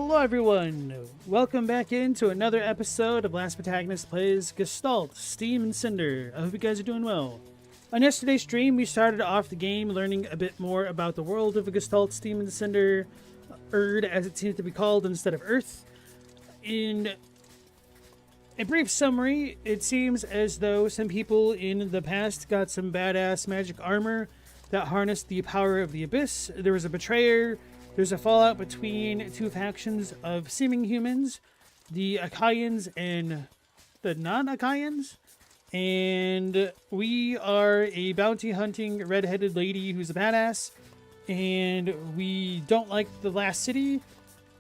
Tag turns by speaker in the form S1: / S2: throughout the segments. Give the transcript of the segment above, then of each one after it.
S1: Hello everyone! Welcome back into another episode of LastProtagonist plays Gestalt Steam Cinder. I hope you guys are doing well. On yesterday's stream, we started off the game learning a bit more about the world of Gestalt Steam Cinder, Erd as it seems to be called instead of Earth. In a brief summary, it seems as though some people in the past got some badass magic armor that harnessed the power of the Abyss. There was a betrayer. There's a fallout between two factions of seeming humans, the Achaians and the non-Achaians. And we are a bounty hunting red-headed lady who's a badass. And we don't like the last city,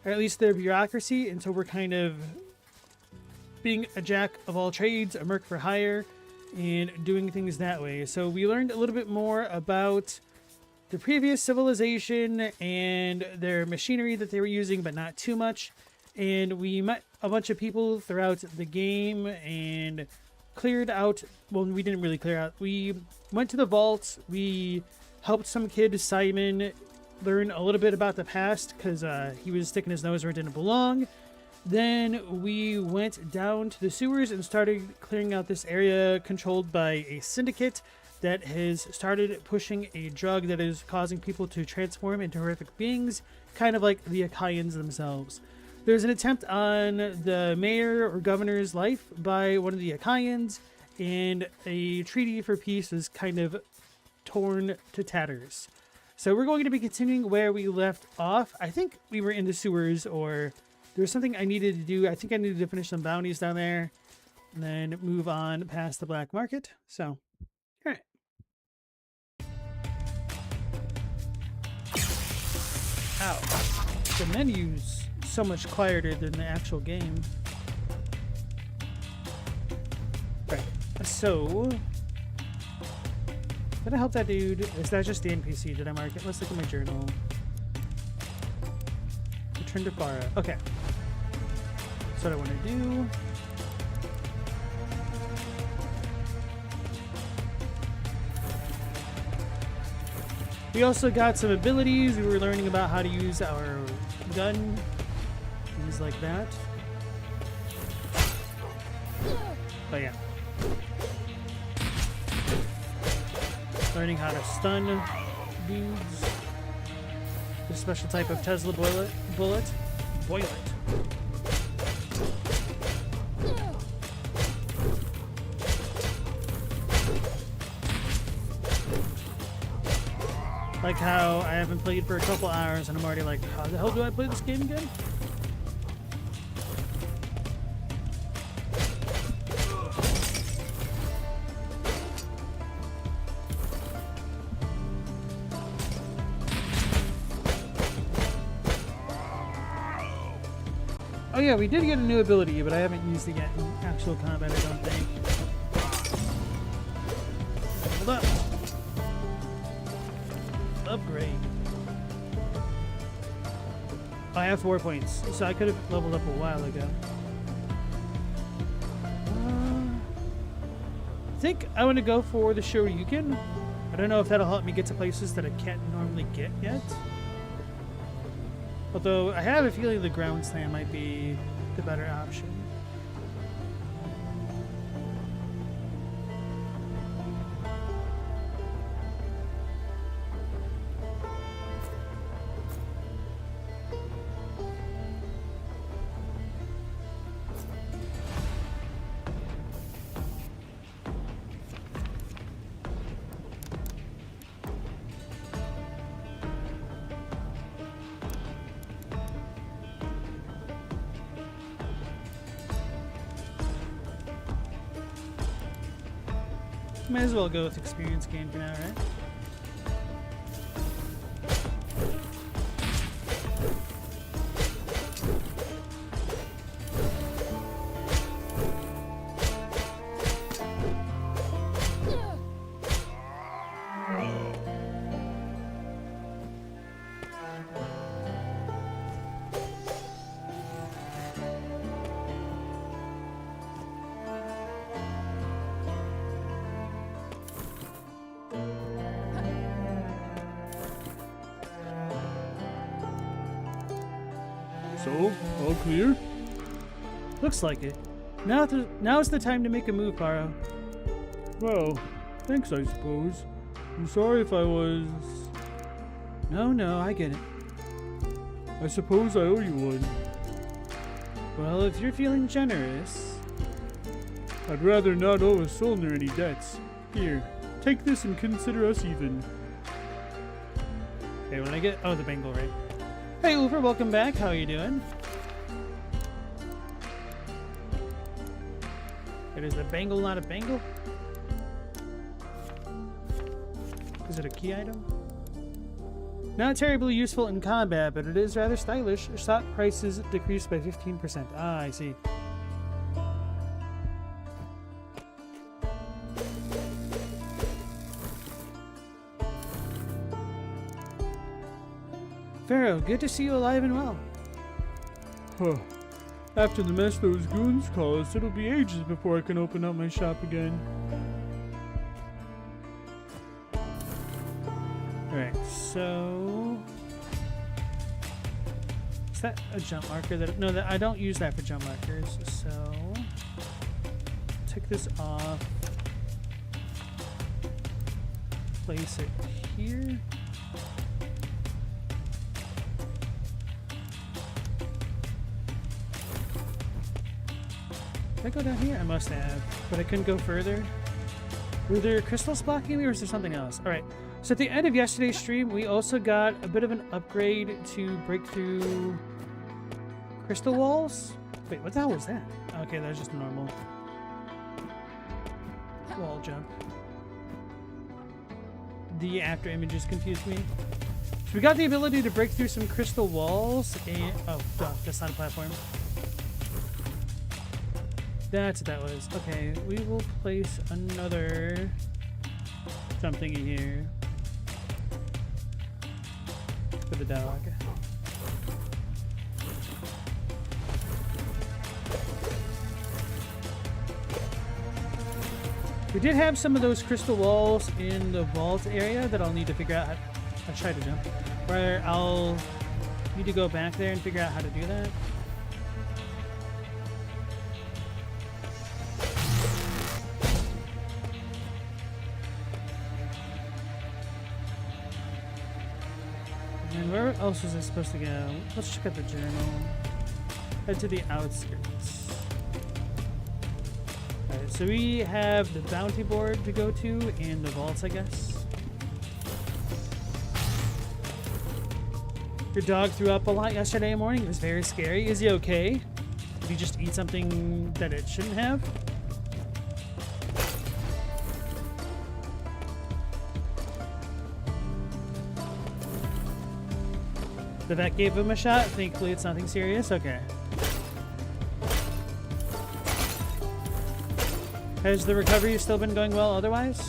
S1: or at least their bureaucracy. And so we're kind of being a jack of all trades, a merc for hire, and doing things that way. So we learned a little bit more about the previous civilization and their machinery that they were using, but not too much. And we met a bunch of people throughout the game and cleared out. Well, we didn't really clear out. We went to the vault. We helped some kid, Simon, learn a little bit about the past because he was sticking his nose where it didn't belong. Then we went down to the sewers and started clearing out this area controlled by a syndicate that has started pushing a drug that is causing people to transform into horrific beings, kind of like the Achaians themselves. There's an attempt on the mayor or governor's life by one of the Achaians, and a treaty for peace is kind of torn to tatters. So we're going to be continuing where we left off. I think we were in the sewers, or there was something I needed to do. I think I needed to finish some bounties down there, and then move on past the black market. So, all right. Ow. The menu's so much quieter than the actual game. Right. So, did I help that dude? Is that just the NPC? Did I mark it? Let's look at my journal. Return to Farah. Okay. That's what I want to do. We also got some abilities. We were learning about how to use our gun. Things like that. But yeah. Learning how to stun dudes. A special type of Tesla bullet. Boil it. Like how I haven't played for a couple hours and I'm already like, how the hell do I play this game again? Oh yeah, we did get a new ability, but I haven't used it yet in actual combat, I don't think. Hold up. Upgrade. I have 4 points, so I could have leveled up a while ago. I think I want to go for the Shoryuken. I don't know if that'll help me get to places that I can't normally get yet. Although I have a feeling the ground slam might be the better option. Might as well go with experience gain for now, right?
S2: So, all clear?
S1: Looks like it. Now's the time to make a move, Paro.
S2: Well, thanks, I suppose. I'm sorry if I was...
S1: No, I get it.
S2: I suppose I owe you one.
S1: Well, if you're feeling generous...
S2: I'd rather not owe a Solner any debts. Here, take this and consider us even.
S1: Okay, when I get... Oh, the bangle, right? Hey, Uber, welcome back. How are you doing? It is a bangle, not a bangle? Is it a key item? Not terribly useful in combat, but it is rather stylish. Stock prices decreased by 15%. Ah, I see. Pharaoh, good to see you alive and well.
S2: Huh. After the mess those goons caused, it'll be ages before I can open up my shop again.
S1: Alright, so... Is that a jump marker? No, I don't use that for jump markers, so... Take this off. Place it here. Did I go down here? I must have, but I couldn't go further. Were there crystals blocking me, or is there something else? Alright, so at the end of yesterday's stream, we also got a bit of an upgrade to break through crystal walls. Wait, what the hell was that? Okay, that was just a normal wall jump. The after images confused me. So we got the ability to break through some crystal walls, and... Oh, duh, that's not a platform. That's what that was. Okay, we will place another something in here for the dog. We did have some of those crystal walls in the vault area that I'll need to figure out how I'll try to jump. Where I'll need to go back there and figure out how to do that. And where else was I supposed to go? Let's check out the journal. Head to the outskirts. Alright, so we have the bounty board to go to and the vaults, I guess. Your dog threw up a lot yesterday morning. It was very scary. Is he okay? Did he just eat something that it shouldn't have? The vet gave him a shot. Thankfully, it's nothing serious. Okay. Has the recovery still been going well otherwise?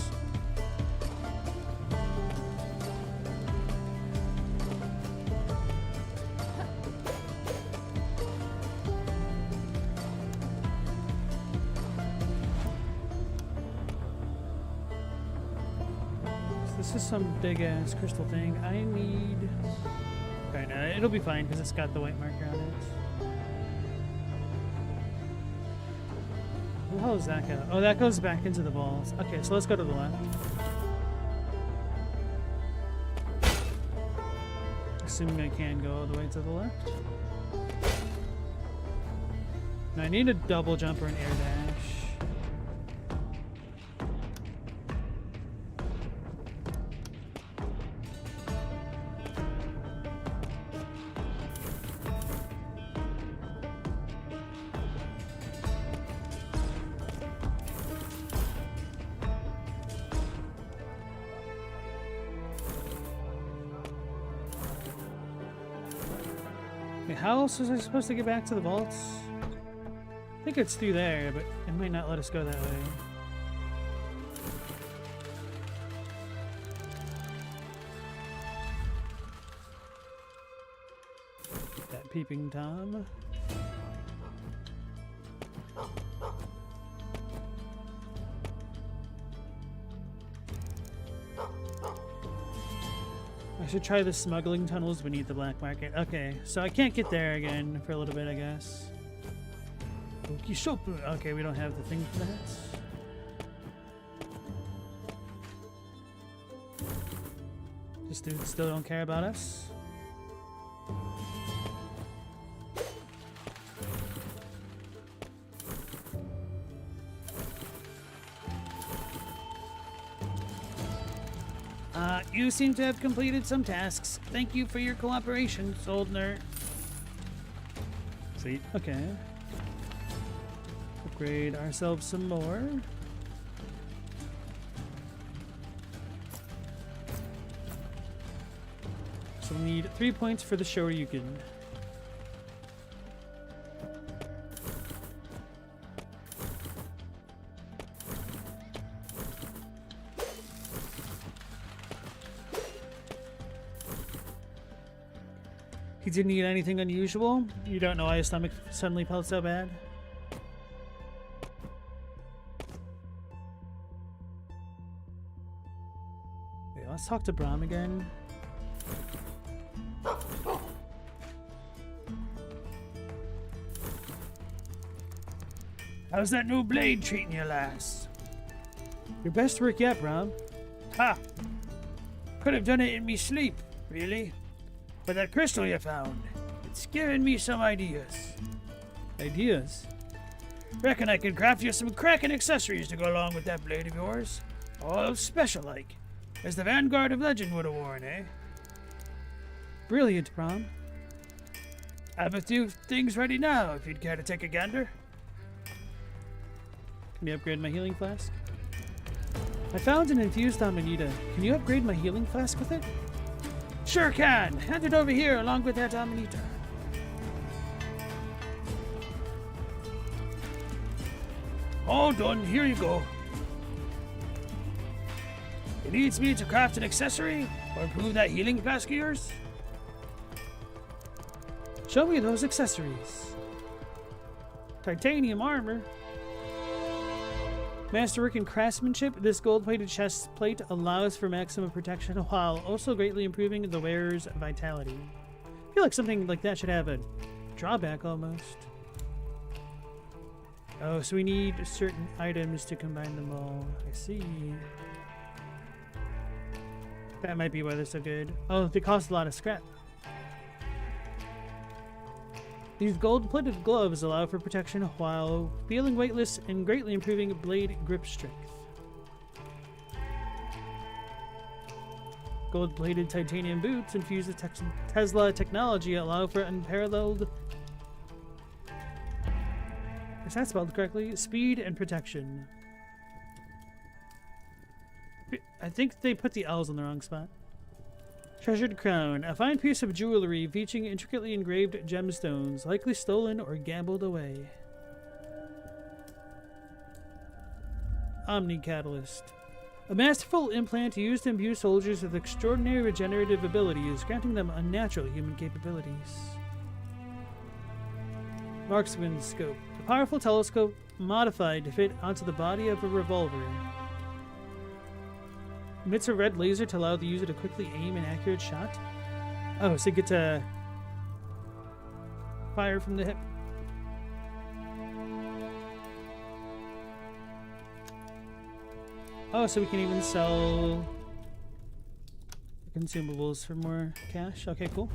S1: So this is some big ass crystal thing. I need... Alright, no, it'll be fine because it's got the white marker on it. Where the hell does that go? Oh, that goes back into the balls. Okay, so let's go to the left. Assuming I can go all the way to the left. Now I need a double jump or an air dash. How else was I supposed to get back to the vaults? I think it's through there, but it might not let us go that way. That peeping Tom. I should try the smuggling tunnels beneath the black market. Okay, so I can't get there again for a little bit, I guess. Okay, we don't have the thing for that. This dude still don't care about us. You seem to have completed some tasks. Thank you for your cooperation, Soldner. Sweet. Okay. Upgrade ourselves some more. So we need 3 points for the Shoryuken. He didn't eat anything unusual? You don't know why his stomach suddenly felt so bad? Wait, let's talk to Brahm again. How's that new blade treating you, lass? Your best work yet, Brahm. Ha! Could have done it in me sleep, really. But that crystal you found, it's giving me some ideas. Ideas? Reckon I could craft you some cracking accessories to go along with that blade of yours. All special-like, as the Vanguard of Legend would have worn, eh? Brilliant, Brahm. I have a few things ready now, if you'd care to take a gander. Can you upgrade my healing flask? I found an infused Amanita. Can you upgrade my healing flask with it? Sure can. Hand it over here along with that Amanita. All done. Here you go. It needs me to craft an accessory or improve that healing flask of yours? Show me those accessories. Titanium armor. Masterwork in craftsmanship, this gold-plated chest plate allows for maximum protection while also greatly improving the wearer's vitality. I feel like something like that should have a drawback almost. Oh, so we need certain items to combine them all. I see. That might be why they're so good. Oh, they cost a lot of scrap. These gold-plated gloves allow for protection while feeling weightless and greatly improving blade grip strength. Gold-plated titanium boots infused with Tesla technology allow for unparalleled, is that spelled correctly? Speed and protection. I think they put the L's in the wrong spot. Treasured crown, a fine piece of jewelry featuring intricately engraved gemstones, likely stolen or gambled away. Omni Catalyst, a masterful implant used to imbue soldiers with extraordinary regenerative abilities, granting them unnatural human capabilities. Marksman Scope, a powerful telescope modified to fit onto the body of a revolver. Emits a red laser to allow the user to quickly aim an accurate shot. Oh, so you get to fire from the hip. Oh, so we can even sell consumables for more cash. Okay, cool.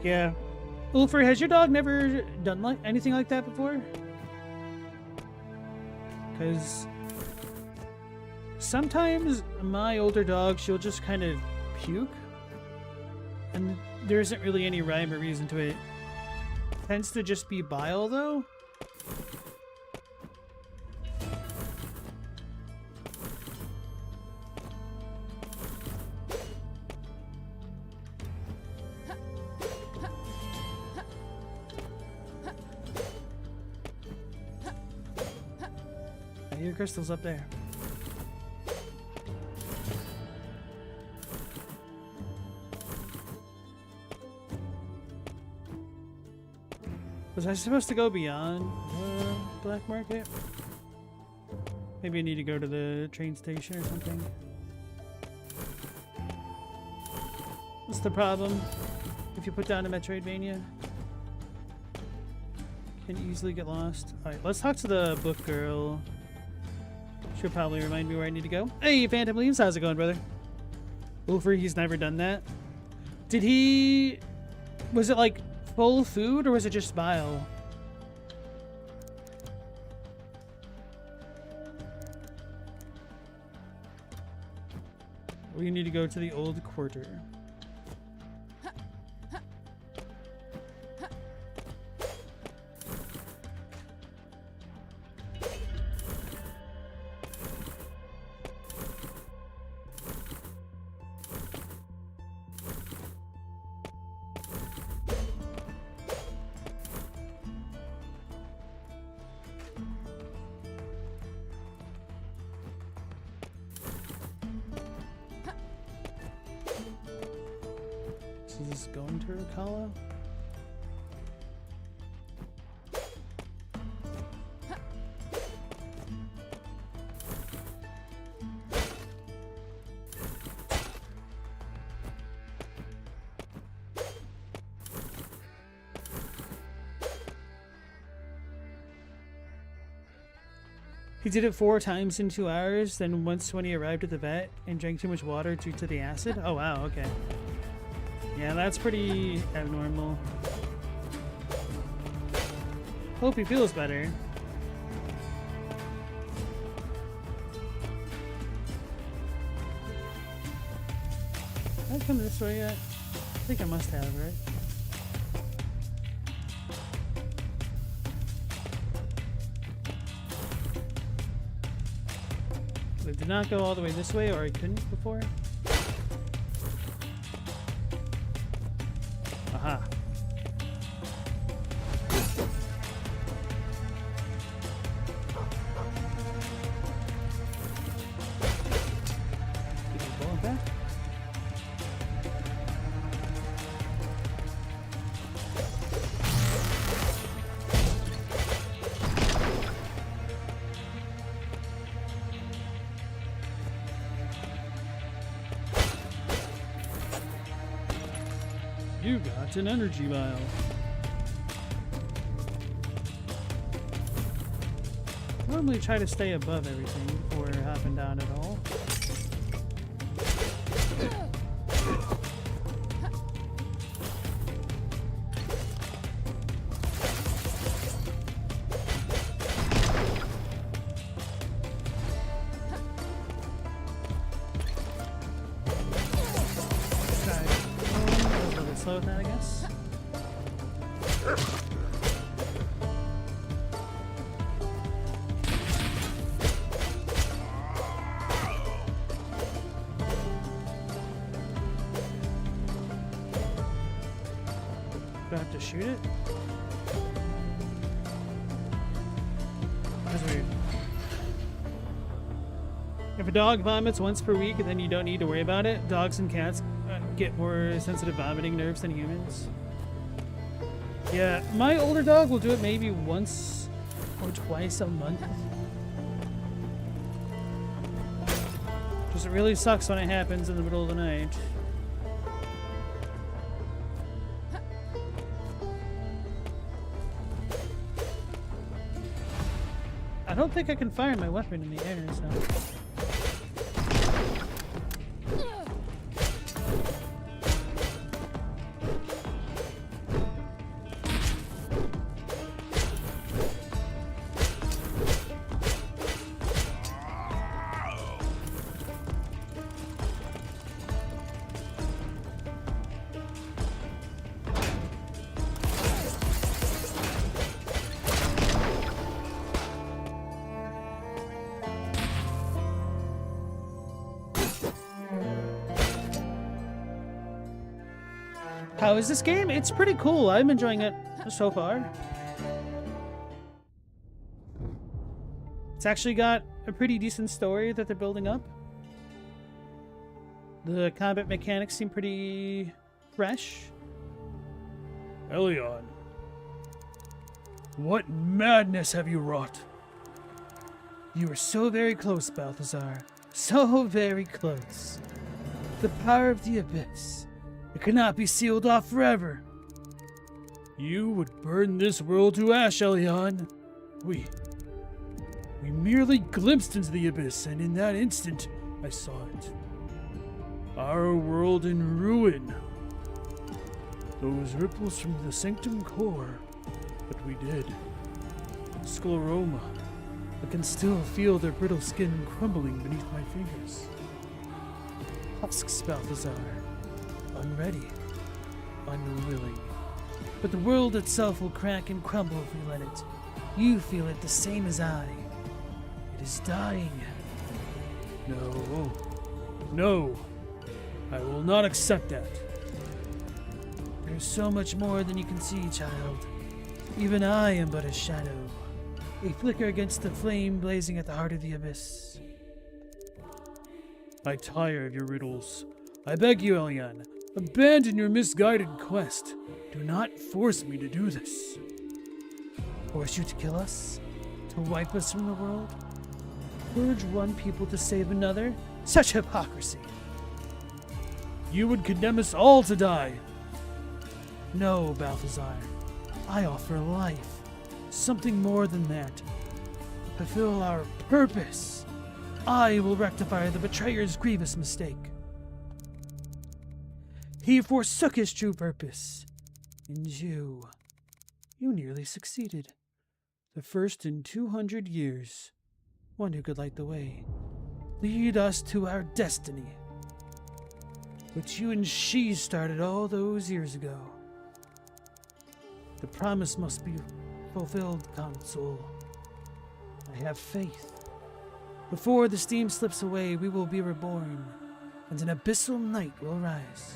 S1: Yeah. Ulfer, has your dog never done anything like that before? Because sometimes my older dog, she'll just kind of puke. And there isn't really any rhyme or reason to it. Tends to just be bile, though. I hear crystals up there. Was I supposed to go beyond the black market? Maybe I need to go to the train station or something. What's the problem if you put down a Metroidvania? Can easily get lost. Alright, let's talk to the book girl. She'll probably remind me where I need to go. Hey, Phantom Leaves, how's it going, brother? Wolfer, he's never done that. Did he... Was it like full food or was it just bile? We need to go to the old quarter. Is this going to Rakala? He did it 4 times in 2 hours, then once when he arrived at the vet and drank too much water due to the acid? Oh wow, okay. Yeah, that's pretty abnormal. Hope he feels better. Have I come this way yet? I think I must have, right? I did not go all the way this way, or I couldn't before. Aha. Did you go back? You got an energy vial. Normally try to stay above everything before hopping down at all. Slow with that, I guess. Do I have to shoot it? That's weird. If a dog vomits once per week, then you don't need to worry about it. Dogs and cats get more sensitive vomiting nerves than humans. Yeah, my older dog will do it maybe once or twice a month. Because it really sucks when it happens in the middle of the night. I don't think I can fire my weapon in the air, so... How is this game? It's pretty cool. I'm enjoying it so far. It's actually got a pretty decent story that they're building up. The combat mechanics seem pretty fresh.
S2: Elion, what madness have you wrought?
S1: You were so very close, Balthazar. So very close. The power of the Abyss. It cannot be sealed off forever.
S2: You would burn this world to ash, Elion. We merely glimpsed into the abyss, and in that instant, I saw it. Our world in ruin. Those ripples from the sanctum core. But we did. Scleroma. I can still feel their brittle skin crumbling beneath my fingers.
S1: Husks, Balthazar. Unready. Unwilling. But the world itself will crack and crumble if we let it. You feel it the same as I. It is dying.
S2: No. No. I will not accept that.
S1: There's so much more than you can see, child. Even I am but a shadow. A flicker against the flame blazing at the heart of the abyss.
S2: I tire of your riddles. I beg you, Elion, abandon your misguided quest. Do not force me to do this.
S1: Force you to kill us? To wipe us from the world? Purge one people to save another? Such hypocrisy!
S2: You would condemn us all to die.
S1: No, Balthazar. I offer life. Something more than that. Fulfill our purpose. I will rectify the betrayer's grievous mistake. He forsook his true purpose. And you nearly succeeded. The first in 200 years. One who could light the way. Lead us to our destiny. Which you and she started all those years ago. The promise must be fulfilled, Consul. I have faith. Before the steam slips away, we will be reborn, and an abyssal night will rise.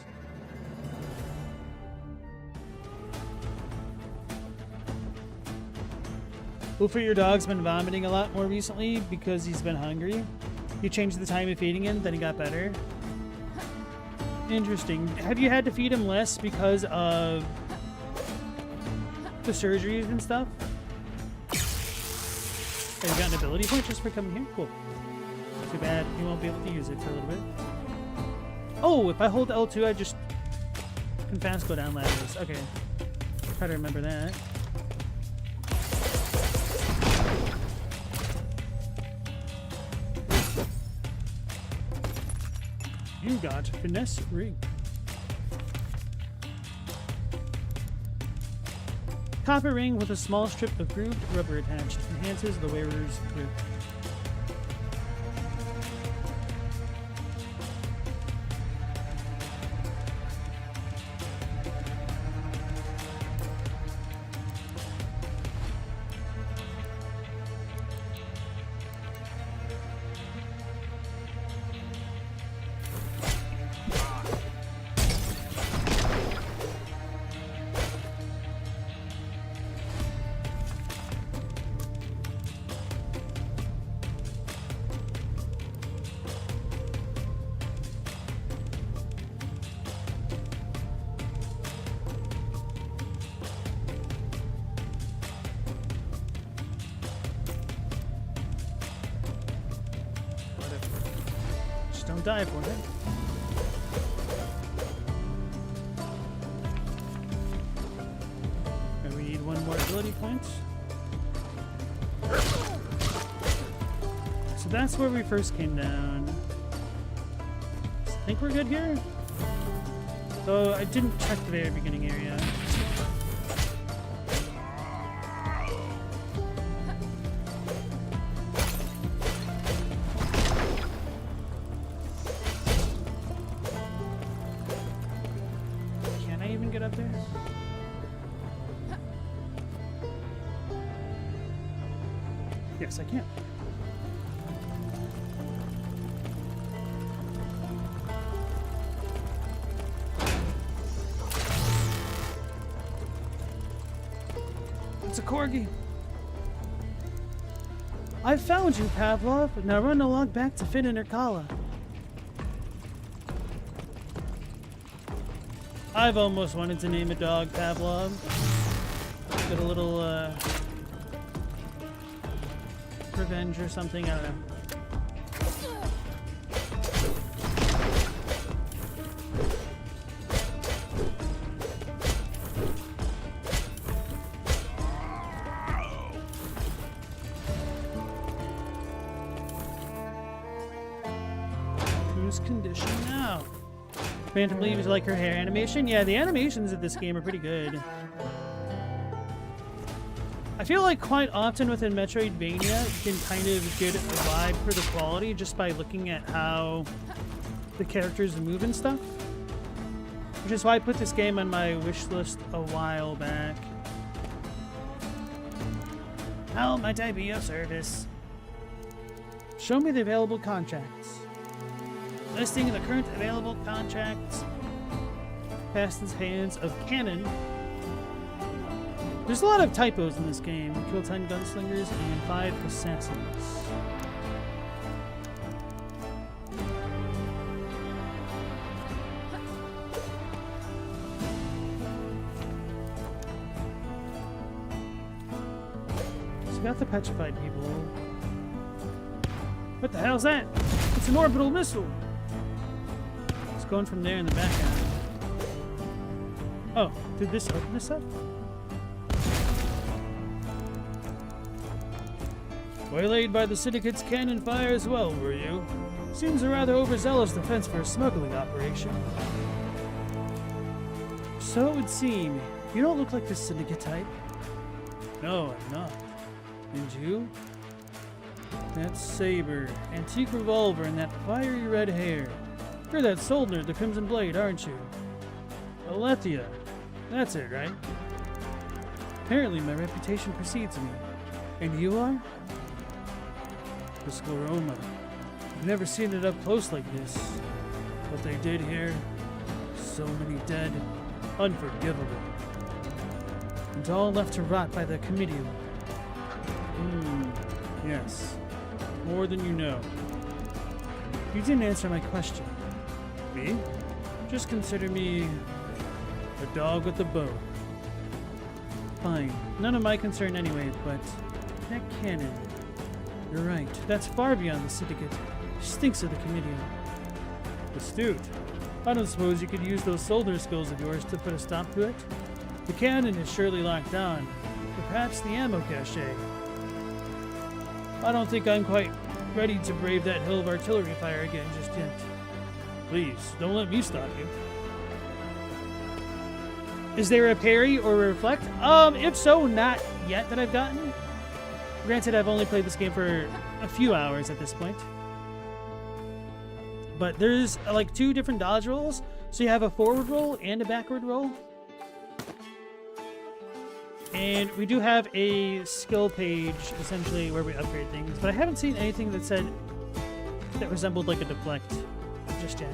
S1: Hopefully your dog's been vomiting a lot more recently because he's been hungry. You changed the time of feeding him, then he got better. Interesting. Have you had to feed him less because of the surgeries and stuff? Have you gotten an ability point just for coming here? Cool. Too bad you won't be able to use it for a little bit. Oh, if I hold L2, I just can fast go down ladders. Okay. Try to remember that.
S2: You got finesse ring.
S1: Copper ring with a small strip of grooved rubber attached enhances the wearer's grip. Don't die for it. And we need one more ability point. So that's where we first came down. I think we're good here. So I didn't check the very beginning area. Get up there? Yes, I can. It's a corgi. I found you, Pavlov. Now run along back to Finn and Erkala. I've almost wanted to name a dog Pavlov. Get a little revenge or something, I don't know. whose condition now? Phantom leaves like her hair animation. Yeah, the animations of this game are pretty good. I feel like quite often within Metroidvania, you can kind of get a vibe for the quality just by looking at how the characters move and stuff. Which is why I put this game on my wish list a while back. How might I be of service? Show me the available contracts. Listing the current available contracts. Past hands of Cannon. There's a lot of typos in this game. Kill 10 gunslingers and 5 assassins. So we got the petrified people. What the hell's that? It's an orbital missile. It's going from there in the background. Oh, did this open this up? Waylaid by the Syndicate's cannon fire as well, were you? Seems a rather overzealous defense for a smuggling operation. So it would seem. You don't look like the Syndicate type. No, I'm not. And you? That saber, antique revolver, and that fiery red hair. You're that soldier, the Crimson Blade, aren't you? Alethea. That's it, right? Apparently my reputation precedes me. And you are? The scleroma. I've never seen it up close like this. What they did here, so many dead, unforgivable. And all left to rot by the Comitium. Yes. More than you know. You didn't answer my question. Me? Just consider me a dog with a bone. Fine. None of my concern anyway, but that cannon. You're right. That's far beyond the Syndicate. Stinks of the Comitium. Astute. I don't suppose you could use those soldier skills of yours to put a stop to it? The cannon is surely locked on. But perhaps the ammo cache. I don't think I'm quite ready to brave that hill of artillery fire again just yet. Please, don't let me stop you. Is there a parry or a reflect? If so, not yet that I've gotten. Granted, I've only played this game for a few hours at this point. But there's like 2 different dodge rolls. So you have a forward roll and a backward roll. And we do have a skill page, essentially, where we upgrade things. But I haven't seen anything that said that resembled like a deflect just yet.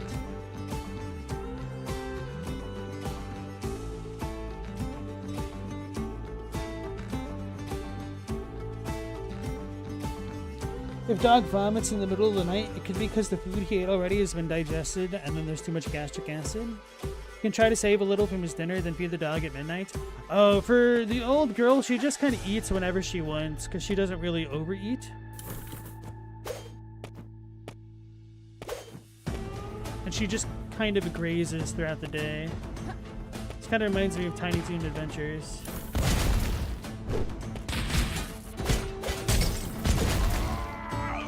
S1: If dog vomits in the middle of the night, it could be because the food he ate already has been digested and then there's too much gastric acid. You can try to save a little from his dinner, then feed the dog at midnight. Oh, for the old girl, she just kind of eats whenever she wants because she doesn't really overeat. And she just kind of grazes throughout the day. This kind of reminds me of Tiny Toon Adventures.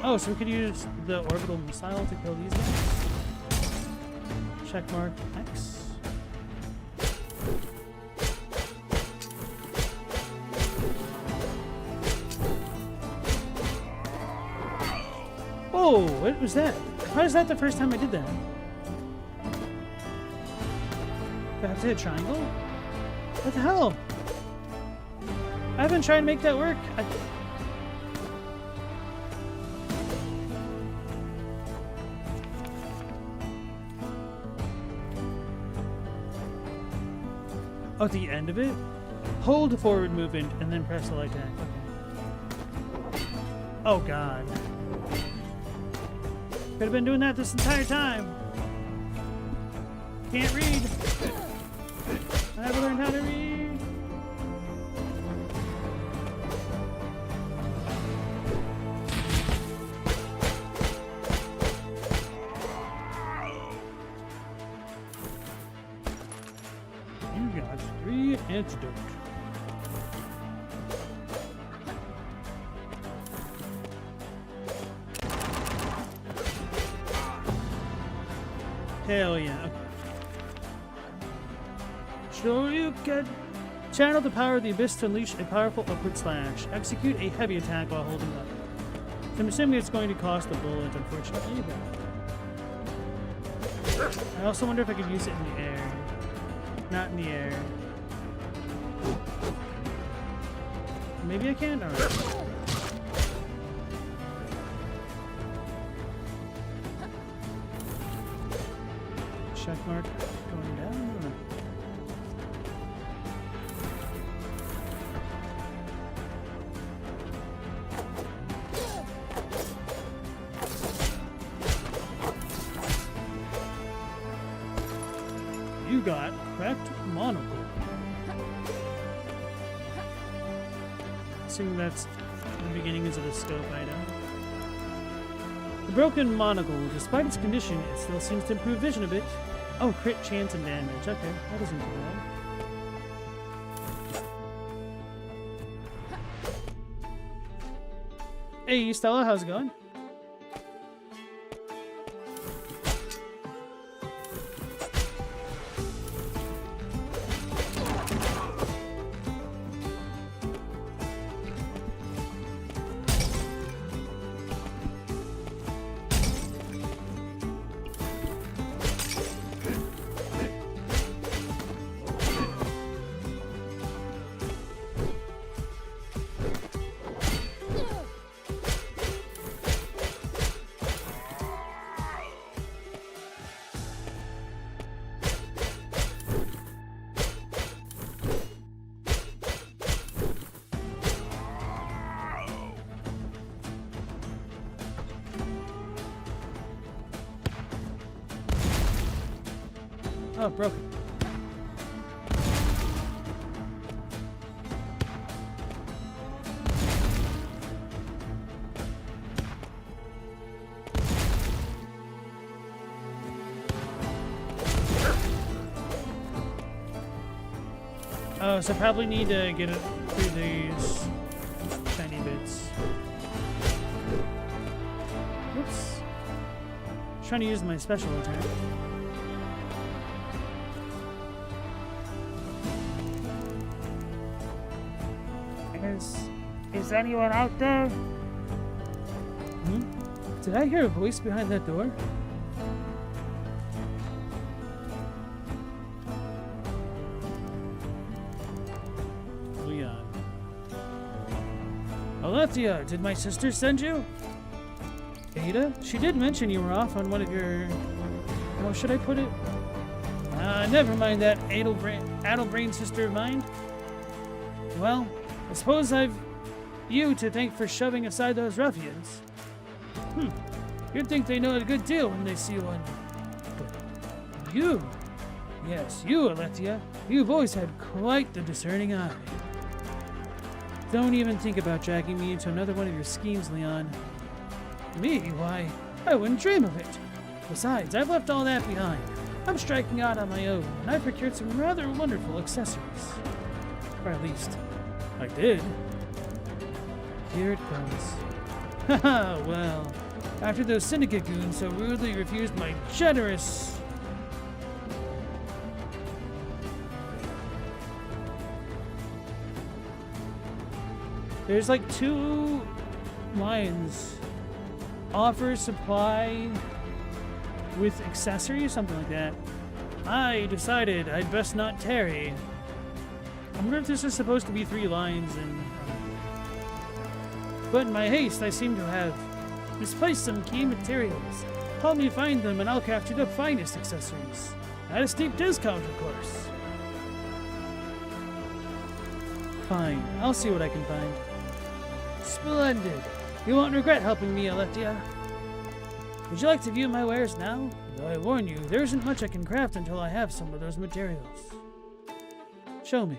S1: Oh, so we could use the orbital missile to kill these guys. Checkmark X. Oh, what was that? How is that the first time I did that? Do I have to hit triangle? What the hell? I've been trying to make that work. Oh, at the end of it? Hold the forward movement and then press the light tag. Okay. Oh, God. Could have been doing that this entire time. Can't read. I haven't learned how to read. You got 3 antidote. Hell yeah. Okay. Sure you can. Channel the power of the abyss to unleash a powerful upward slash. Execute a heavy attack while holding up. So I'm assuming it's going to cost a bullet, unfortunately. But I also wonder if I could use it in the air. Not in the air. Maybe I can? Alright. Check mark going down. You got cracked monocle. Assuming that's the beginnings of the scope item. The broken monocle, despite its condition, it still seems to improve vision a bit. Oh, crit chance and damage. Okay, that isn't too bad. Hey, Stella, how's it going? Oh, broken. Oh, so I probably need to get it through these shiny bits. Whoops. Trying to use my special attack. Is anyone out there? Hmm? Did I hear a voice behind that door? Leon. Alethea, did my sister send you? Ada? She did mention you were off on one of your... How should I put it? Never mind that addle-brain sister of mine. Well, I suppose I've you to thank for shoving aside those ruffians. You'd think they know a good deal when they see one. But you? Yes, you, Alethea. You've always had quite the discerning eye. Don't even think about dragging me into another one of your schemes, Leon. Me? Why, I wouldn't dream of it. Besides, I've left all that behind. I'm striking out on my own, and I've procured some rather wonderful accessories. Or at least, I did. Here it comes. Haha, well, after those syndicate goons so rudely refused my generous... There's like 2 lines. Offer supply with accessories, something like that. I decided I'd best not tarry. I wonder if this is supposed to be 3 lines and... But in my haste, I seem to have misplaced some key materials. Help me find them and I'll craft you the finest accessories. At a steep discount, of course. Fine, I'll see what I can find. Splendid. You won't regret helping me, Alethea. Would you like to view my wares now? Though I warn you, there isn't much I can craft until I have some of those materials. Show me.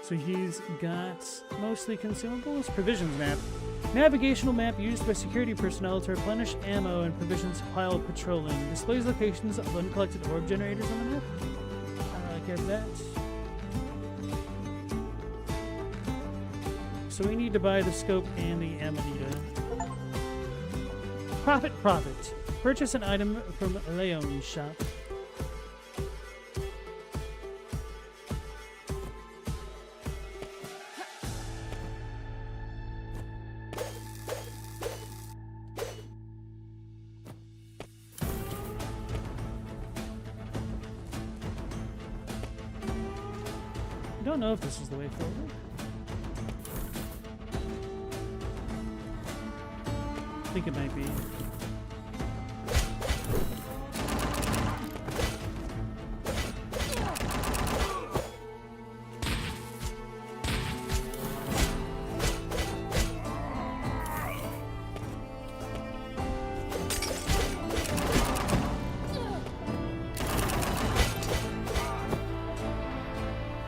S1: So he's got mostly consumables. Provisions map. Navigational map used by security personnel to replenish ammo and provisions while patrolling. Displays locations of uncollected orb generators on the map. I don't really care for that. So we need to buy the scope and the amanita. Profit, profit. Purchase an item from Leon's shop. I don't know if this is the way forward. I think it might be.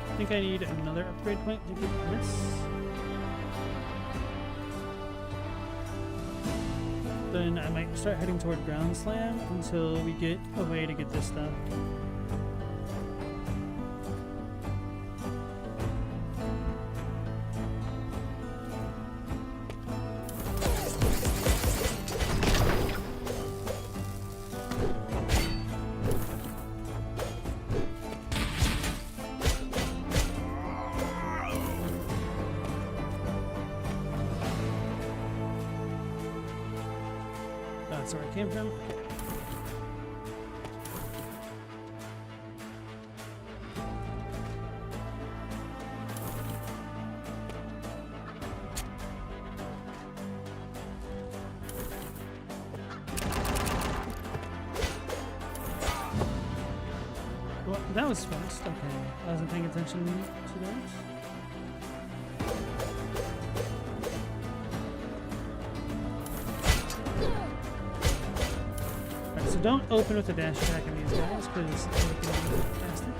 S1: I think I need another upgrade point to get this. Then I might start heading toward Ground Slam until we get a way to get this stuff. That's where I came from. Well, that was fast. Okay. I wasn't paying attention to those. So don't open with the dash attack on these guys, because they can be faster.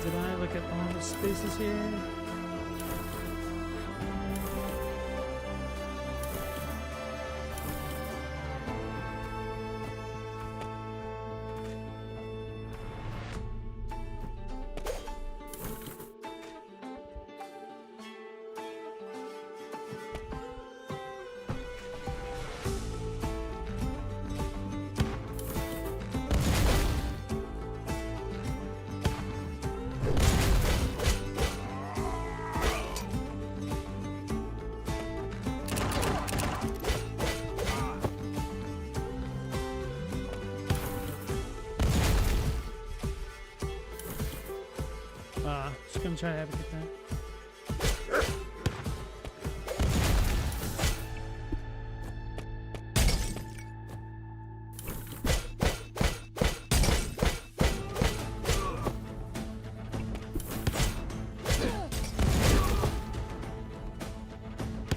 S1: Did I look at all the spaces here? Just gonna try to have it get that.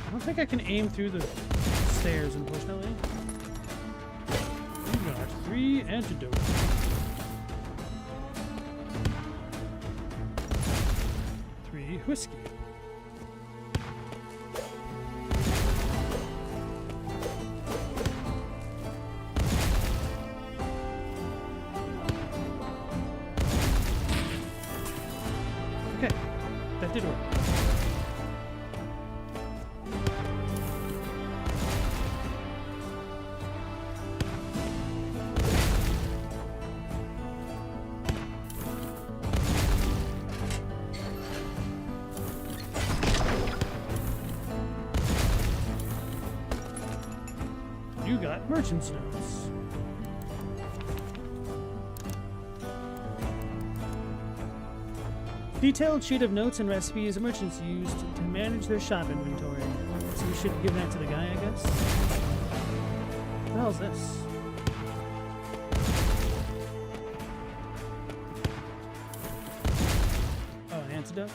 S1: I don't think I can aim through the stairs, unfortunately. We got 3 antidotes. 3 whiskey. Okay, that did work. You got merchant's notes. Detailed sheet of notes and recipes merchants used to manage their shop inventory. So we should give that to the guy, I guess. What the hell is this? Oh, an antidote?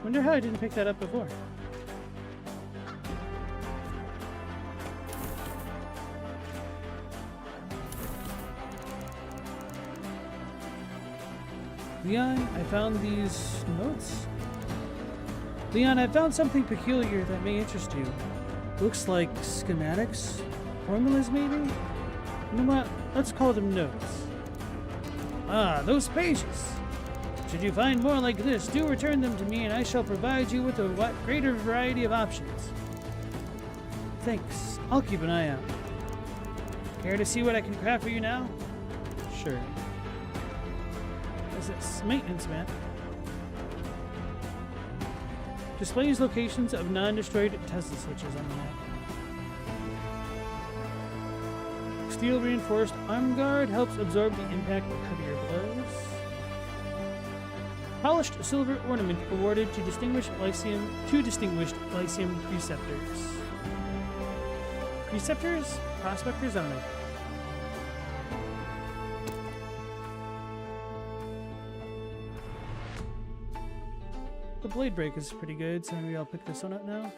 S1: Wonder how I didn't pick that up before. Leon, I found these notes. Leon, I found something peculiar that may interest you. Looks like schematics? Formulas, maybe? You know what? Let's call them notes. Ah, those pages! Should you find more like this, do return them to me and I shall provide you with a greater variety of options. Thanks. I'll keep an eye out. Care to see what I can craft for you now? Sure. What's this? Maintenance map. Displays locations of non-destroyed Tesla switches on the map. Steel reinforced arm guard helps absorb the impact of heavier blows. Polished silver ornament awarded to distinguished Lyceum preceptors. Preceptors? Prospectors? I don't know. The blade break is pretty good, so maybe I'll pick this one up now.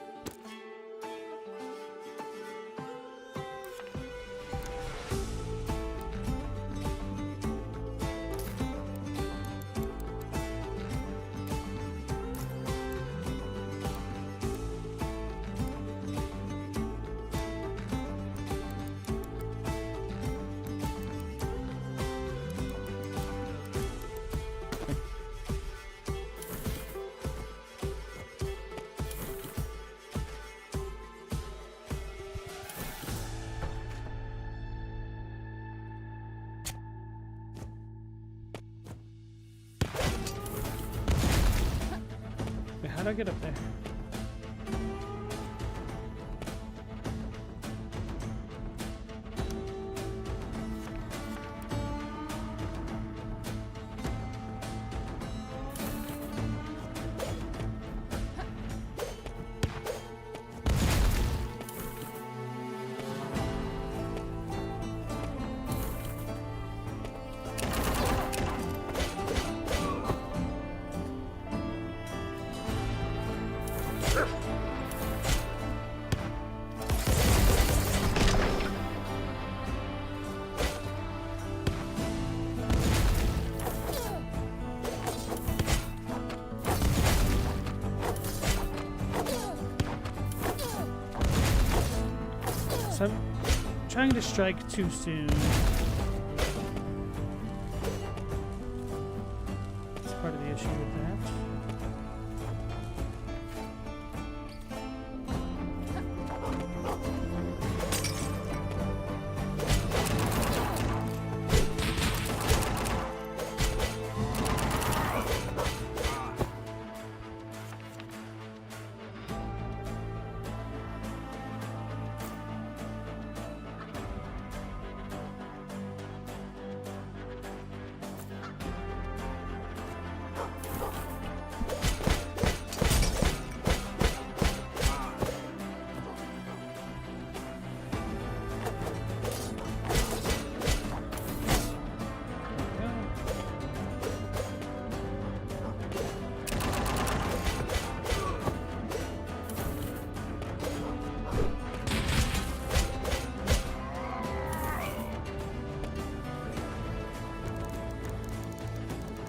S1: How do I get up there? So I'm trying to strike too soon. That's part of the issue with that.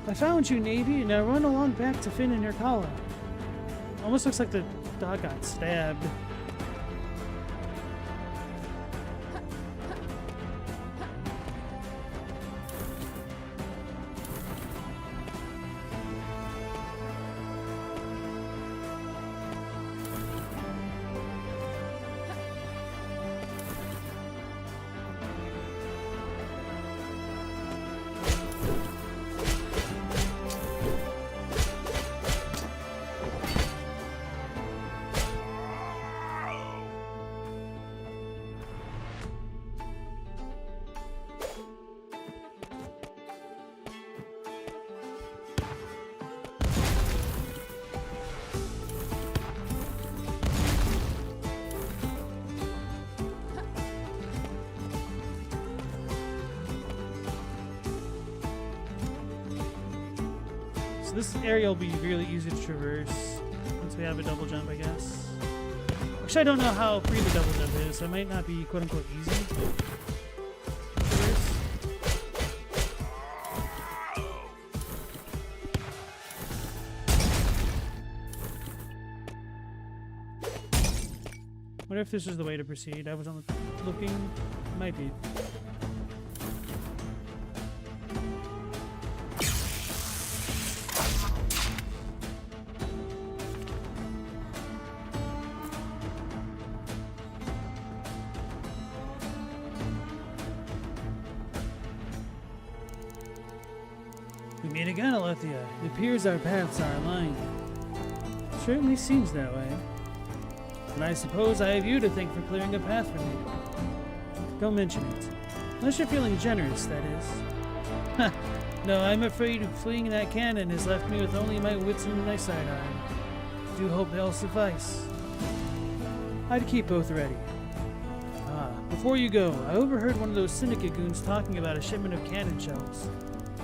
S1: I found you, Navy. Now run along back to Finn and your collar. Almost looks like the dog got stabbed. So this area will be really easy to traverse. we have a double jump, I guess. Actually, I don't know how free the double jump is, so it might not be quote-unquote easy. Wonder if this is the way to proceed. I wasn't looking. Might be. We meet again, Alethea. It appears our paths are aligned. Certainly seems that way. And I suppose I have you to thank for clearing a path for me. Don't mention it. Unless you're feeling generous, that is. No, I'm afraid fleeing that cannon has left me with only my wits and my side eye. Do hope they'll suffice. I'd keep both ready. Before you go, I overheard one of those syndicate goons talking about a shipment of cannon shells.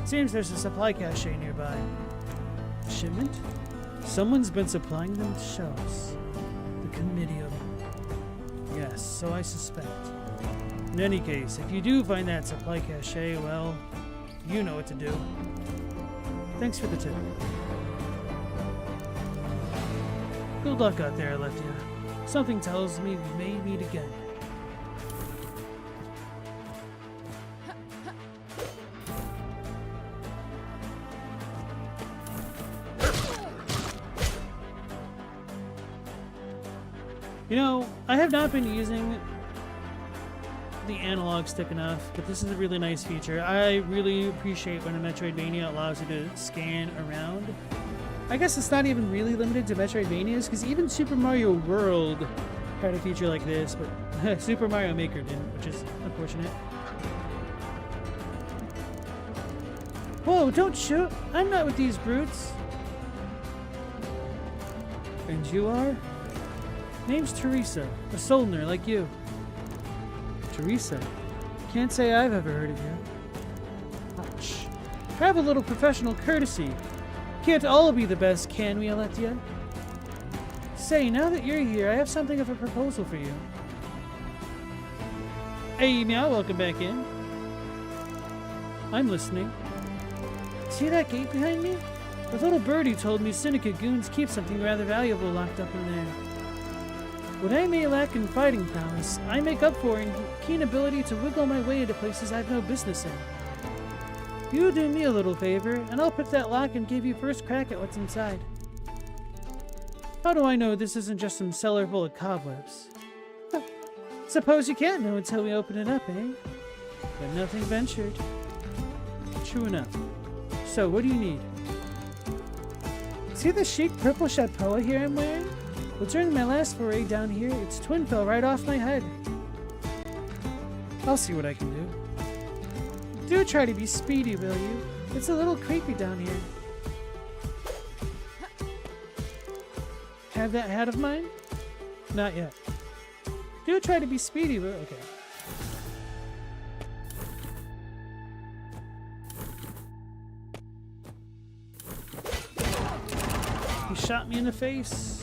S1: Seems there's a supply cache nearby. A shipment? Someone's been supplying them shells. The committee of them. Yes, so I suspect. In any case, if you do find that supply cache, well, you know what to do. Thanks for the tip. Good luck out there, Alethea. Something tells me we may meet again. You know, I have not been using the analog stick enough, but this is a really nice feature. I really appreciate when a Metroidvania allows you to scan around. I guess it's not even really limited to Metroidvanias, because even Super Mario World had a feature like this, but Super Mario Maker didn't, which is unfortunate. Whoa, don't shoot! I'm not with these brutes! And you are? Name's Teresa, a Solner like you. Teresa? Can't say I've ever heard of you. Ouch. Have a little professional courtesy. Can't all be the best, can we, Alethea? Say, now that you're here, I have something of a proposal for you. Hey, meow, welcome back in. I'm listening. See that gate behind me? The little birdie told me syndicate goons keep something rather valuable locked up in there. What I may lack in fighting prowess, I make up for in keen ability to wiggle my way into places I've no business in. You do me a little favor, and I'll pick that lock and give you first crack at what's inside. How do I know this isn't just some cellar full of cobwebs? Suppose you can't know until we open it up, eh? But nothing ventured. True enough. So, what do you need? See the chic purple chapeau here I'm wearing? Well, during my last foray down here, its twin fell right off my head. I'll see what I can do. Do try to be speedy, will you? It's a little creepy down here. Have that hat of mine? Not yet. Do try to be speedy, will you? Okay. He shot me in the face.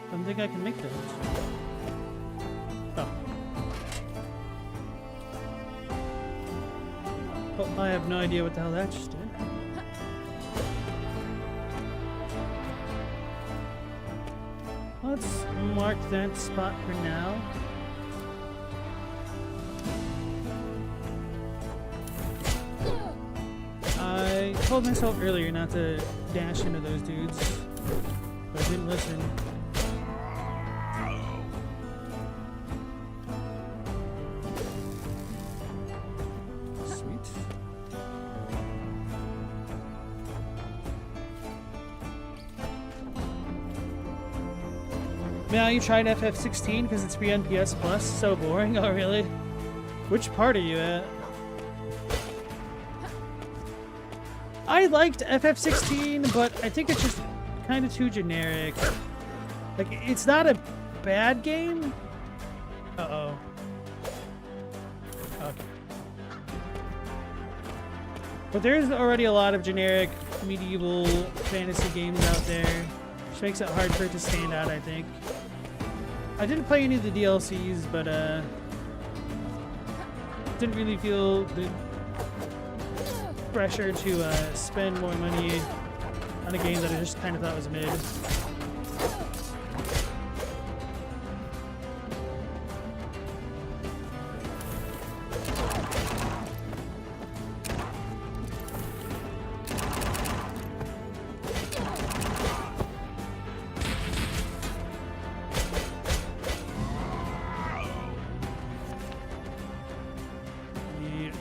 S1: I don't think I can make those. Oh. Oh, I have no idea what the hell that just did. Let's mark that spot for now. I told myself earlier not to dash into those dudes, but I didn't listen. Now you tried FF16 because it's free on PS Plus? So boring. Oh, really? Which part are you at? I liked FF16, but I think it's just kind of too generic. Like, it's not a bad game. Uh-oh. Okay. But there's already a lot of generic medieval fantasy games out there, which makes it hard for it to stand out, I think. I didn't play any of the DLCs, but didn't really feel the pressure to spend more money on a game that I just kind of thought was mid.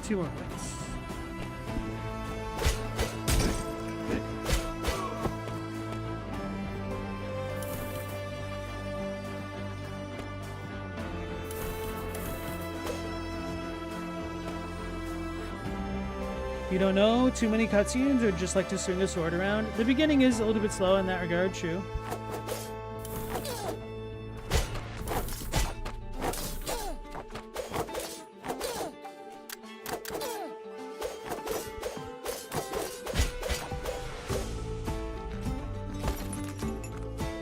S1: Two more points. You don't know too many cutscenes or just like to swing a sword around? The beginning is a little bit slow in that regard, true.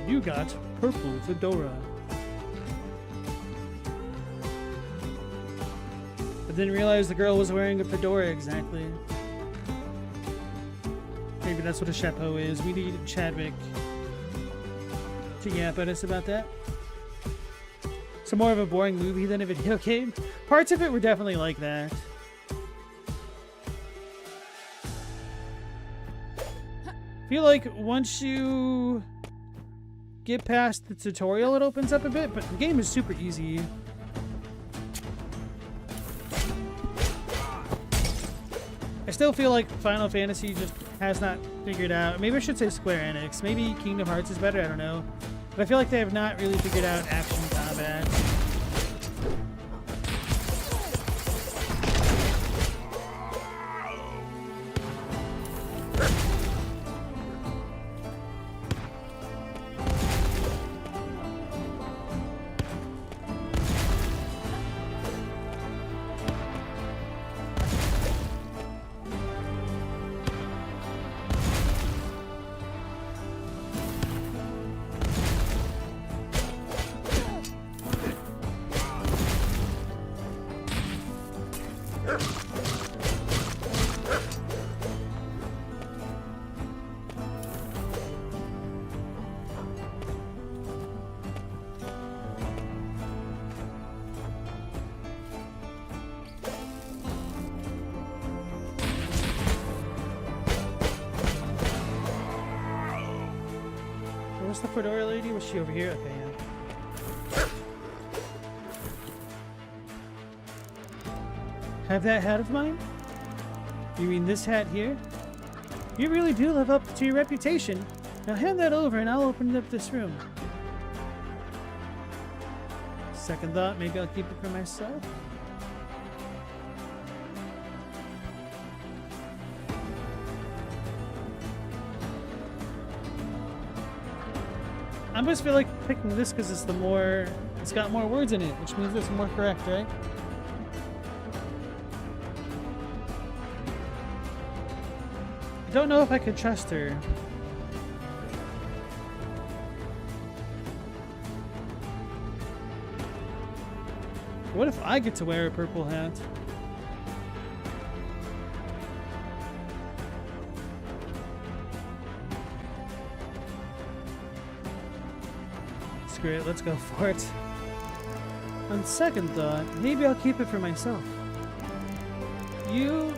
S1: You got purple fedora. I didn't realize the girl was wearing a fedora exactly. Maybe that's what a chapeau is. We need Chadwick to yap at us about that. So more of a boring movie than a video game. Parts of it were definitely like that. I feel like once you get past the tutorial, it opens up a bit, but the game is super easy. I still feel like Final Fantasy just has not figured out, maybe I should say Square Enix, maybe Kingdom Hearts is better, I don't know. But I feel like they have not really figured out action combat. What's the fedora lady? Was she over here? Okay, yeah. Have that hat of mine? You mean this hat here? You really do live up to your reputation. Now hand that over and I'll open up this room. Second thought, maybe I'll keep it for myself. I almost feel like picking this because it's it's got more words in it, which means it's more correct, right? I don't know if I could trust her. What if I get to wear a purple hat? Screw it, let's go for it. On second thought, maybe I'll keep it for myself. You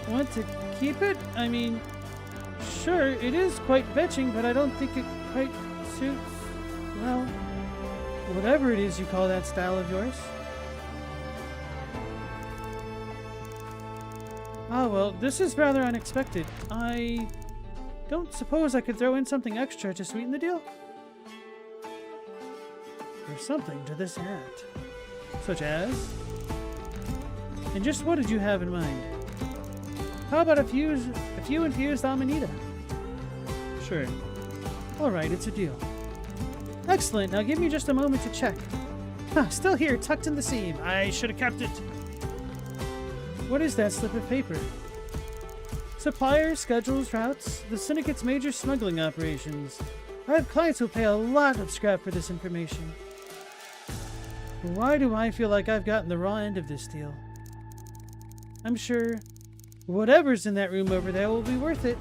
S1: want to keep it? I mean, sure, it is quite fetching, but I don't think it quite suits, well, whatever it is you call that style of yours. Ah, well, this is rather unexpected. I don't suppose I could throw in something extra to sweeten the deal? There's something to this hat. Such as? And just what did you have in mind? How about a if you infused Amanita. Sure. Alright, it's a deal. Excellent, now give me just a moment to check. Huh, still here, tucked in the seam. I should have kept it. What is that slip of paper? Suppliers, schedules, routes, the Syndicate's major smuggling operations. I have clients who pay a lot of scrap for this information. Why do I feel like I've gotten the raw end of this deal? I'm sure whatever's in that room over there will be worth it.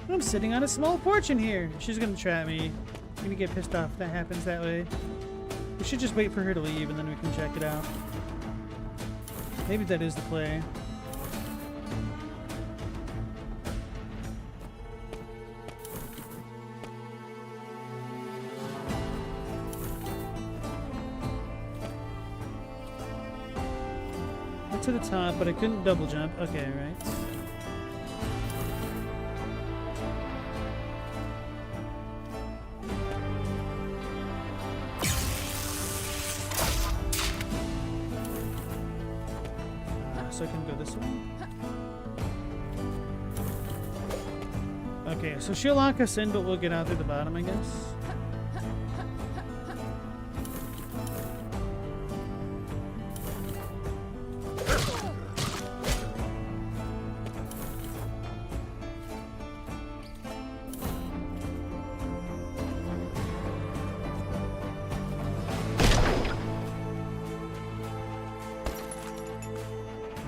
S1: I'm sitting on a small porch in here. She's gonna trap me. I'm gonna get pissed off if that happens that way. We should just wait for her to leave and then we can check it out. Maybe that is the play. Went to the top, but I couldn't double jump. Okay, right. So I can go this way. Okay, so she'll lock us in, but we'll get out through the bottom, I guess.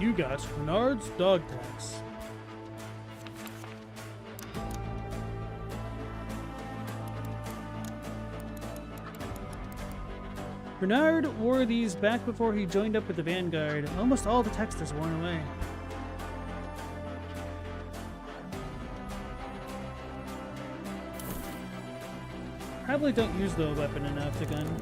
S1: You got Bernard's dog tags. Bernard wore these back before he joined up with the Vanguard. Almost all the text is worn away. Probably don't use the weapon enough, the gun.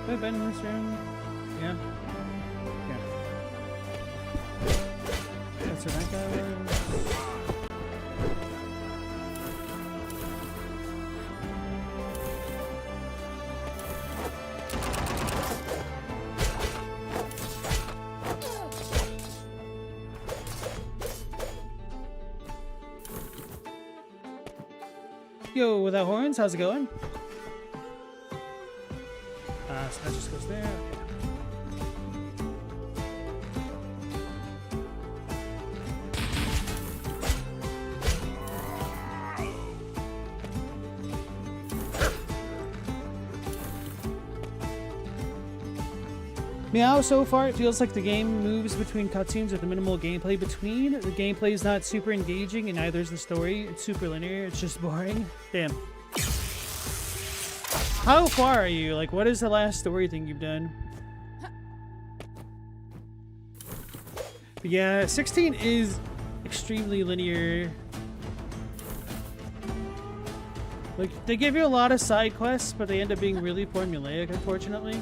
S1: Have I been in this room? Yeah. Yeah. That's where that guy was. Yo, without horns, how's it going? So that just goes there. Meow, so far it feels like the game moves between cutscenes with minimal gameplay between. The gameplay is not super engaging and neither is the story. It's super linear, it's just boring. Damn. How far are you? Like, what is the last story thing you've done? But yeah, 16 is extremely linear. Like, they give you a lot of side quests, but they end up being really formulaic, unfortunately.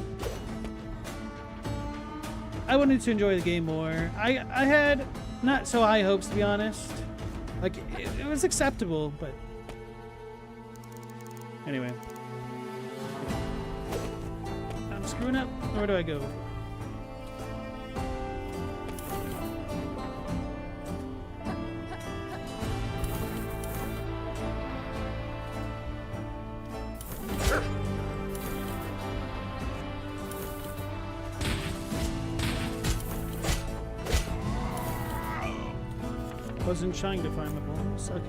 S1: I wanted to enjoy the game more. I had not so high hopes, to be honest. Like, it was acceptable, but... Anyway. I'm screwing up. Where do I go? Wasn't trying to find my bones. Okay.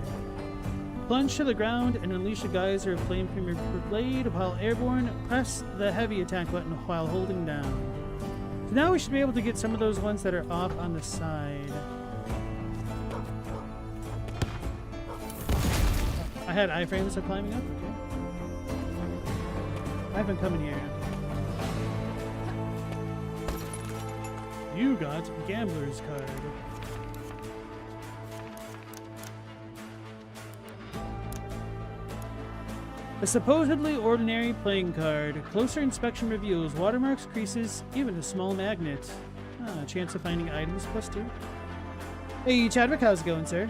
S1: Plunge to the ground and unleash a geyser of flame from your blade while airborne. Press the heavy attack button while holding down. So now we should be able to get some of those ones that are off on the side. I had iframes of climbing up. Okay. I've been coming here. You got Gambler's Card. A supposedly ordinary playing card. Closer inspection reveals watermarks, creases, even a small magnet. Ah, chance of finding items +2. Hey, Chadwick, how's it going, sir?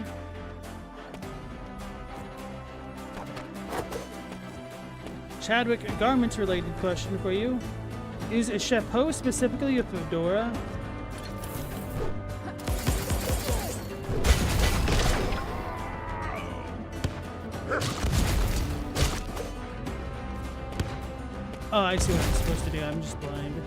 S1: Chadwick, a garment-related question for you. Is a chapeau specifically a fedora? Oh, I see what I'm supposed to do. I'm just blind.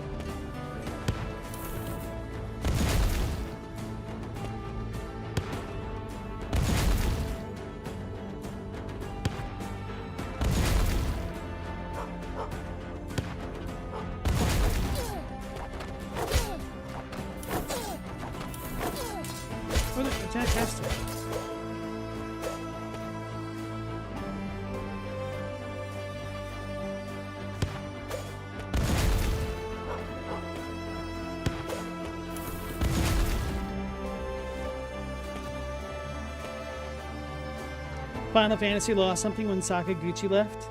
S1: Oh, the attack has to. Final Fantasy lost something when Sakaguchi left?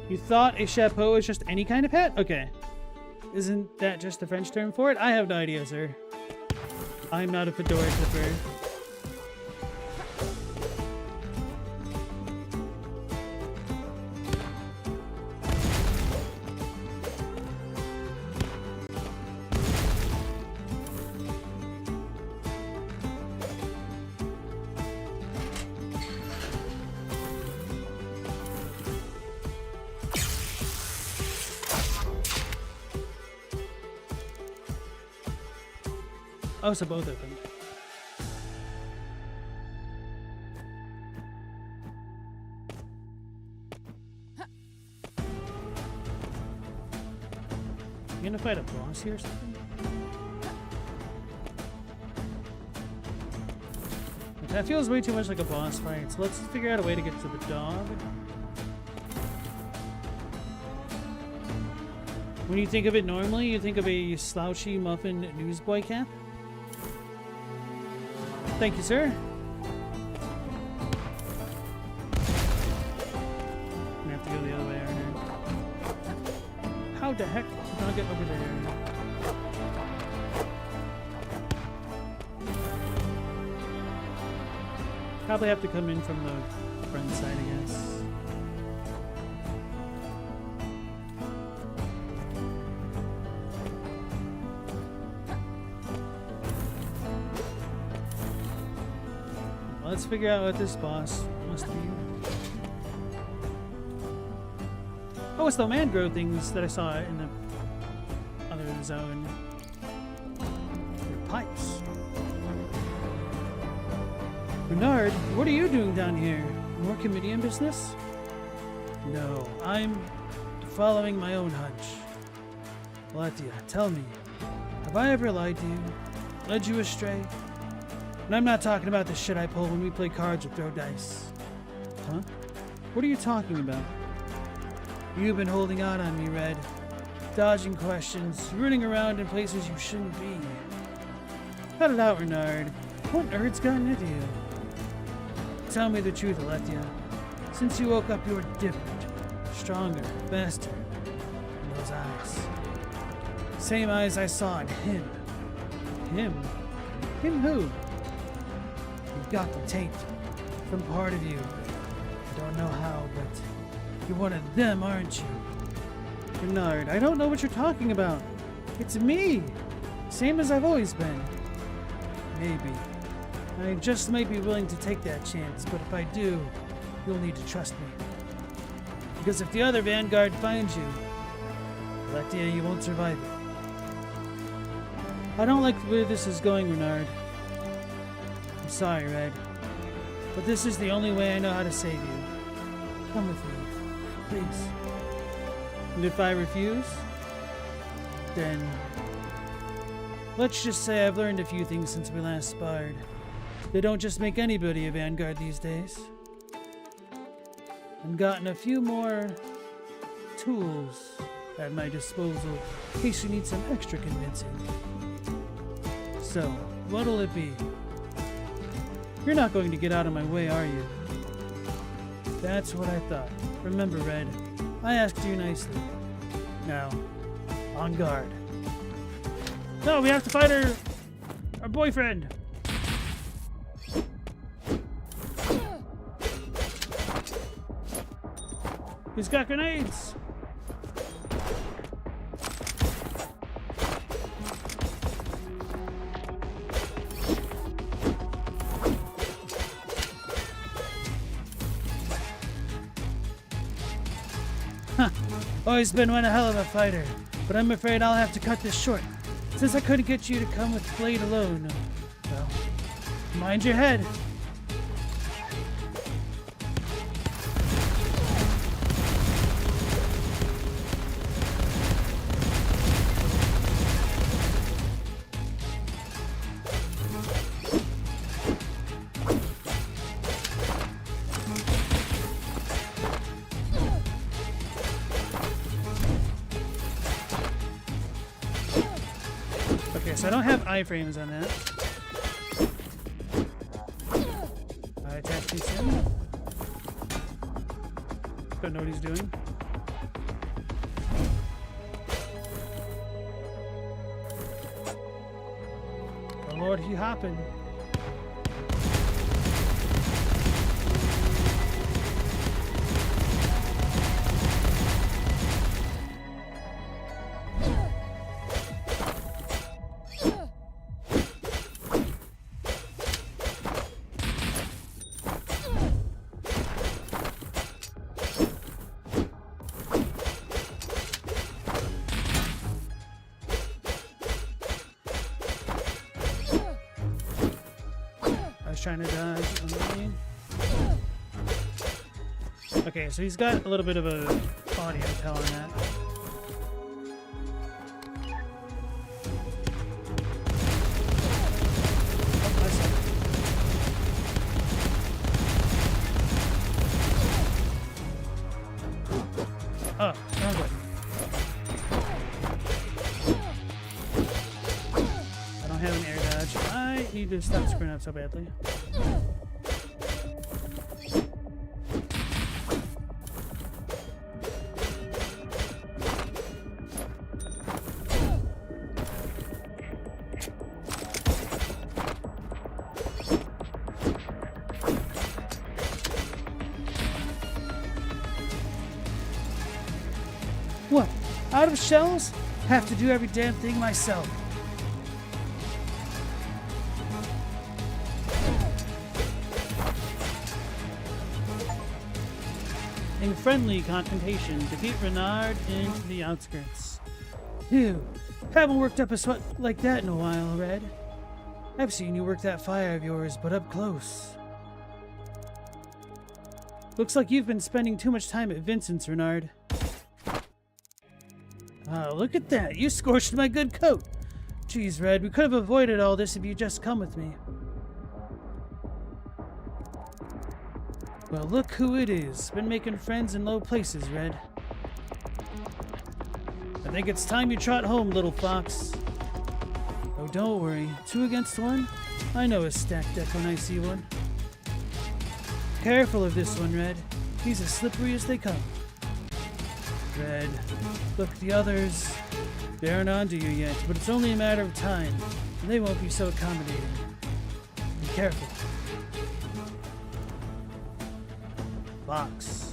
S1: You thought a chapeau is just any kind of hat? Okay. Isn't that just the French term for it? I have no idea, sir. I'm not a fedora flipper. Oh, so both of them. You gonna fight a boss here or something? That feels way too much like a boss fight, so let's figure out a way to get to the dog. When you think of it normally, you think of a slouchy muffin newsboy cap. Thank you, sir. I'm gonna have to go the other way, aren't I? How the heck did I get over there? Probably have to come in from the front side, I guess. Let's figure out what this boss must be. Oh, it's the mangrove things that I saw in the other zone. They're pipes. Bernard, what are you doing down here? More comedian business? No, I'm following my own hunch. Latia, tell me, have I ever lied to you? Led you astray? And I'm not talking about the shit I pull when we play cards or throw dice. Huh? What are you talking about? You've been holding on me, Red. Dodging questions, rooting around in places you shouldn't be. Cut it out, Renard. What on earth's gotten into you? Tell me the truth, Aletheia. Since you woke up, you were different. Stronger, faster. In those eyes. Same eyes I saw in him. Him? Him who? You got the taint from part of you. I don't know how, but you're one of them, aren't you? Bernard, I don't know what you're talking about. It's me. Same as I've always been. Maybe. I just might be willing to take that chance, but if I do, you'll need to trust me. Because if the other Vanguard finds you, Latia, you won't survive it. I don't like where this is going, Renard. I'm sorry, Red. But this is the only way I know how to save you. Come with me, please. And if I refuse, then let's just say I've learned a few things since we last sparred. They don't just make anybody a Vanguard these days. And gotten a few more tools at my disposal in case you need some extra convincing. So, what'll it be? You're not going to get out of my way, are you? That's what I thought. Remember, Red, I asked you nicely. Now, on guard. No, we have to fight our boyfriend. He's got grenades. Huh. Always been one hell of a fighter, but I'm afraid I'll have to cut this short, since I couldn't get you to come with Blade alone. Well, mind your head. Okay, so I don't have iframes on that. I attack too soon. Don't know what he's doing. Oh Lord, he hopping. Trying to dodge on me. Okay, so he's got a little bit of a body intel on that. Oh, wrong button. I don't have an air dodge. I need to stop screwing up so badly. What? Out of shells? Have to do every damn thing myself. In friendly confrontation, defeat Renard into the outskirts. Phew, haven't worked up a sweat like that in a while, Red. I've seen you work that fire of yours, but up close. Looks like you've been spending too much time at Vincent's, Renard. Oh, look at that! You scorched my good coat! Geez, Red, we could have avoided all this if you'd just come with me. Well, look who it is. Been making friends in low places, Red. I think it's time you trot home, little fox. Oh, don't worry. 2 against 1? I know a stacked deck when I see one. Careful of this one, Red. He's as slippery as they come. Red, look, the others, they aren't onto you yet, but it's only a matter of time, and they won't be so accommodating. Be careful. Fox.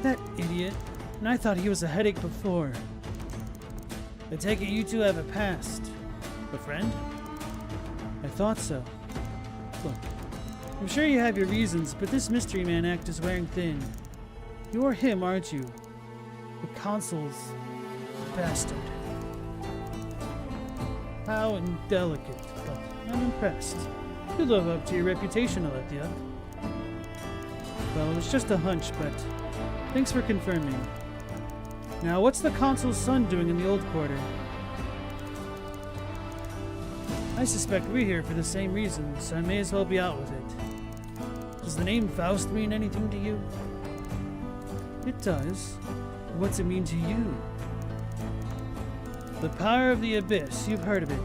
S1: That idiot. And I thought he was a headache before. I take it you two have a past. A friend? I thought so. Look, I'm sure you have your reasons, but this mystery man act is wearing thin. You're him, aren't you? The consul's bastard. How indelicate, but I'm impressed. You live up to your reputation, Alethea. Well, it was just a hunch, but thanks for confirming. Now, what's the consul's son doing in the old quarter? I suspect we're here for the same reason, so I may as well be out with it. Does the name Faust mean anything to you? It does. What's it mean to you? The power of the abyss, you've heard of it.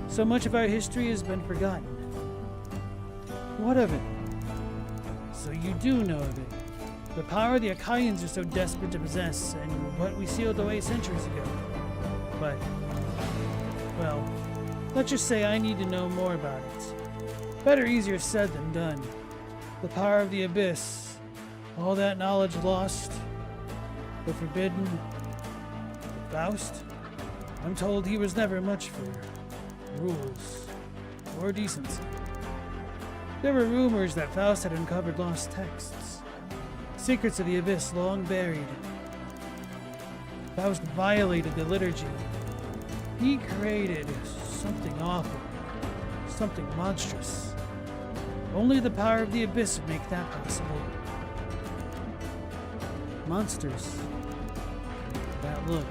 S1: So much of our history has been forgotten. What of it? So you do know of it. The power the Achaeans are so desperate to possess, and what we sealed away centuries ago. But, well, let's just say I need to know more about it. Better easier said than done. The power of the abyss, all that knowledge lost, the forbidden, Faust. I'm told he was never much for rules or decency. There were rumors that Faust had uncovered lost texts, secrets of the abyss long buried. Faust violated the liturgy. He created something awful, something monstrous. Only the power of the abyss would make that possible. Monsters. That look.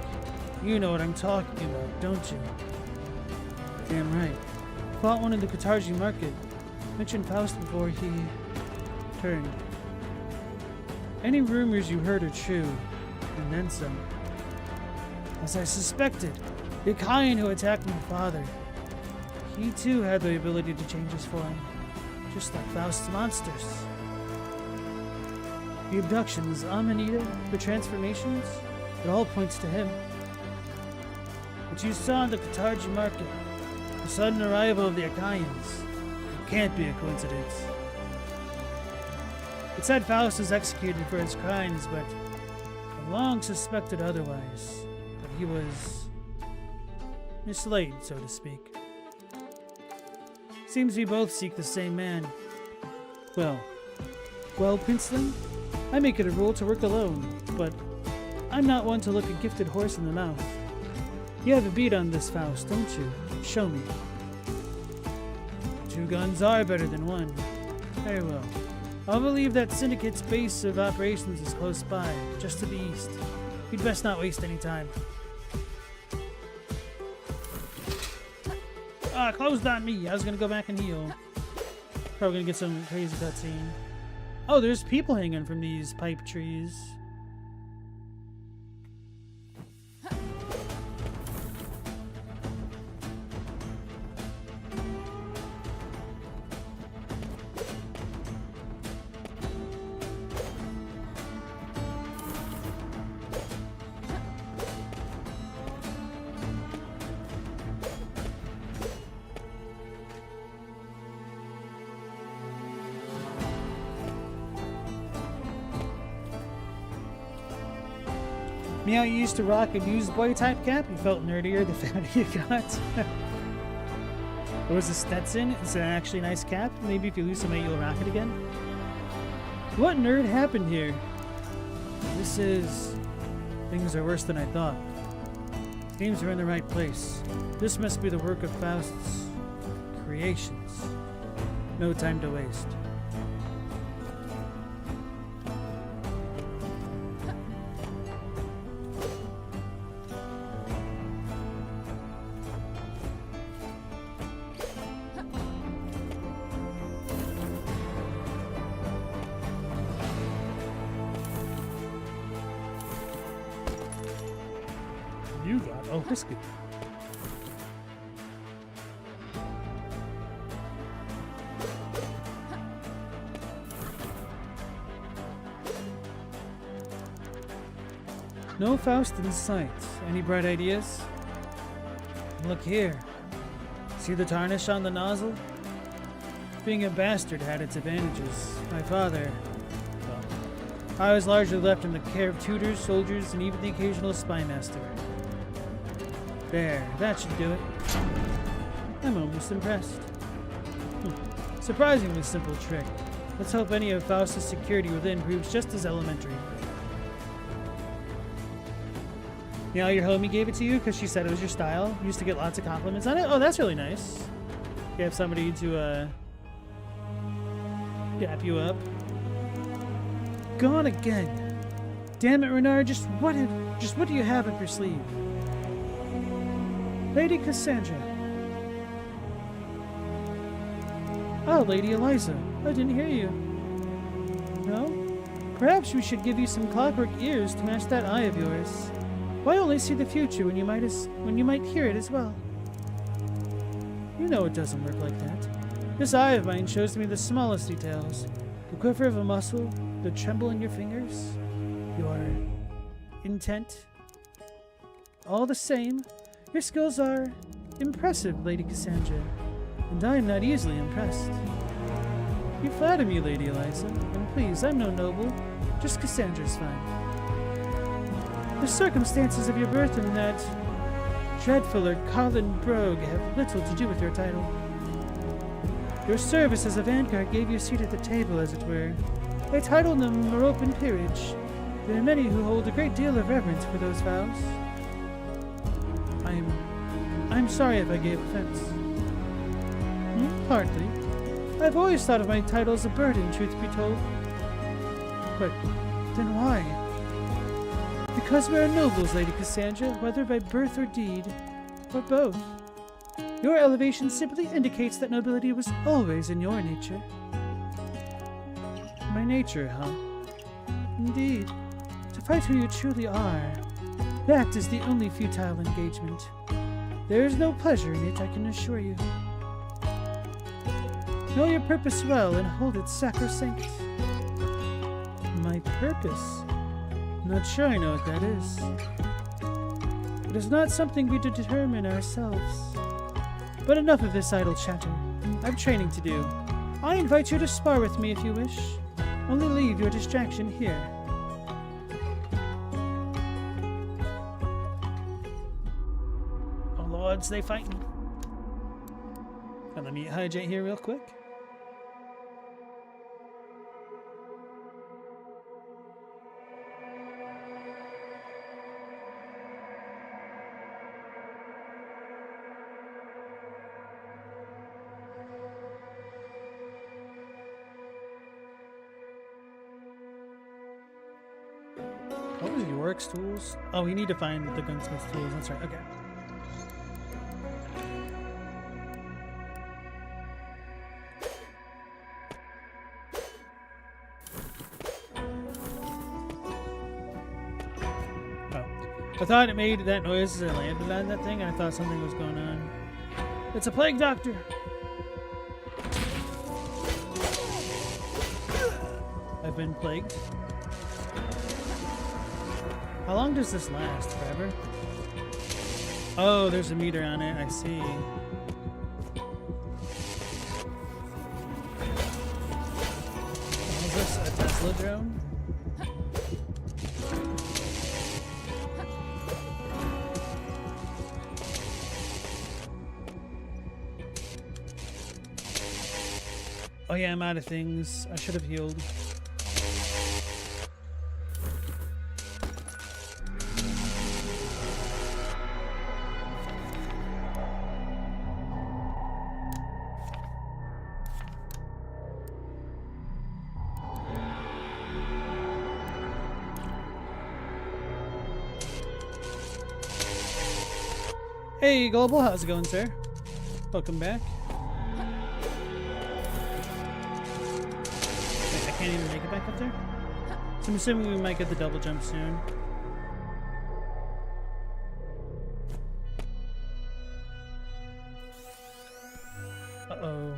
S1: You know what I'm talking about, don't you? Damn right. Fought one in the Katarji market. Mentioned Faust before he turned. Any rumors you heard are true, and then some. As I suspected, the Achaean who attacked my father. He too had the ability to change his form, just like Faust's monsters. The abductions, Amanita, the transformations, it all points to him. What you saw in the Katarji market, the sudden arrival of the Achaeans, it can't be a coincidence. It said Faust was executed for his crimes, but I long suspected otherwise. That he was mislaid, so to speak. Seems we both seek the same man. Well, Princeling, I make it a rule to work alone, but I'm not one to look a gifted horse in the mouth. You have a beat on this, Faust, don't you? Show me. Two guns are better than one. Very well. I'll believe that Syndicate's base of operations is close by, just to the east. You'd best not waste any time. Ah, closed on me. I was gonna go back and heal. Probably gonna get some crazy cutscene. Oh, there's people hanging from these pipe trees. Meow, you used to rock a newsboy type cap. You felt nerdier the fatter you got. It was a Stetson. It's an actually nice cap. Maybe if you lose some weight, you'll rock it again. What nerd happened here? This is... Things are worse than I thought. Seems we're in the right place. This must be the work of Faust's creations. No time to waste. You got a whiskey. No Faust in sight. Any bright ideas? Look here. See the tarnish on the nozzle? Being a bastard had its advantages. My father... well, I was largely left in the care of tutors, soldiers, and even the occasional spymaster. There, that should do it. I'm almost impressed. Surprisingly simple trick. Let's hope any of Faust's security within proves just as elementary. You know, your homie gave it to you because she said it was your style. You used to get lots of compliments on it. Oh, that's really nice. You have somebody to, dap you up. Gone again. Damn it, Renard, just what do you have up your sleeve? Lady Cassandra. Oh, Lady Eliza. I didn't hear you. No? Perhaps we should give you some clockwork ears to match that eye of yours. Why only see the future when you might hear it as well? You know it doesn't work like that. This eye of mine shows me the smallest details. The quiver of a muscle, the tremble in your fingers, your intent. All the same, your skills are impressive, Lady Cassandra, and I am not easily impressed. You flatter me, Lady Eliza, and please, I'm no noble, just Cassandra's fine. The circumstances of your birth and that dreadfuller Colin Brogue have little to do with your title. Your service as a vanguard gave you a seat at the table, as it were, a title in the Meropan peerage. There are many who hold a great deal of reverence for those vows. I'm sorry if I gave offense. Hardly. I've always thought of my title as a burden, truth be told. But then why? Because we are nobles, Lady Cassandra, whether by birth or deed, or both. Your elevation simply indicates that nobility was always in your nature. My nature, huh? Indeed. To fight who you truly are, that is the only futile engagement. There is no pleasure in it, I can assure you. Know your purpose well and hold it sacrosanct. My purpose? Not sure I know what that is. It is not something we determine ourselves. But enough of this idle chatter. I've training to do. I invite you to spar with me if you wish. Only leave your distraction here. Oh lords, they fighting. Let me hijack here real quick. What was Yorick's tools? Oh, we need to find the gunsmith's tools. That's right. Okay. I thought it made that noise as it landed on that thing, and I thought something was going on. It's a plague doctor! I've been plagued. How long does this last? Forever? Oh, there's a meter on it. I see. Is this a Tesla drone? Oh yeah, I'm out of things. I should have healed. Hey, Global, how's it going, sir? Welcome back. Wait, I can't even make it back up there? So I'm assuming we might get the double jump soon. Uh-oh.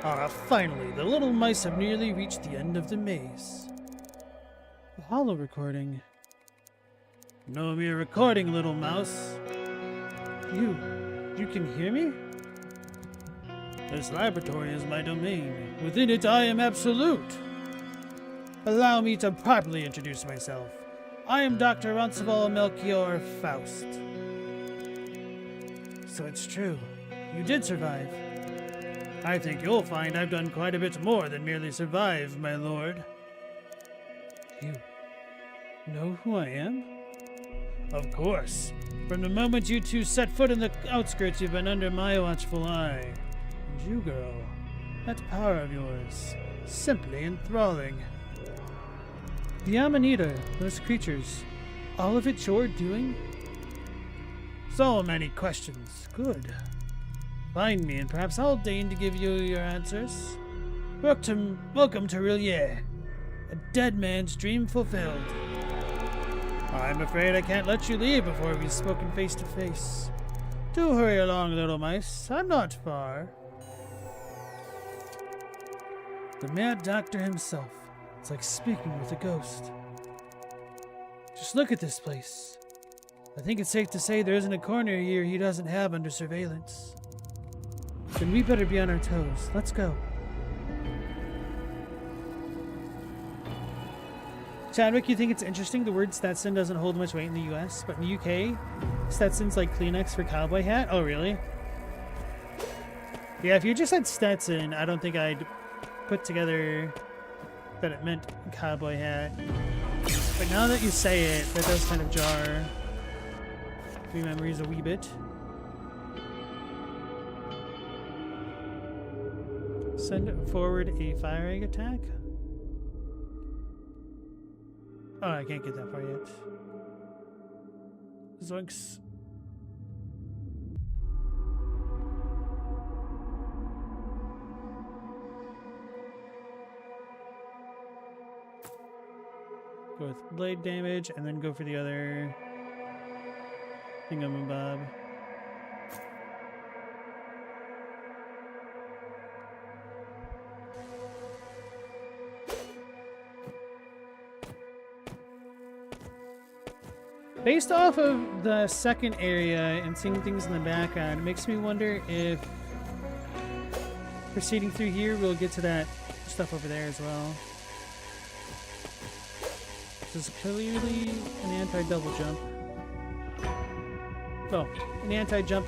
S1: Ah, finally, the little mice have nearly reached the end of the maze. A hollow recording. No mere recording, little mouse. You can hear me? This laboratory is my domain. Within it, I am absolute. Allow me to properly introduce myself. I am Dr. Roncesvalles Melchior Faust. So it's true. You did survive. I think you'll find I've done quite a bit more than merely survive, my lord. You know who I am? Of course. From the moment you two set foot in the outskirts, you've been under my watchful eye. And you, girl, that power of yours, simply enthralling. The Amanita, those creatures, all of it your doing? So many questions. Good. Find me, and perhaps I'll deign to give you your answers.
S2: Welcome to Rillier. A dead man's dream fulfilled. I'm afraid I can't let you leave before we've spoken face to face. Do hurry along, little mice. I'm not far. The mad doctor himself. It's like speaking with a ghost. Just look at this place. I think it's safe to say there isn't a corner here he doesn't have under surveillance. Then we better be on our toes. Let's go.
S1: Chadwick, you think it's interesting the word Stetson doesn't hold much weight in the US, but in the UK, Stetson's like Kleenex for cowboy hat? Oh, really? Yeah, if you just said Stetson, I don't think I'd put together that it meant cowboy hat. But now that you say it, that does kind of jar my memories a wee bit. Send forward a fire egg attack? Oh, I can't get that far yet. Zoinks. Go with blade damage and then go for the other thingamabob. Based off of the second area and seeing things in the background, it makes me wonder if proceeding through here we'll get to that stuff over there as well. This is clearly an anti-double jump. Oh, an anti-jump,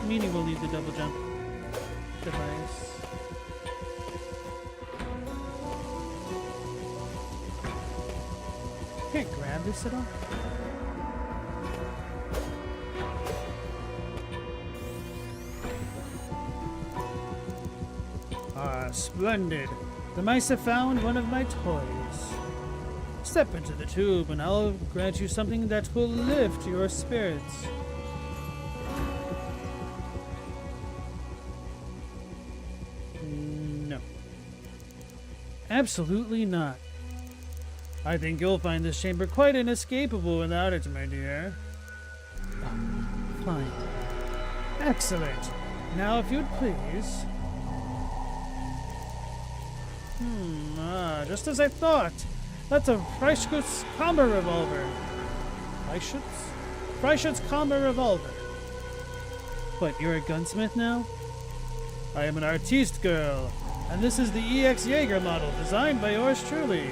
S1: meaning we'll need the double jump device. Can't grab this at all? Ah, splendid. The mice have found one of my toys. Step into the tube and I'll grant you something that will lift your spirits. No. Absolutely not. I think you'll find this chamber quite inescapable without it, my dear. Oh, fine. Excellent. Now, if you'd please... just as I thought. That's a Freischütz combo revolver. Freischütz combo revolver. What, you're a gunsmith now? I am an artiste girl, and this is the EX Jaeger model designed by yours truly.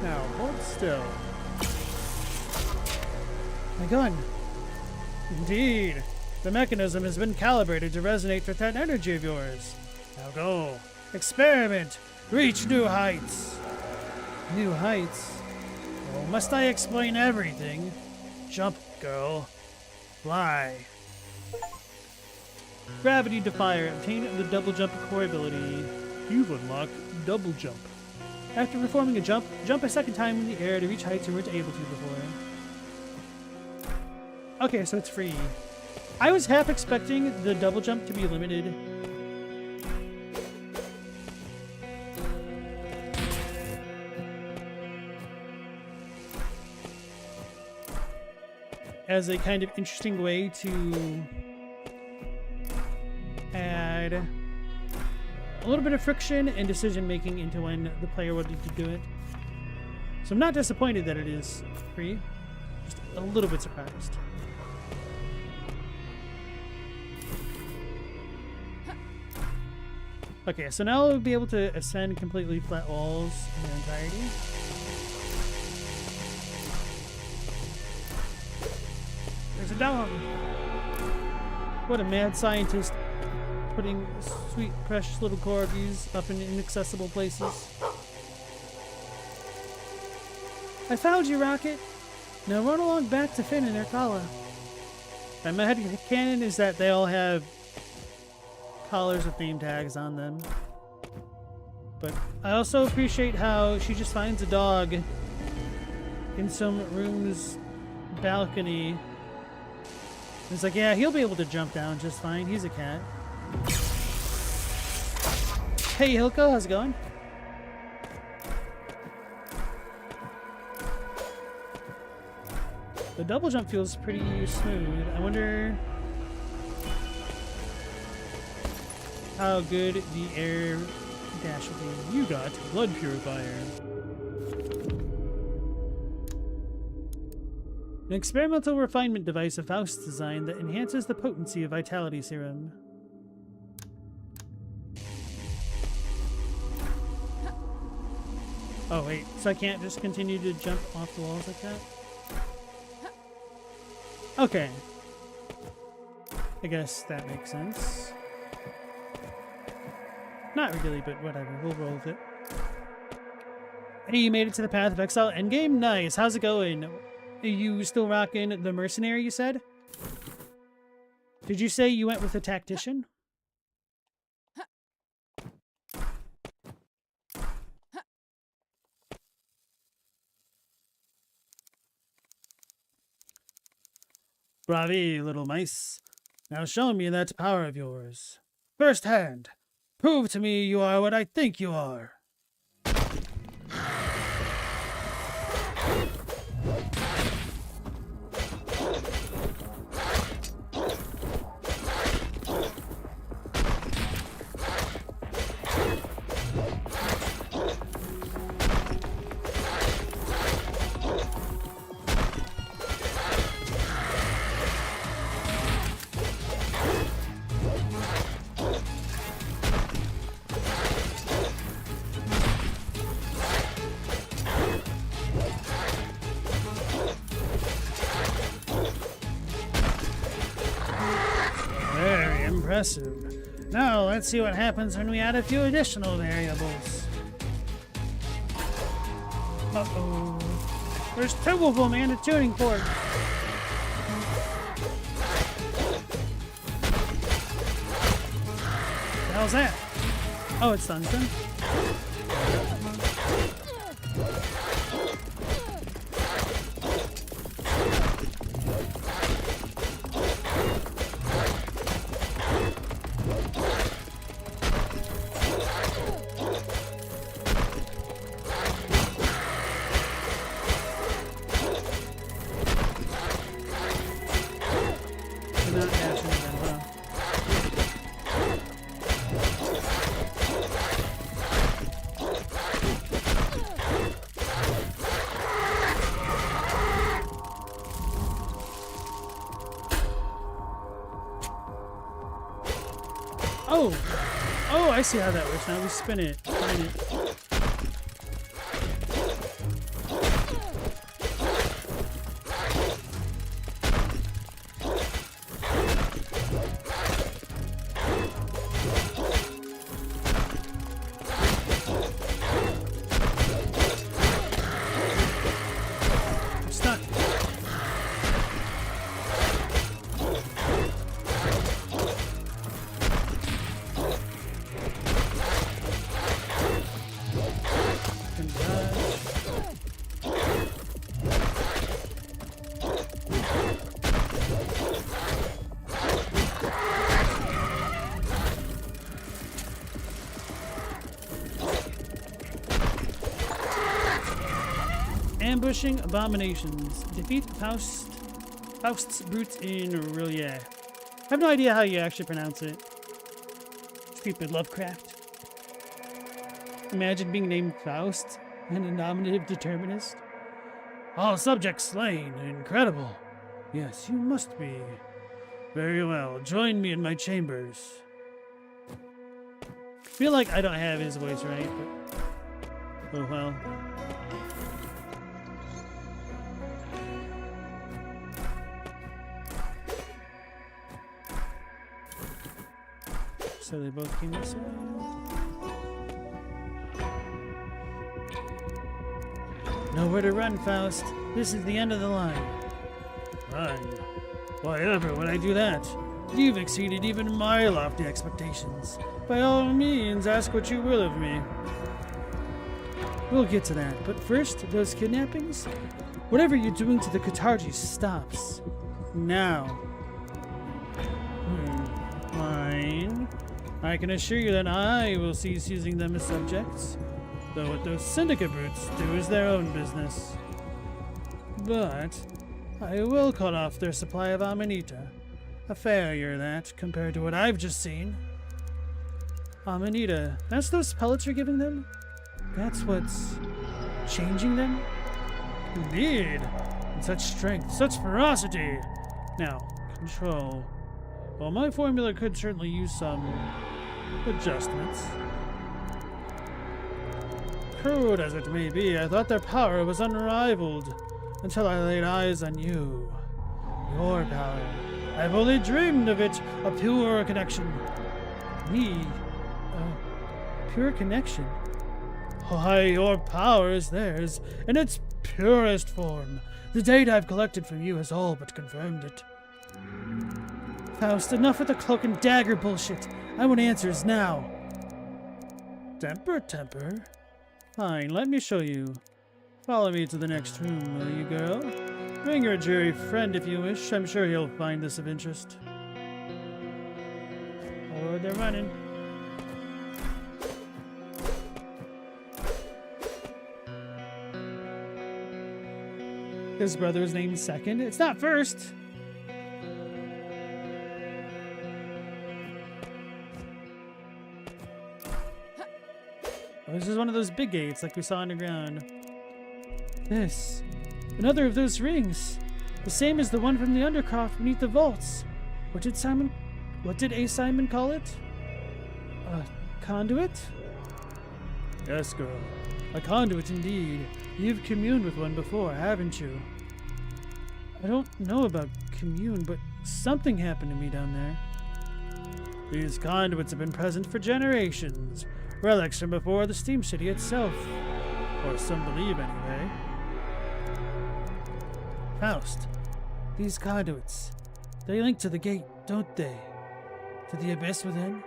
S1: Now, hold still. My gun. Indeed. The mechanism has been calibrated to resonate with that energy of yours. Now go. Experiment. Reach new heights. New heights? Oh, must I explain everything? Jump, girl. Fly. Gravity Defier. Obtain the double jump core ability. You've unlocked double jump. After performing a jump, jump a second time in the air to reach heights you weren't able to before. Okay, so it's free. I was half expecting the double jump to be limited. As a kind of interesting way to add a little bit of friction and decision making into when the player would need to do it. So I'm not disappointed that it is free, just a little bit surprised. Okay, so now we'll be able to ascend completely flat walls in their entirety. There's a dog! What a mad scientist, putting sweet, precious little corgis up in inaccessible places. I found you, Rocket! Now run along back to Finn and Erkala. And my headcanon is that they all have collars with name tags on them. But I also appreciate how she just finds a dog in some room's balcony. It's like, yeah, he'll be able to jump down just fine. He's a cat. Hey Hilko, how's it going? The double jump feels pretty smooth. I wonder how good the air dash will be. You got blood purifier. An experimental refinement device of Faust's design that enhances the potency of Vitality Serum. Oh wait, so I can't just continue to jump off the walls like that? Okay. I guess that makes sense. Not really, but whatever. We'll roll with it. Hey, you made it to the Path of Exile endgame? Nice. How's it going? Are you still rocking the mercenary, you said? Did you say you went with the tactician? Bravi, little mice. Now show me that power of yours. First hand, prove to me you are what I think you are. Impressive. Now let's see what happens when we add a few additional variables. Uh-oh. There's two of them and a tuning fork. What the hell's that? Oh, it's tungsten. Oh, I see how that works now. We spin it. Spin it. I'm stuck. Ambushing abominations. Defeat Faust's brutes in Rillier. I have no idea how you actually pronounce it. Stupid Lovecraft. Imagine being named Faust and a nominative determinist. All subjects slain. Incredible. Yes, you must be. Very well. Join me in my chambers. I feel like I don't have his voice right, but oh well. So they both came this way. Nowhere to run, Faust. This is the end of the line. Run? Why ever would I do that? You've exceeded even my lofty expectations. By all means, ask what you will of me. We'll get to that, but first, those kidnappings? Whatever you're doing to the Katargi stops. Now. Fine. I can assure you that I will cease using them as subjects, though what those syndicate brutes do is their own business. But I will cut off their supply of Amanita. A failure, that, compared to what I've just seen. Amanita, that's those pellets you're giving them? That's what's changing them? Indeed. And such strength, such ferocity. Now, control. Well, my formula could certainly use some adjustments. Crude as it may be, I thought their power was unrivaled until I laid eyes on you. Your power. I've only dreamed of it, a pure connection. Me? Pure connection? Why, your power is theirs, in its purest form. The data I've collected from you has all but confirmed it. Faust, enough with the cloak and dagger bullshit. I want answers now. Temper? Fine, let me show you. Follow me to the next room, will you, girl? Bring your jury friend if you wish. I'm sure he'll find this of interest. Oh, they're running. His brother's named second. It's not first. Oh, this is one of those big gates like we saw underground. This. Another of those rings. The same as the one from the undercroft beneath the vaults. What did A. Simon call it? A conduit? Yes, girl. A conduit indeed. You've communed with one before, haven't you? I don't know about commune, but something happened to me down there. These conduits have been present for generations. Relics from before the Steam City itself. Or some believe, anyway. Faust, these conduits, they link to the gate, don't they? To the abyss within?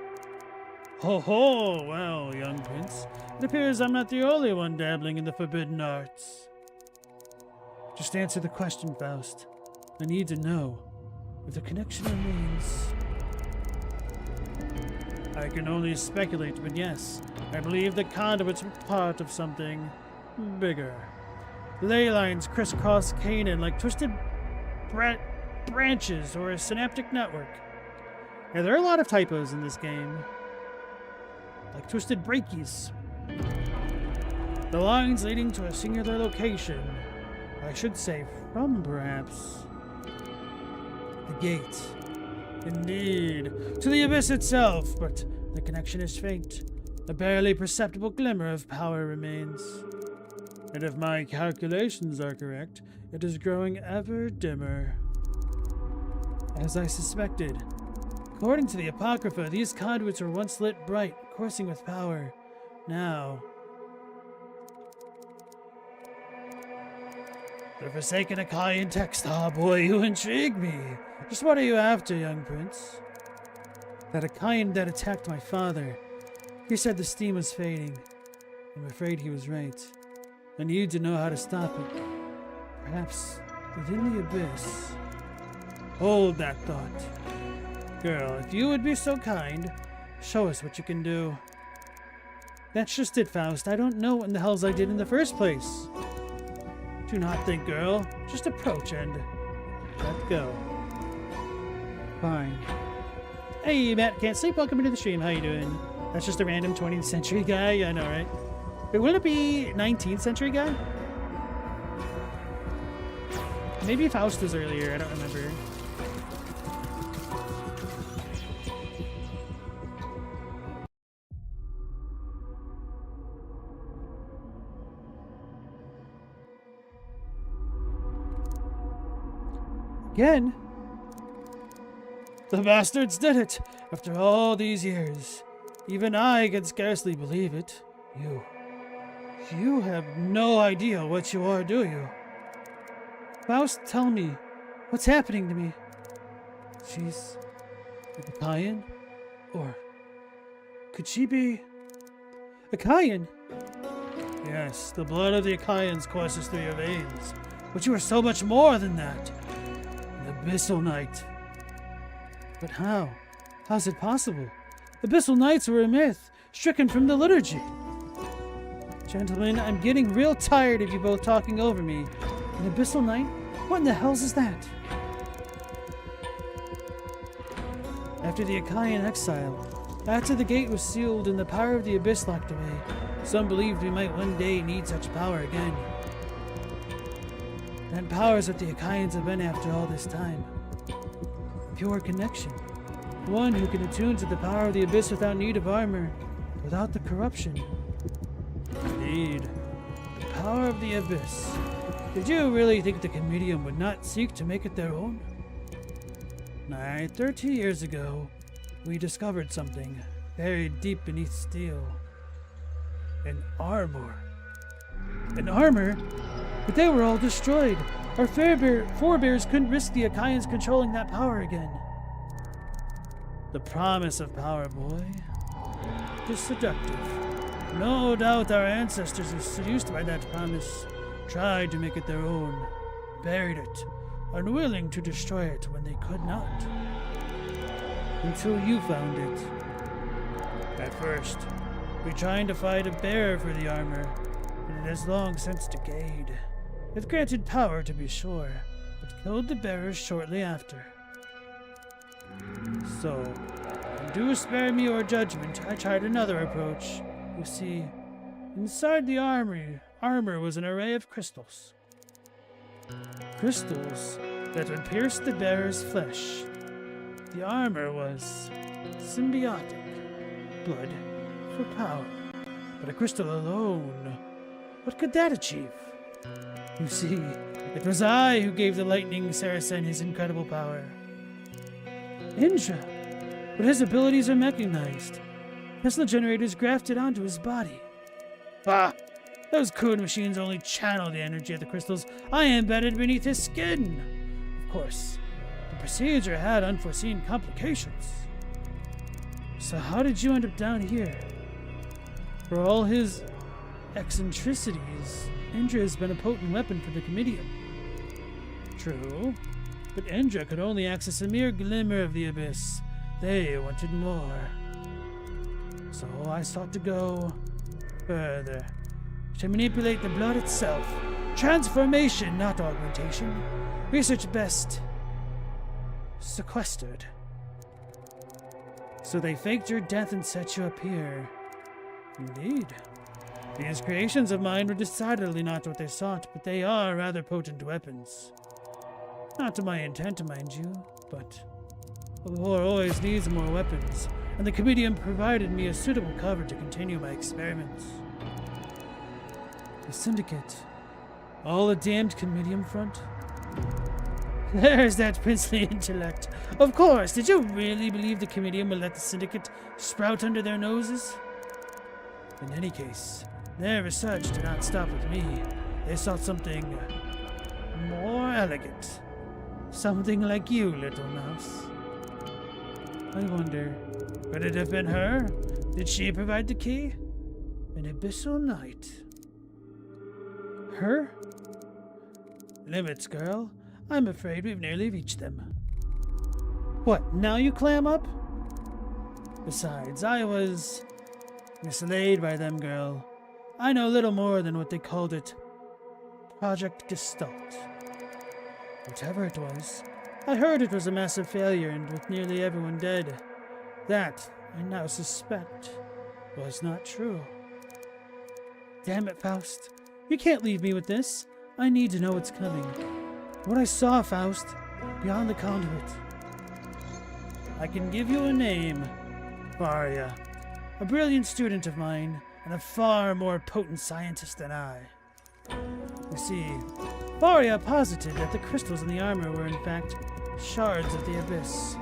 S1: Ho ho! Well, young prince, it appears I'm not the only one dabbling in the forbidden arts. Just answer the question, Faust. I need to know if the connection remains. I can only speculate, but yes, I believe the conduits were part of something bigger. Ley lines crisscross Canaan like twisted branches or a synaptic network. Yeah, there are a lot of typos in this game. Like twisted brachies. The lines leading to a singular location. I should say from, perhaps. The gate. Indeed. To the abyss itself, but the connection is faint. A barely perceptible glimmer of power remains. And if my calculations are correct, it is growing ever dimmer. As I suspected. According to the Apocrypha, these conduits were once lit bright, coursing with power. Now... the forsaken Achaean text. Ah, boy, you intrigue me. Just what are you after, young prince? That Achaean that attacked my father. He said the steam was fading. I'm afraid he was right. I need to know how to stop it. Perhaps within the abyss. Hold that thought. Girl, if you would be so kind, show us what you can do. That's just it, Faust. I don't know what in the hells I did in the first place. Do not think, girl. Just approach and let go. Fine. Hey, Matt Can't Sleep. Welcome into the stream. How you doing? That's just a random 20th century guy. I know, right? Wait, wouldn't it be 19th century guy? Maybe Faust was earlier. I don't remember. Again? The bastards did it! After all these years. Even I can scarcely believe it. You have no idea what you are, do you? Faust, tell me, what's happening to me? She's a Achaean? Or could she be Achaean? Yes, the blood of the Achaeans courses through your veins. But you are so much more than that. An abyssal knight. But how? How's it possible? Abyssal Knights were a myth, stricken from the liturgy. Gentlemen, I'm getting real tired of you both talking over me. An Abyssal Knight? What in the hells is that? After the Achaean exile, after the gate was sealed and the power of the Abyss locked away, some believed we might one day need such power again. That power is what the Achaeans have been after all this time. Pure connection. One who can attune to the power of the Abyss without need of armor, without the corruption. Indeed. The power of the Abyss. Did you really think the Comedium would not seek to make it their own? 30 years ago, we discovered something buried deep beneath steel. An armor. An armor? But they were all destroyed. Our forebears couldn't risk the Achaeans controlling that power again. The promise of power, boy. It is seductive. No doubt our ancestors were seduced by that promise, tried to make it their own, buried it, unwilling to destroy it when they could not. Until you found it. At first, we tried to find a bearer for the armor, but it has long since decayed. It granted power, to be sure, but killed the bearers shortly after. So, do spare me your judgment, I tried another approach. You see, inside the armor was an array of crystals. Crystals that would pierce the bearer's flesh. The armor was symbiotic. Blood for power. But a crystal alone, what could that achieve? You see, it was I who gave the lightning Saracen his incredible power. Indra, but his abilities are mechanized. Tesla generators grafted onto his body. Bah! Those code machines only channel the energy of the crystals I embedded beneath his skin. Of course, the procedure had unforeseen complications. So how did you end up down here? For all his eccentricities, Indra has been a potent weapon for the Comedium. True, but Indra could only access a mere glimmer of the Abyss. They wanted more. So I sought to go further, to manipulate the blood itself. Transformation, not augmentation. Research best sequestered. So they faked your death and set you up here. Indeed. These creations of mine were decidedly not what they sought, but they are rather potent weapons. Not to my intent, mind you, but the war always needs more weapons, and the Comedium provided me a suitable cover to continue my experiments. The Syndicate. All a damned Comedium front? There's that princely intellect. Of course, did you really believe the Comedium would let the Syndicate sprout under their noses? In any case, their research did not stop with me. They sought something more elegant. Something like you, little mouse. I wonder, could it have been her? Did she provide the key? An Abyssal Knight. Her? Limits, girl. I'm afraid we've nearly reached them. What, now you clam up? Besides, I was mislaid by them, girl. I know little more than what they called it. Project Gestalt. Whatever it was, I heard it was a massive failure and with nearly everyone dead. That, I now suspect, was not true. Damn it, Faust. You can't leave me with this. I need to know what's coming. What I saw, Faust, beyond the conduit. I can give you a name. Varia. A brilliant student of mine, and a far more potent scientist than I. You see, Varia posited that the crystals in the armor were in fact shards of the Abyss.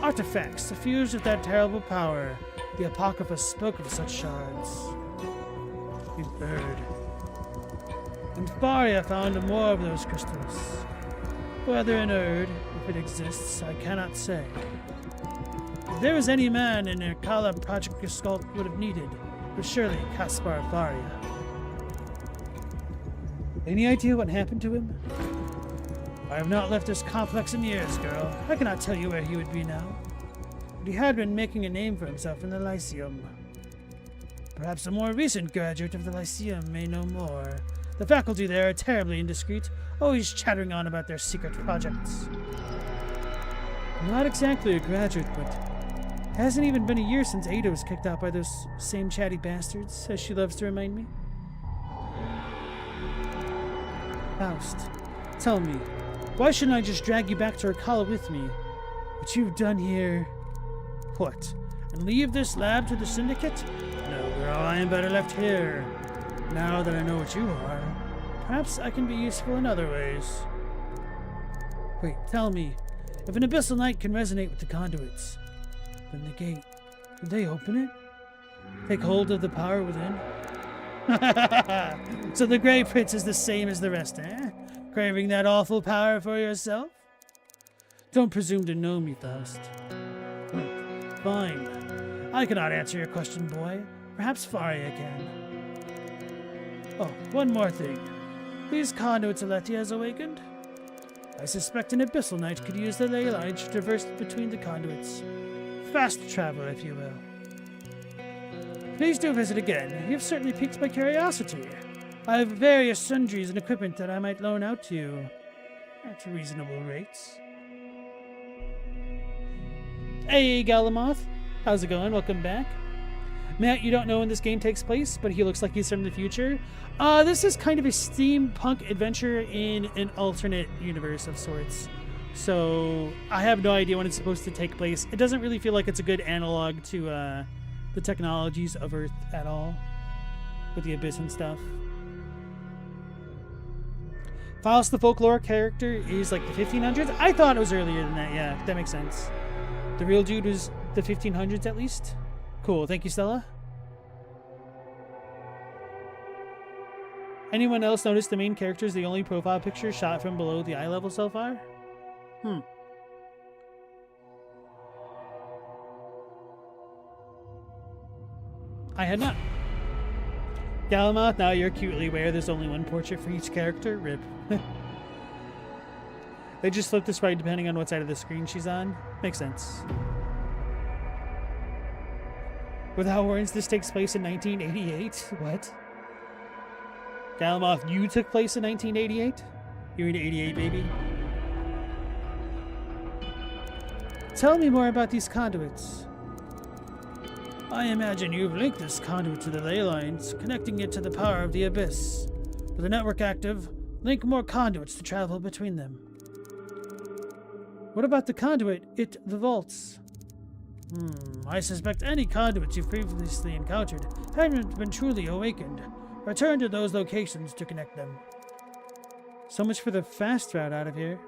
S1: Artifacts suffused with that terrible power. The Apocrypha spoke of such shards. You've heard. And Varia found more of those crystals. Whether inert, if it exists, I cannot say. If there was any man in Erkala Project Gestalt would have needed, it was surely Kaspar Varia. Any idea what happened to him? I have not left this complex in years, girl. I cannot tell you where he would be now. but he had been making a name for himself in the Lyceum. Perhaps a more recent graduate of the Lyceum may know more. The faculty there are terribly indiscreet, always chattering on about their secret projects. Not exactly a graduate, but it hasn't even been a year since Ada was kicked out by those same chatty bastards, as she loves to remind me. Faust, tell me, why shouldn't I just drag you back to Rakala with me? What you've done here... What? And leave this lab to the Syndicate? No, girl, I am better left here. Now that I know what you are, perhaps I can be useful in other ways. Wait, tell me, if an Abyssal Knight can resonate with the conduits, then the gate, did they open it? Take hold of the power within? So the Grey Prince is the same as the rest, eh? Craving that awful power for yourself? Don't presume to know me, Faust. Fine. I cannot answer your question, boy. Perhaps Faria can. Oh, one more thing. These conduits Aletia has awakened? I suspect an Abyssal Knight could use the ley line to traverse between the conduits. Fast travel, if you will. Please do visit again. You've certainly piqued my curiosity. I have various sundries and equipment that I might loan out to you at reasonable rates. Hey, Galamoth. How's it going? Welcome back. Matt, you don't know when this game takes place, but he looks like he's from the future. This is kind of a steampunk adventure in an alternate universe of sorts. So I have no idea when it's supposed to take place. It doesn't really feel like it's a good analog to the technologies of Earth at all, with the Abyss and stuff. Faust, the folklore character, is like the 1500s. I thought it was earlier than that. Yeah, that makes sense. The real dude was the 1500s at least. Cool. Thank you, Stella. Anyone else notice the main character is the only profile picture shot from below the eye level so far? I had not. Galamoth, now you're acutely aware there's only one portrait for each character. Rip. They just flip this right depending on what side of the screen she's on. Makes sense. Without warrants, this takes place in 1988? What? Galamoth, you took place in 1988? You're in 88, baby. Tell me more about these conduits. I imagine you've linked this conduit to the ley lines, connecting it to the power of the Abyss. With the network active, link more conduits to travel between them. What about the conduit, the vaults? I suspect any conduits you've previously encountered haven't been truly awakened. Return to those locations to connect them. So much for the fast route out of here.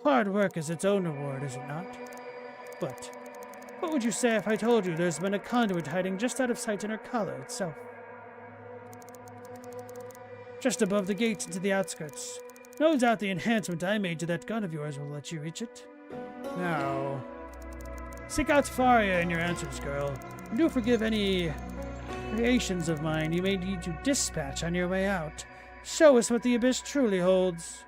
S1: Hard work is its own reward, is it not? But what would you say if I told you there's been a conduit hiding just out of sight in Rakala itself? Just above the gate into the outskirts. No doubt the enhancement I made to that gun of yours will let you reach it. Now, seek out Faria in your answers, girl. And do forgive any creations of mine you may need to dispatch on your way out. Show us what the Abyss truly holds.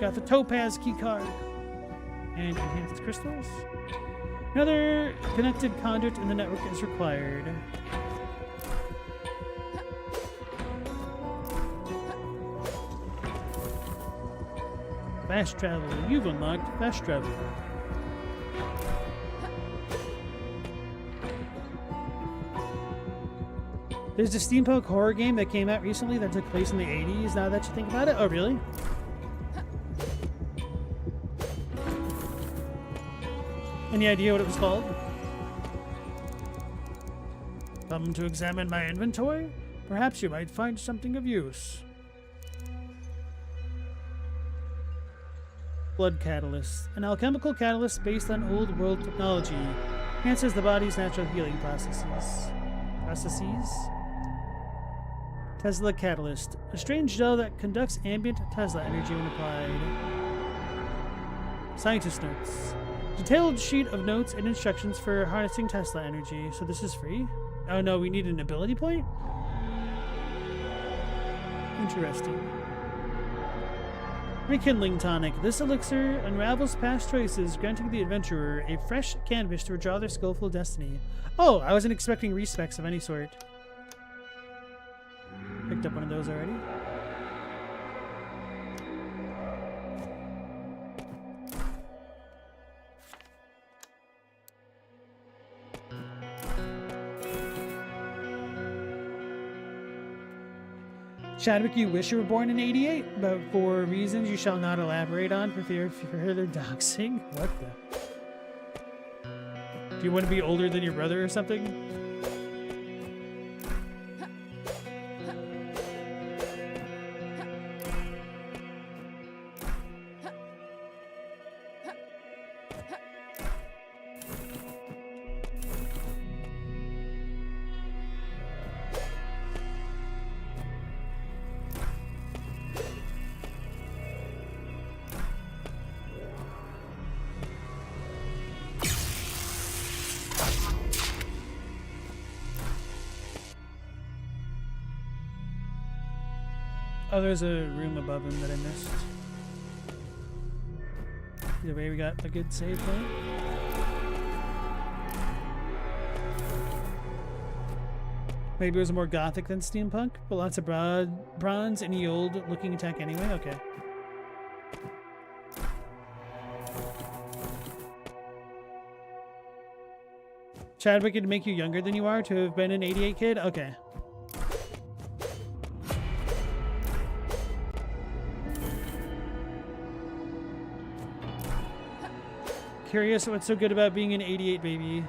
S1: Got the Topaz keycard. And enhanced crystals. Another connected conduit in the network is required. Fast travel. You've unlocked fast travel. There's a steampunk horror game that came out recently that took place in the 80s, now that you think about it. Oh, really? Any idea what it was called? Come to examine my inventory? Perhaps you might find something of use. Blood Catalyst. An alchemical catalyst based on old world technology. Enhances the body's natural healing processes. Tesla Catalyst. A strange gel that conducts ambient Tesla energy when applied. Scientist Notes. Detailed sheet of notes and instructions for harnessing Tesla energy. So this is free? Oh no, we need an ability point? Rekindling Tonic. This elixir unravels past choices, granting the adventurer a fresh canvas to redraw their skillful destiny. Oh, I wasn't expecting respecs of any sort. Picked up one of those already. Chadwick, you wish you were born in '88, but for reasons you shall not elaborate on for fear of further doxing. What the? Do you want to be older than your brother or something? Oh, there's a room above him that I missed. Either way, we got a good save point. Maybe it was more gothic than steampunk, but lots of bronze, any old looking attack anyway. Okay. Chadwick would make you younger than you are to have been an '88 kid? Okay. Curious what's so good about being an '88 baby.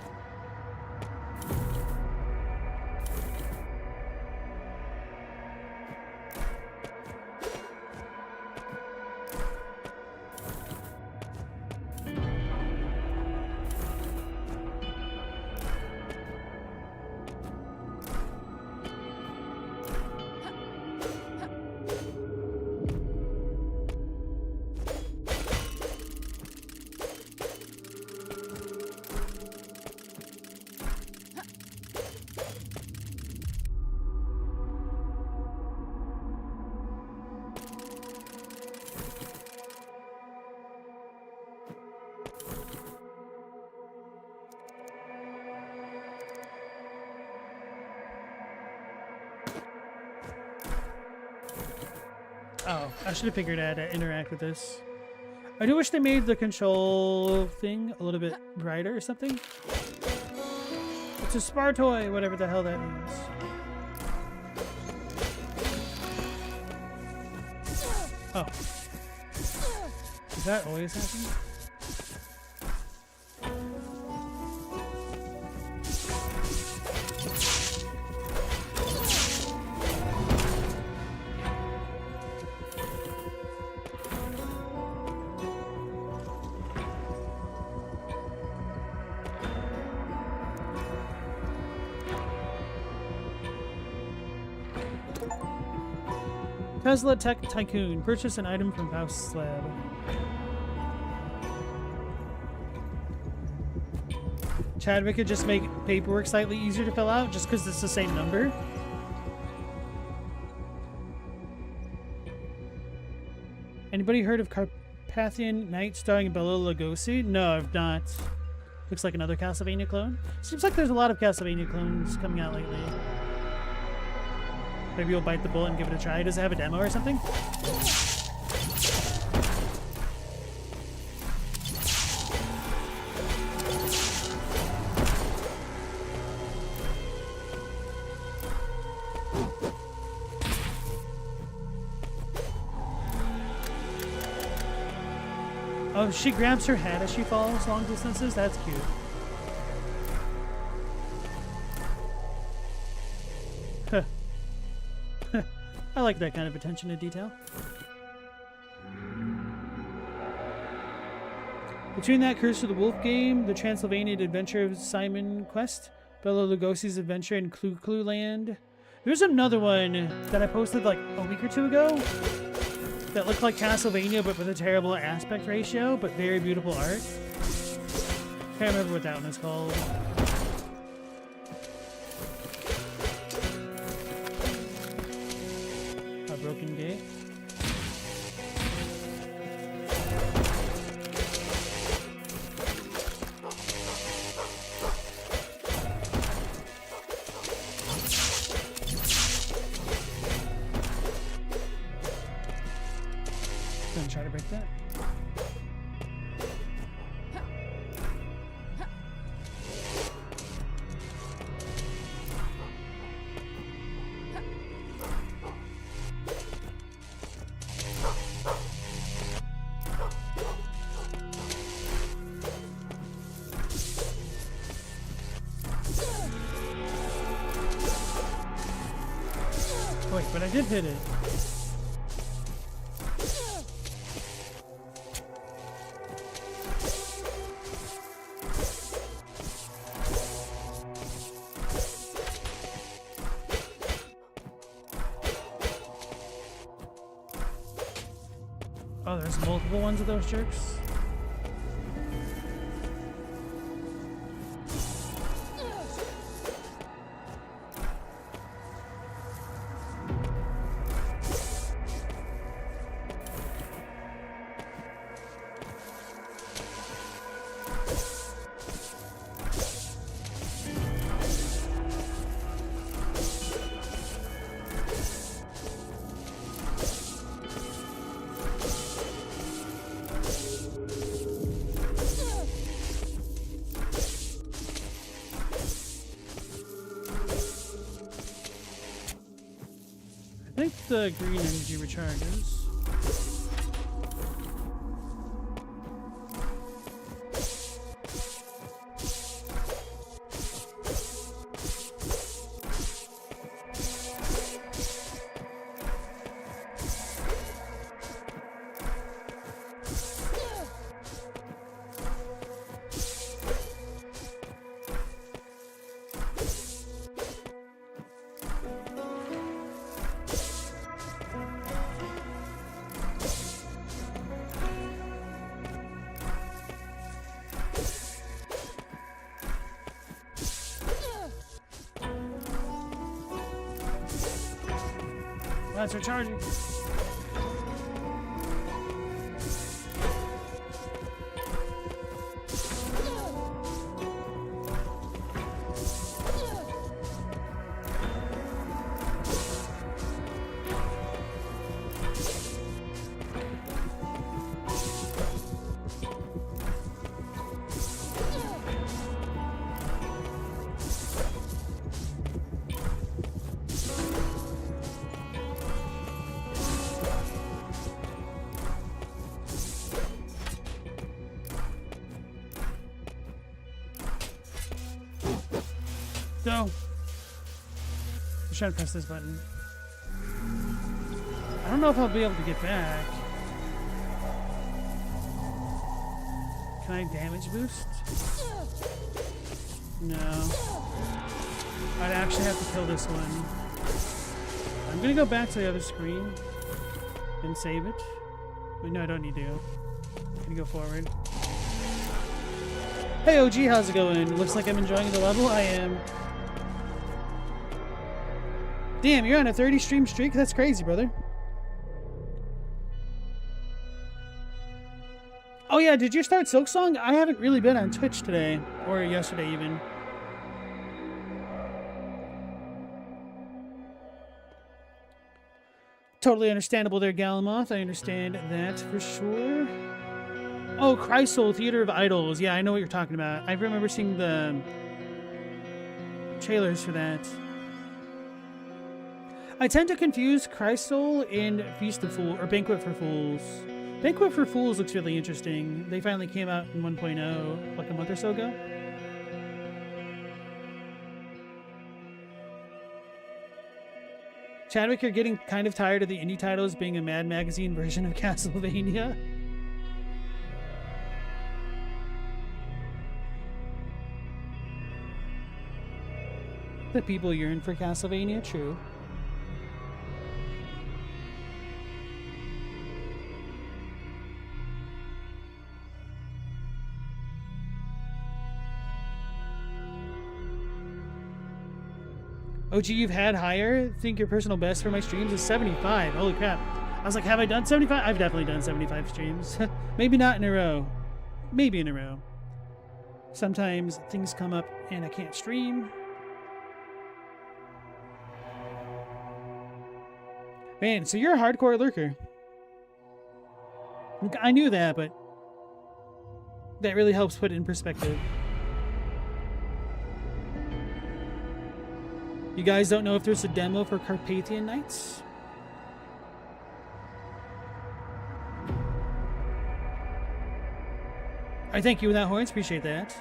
S1: Oh, I should have figured out how to interact with this. I do wish they made the control thing a little bit brighter or something. It's a Spartoy, whatever the hell that means. Oh. Does that always happen? Tesla Tech Tycoon. Purchase an item from Faust's lab. Chadwick could just make paperwork slightly easier to fill out just because it's the same number. Anybody heard of Carpathian Knight starring Bela Lugosi? No, I've not. Looks like another Castlevania clone. Seems like there's a lot of Castlevania clones coming out lately. Maybe you'll bite the bullet and give it a try. Does it have a demo or something? Oh, she grabs her head as she falls long distances? That's cute. Huh. I like that kind of attention to detail. Between that Curse of the Wolf game, the Transylvanian Adventure of Simon Quest, Bela Lugosi's Adventure in Clue Land. There's another one that I posted like a week or two ago that looked like Castlevania but with a terrible aspect ratio, but very beautiful art. Can't remember what that one is called. A broken gate. gonna try to break that. Wait, but I did hit it. Oh, there's multiple ones of those jerks. I think the green energy recharges. That's recharging. Go. I'm trying to press this button. I don't know if I'll be able to get back. Can I damage boost? No. I'd actually have to kill this one. I'm gonna go back to the other screen and save it. Wait, no, I don't need to. I'm gonna go forward. Hey OG, how's it going? Looks like I'm enjoying the level. I am. Damn, you're on a 30 stream streak? That's crazy, brother. Oh yeah, did you start Silksong? I haven't really been on Twitch today, or yesterday even. Totally understandable there, Galamoth. I understand that for sure. Oh, Chrysol, Theater of Idols. Yeah, I know what you're talking about. I remember seeing the trailers for that. I tend to confuse Chrysol and Feast of Fools, or Banquet for Fools. Banquet for Fools looks really interesting. They finally came out in 1.0 like a month or so ago. Chadwick, you're getting kind of tired of the indie titles being a Mad Magazine version of Castlevania. The people yearn for Castlevania, true. OG, you've had higher? Think your personal best for my streams is 75. Holy crap. I was like, have I done 75? I've definitely done 75 streams. Maybe not in a row. Maybe in a row. Sometimes things come up and I can't stream. Man, so you're a hardcore lurker. I knew that, but that really helps put it in perspective. You guys don't know if there's a demo for Carpathian Nights? I thank you without horns, appreciate that.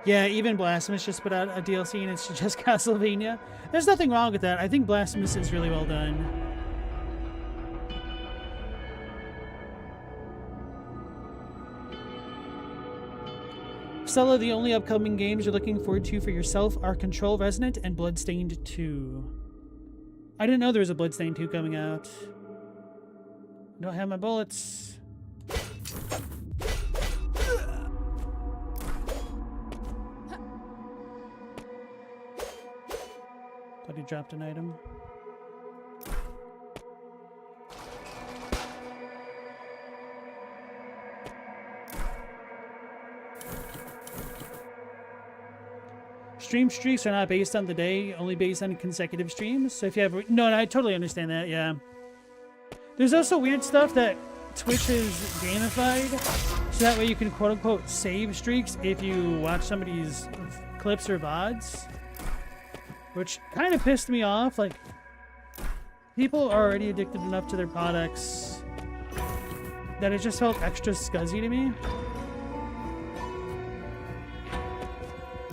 S1: Yeah, even Blasphemous just put out a DLC and it's just Castlevania. There's nothing wrong with that. I think Blasphemous is really well done. Stella, the only upcoming games you're looking forward to for yourself are Control Resonant and Bloodstained 2. I didn't know there was a Bloodstained 2 coming out. I don't have my bullets. Thought he dropped an item. Stream streaks are not based on the day, only based on consecutive streams. So if you have... No, I totally understand that, yeah. There's also weird stuff that Twitch is gamified, so that way you can quote-unquote save streaks if you watch somebody's clips or VODs. Which kind of pissed me off. Like, people are already addicted enough to their products that it just felt extra scuzzy to me.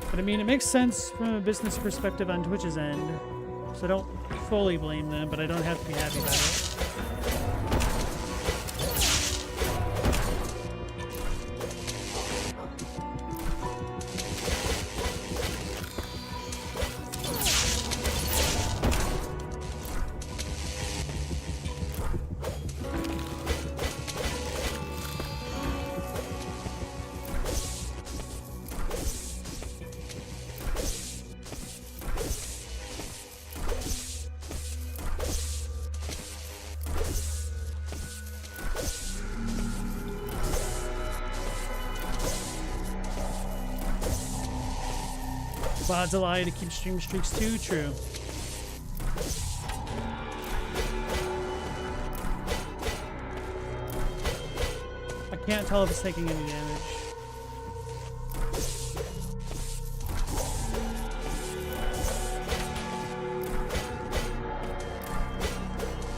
S1: But I mean, it makes sense from a business perspective on Twitch's end. So I don't fully blame them, but I don't have to be happy about it. VOD's a lie to keep stream streaks too. True. I can't tell if it's taking any damage.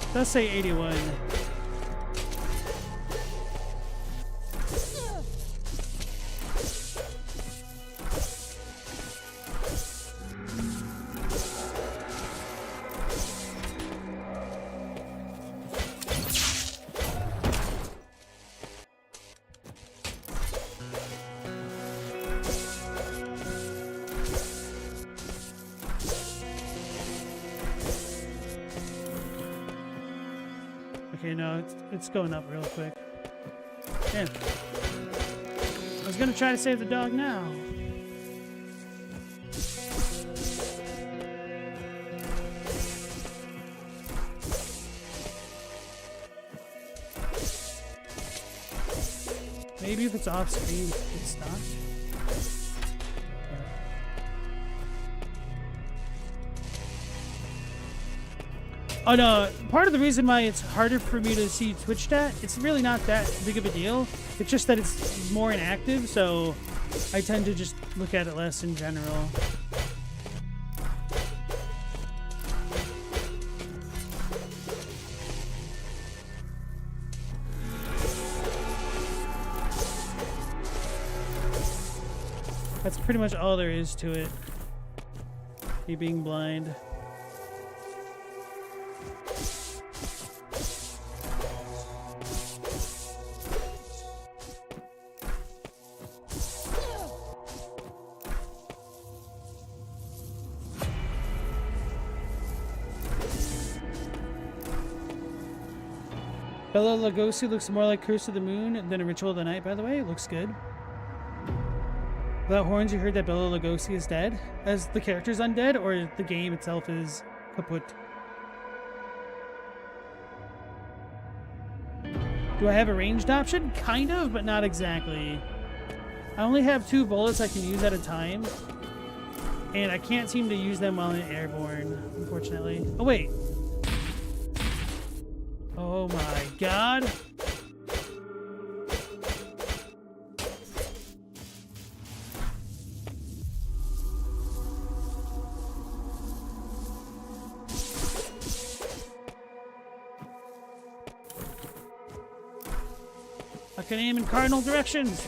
S1: It does say 81. Okay, no, it's going up real quick. Damn. I was gonna try to save the dog now. Maybe if it's off screen, it's stopped. Oh no, part of the reason why it's harder for me to see Twitch chat, it's really not that big of a deal. It's just that it's more inactive, so I tend to just look at it less in general. That's pretty much all there is to it. Me being blind. Bela Lugosi looks more like Curse of the Moon than a Ritual of the Night, by the way. It looks good. Without horns, you heard that Bela Lugosi is dead? As the character's undead, or the game itself is kaput? Do I have a ranged option? Kind of, but not exactly. I only have 2 bullets I can use at a time. And I can't seem to use them while I'm airborne, unfortunately. Oh, wait. Oh my god. I can aim in cardinal directions.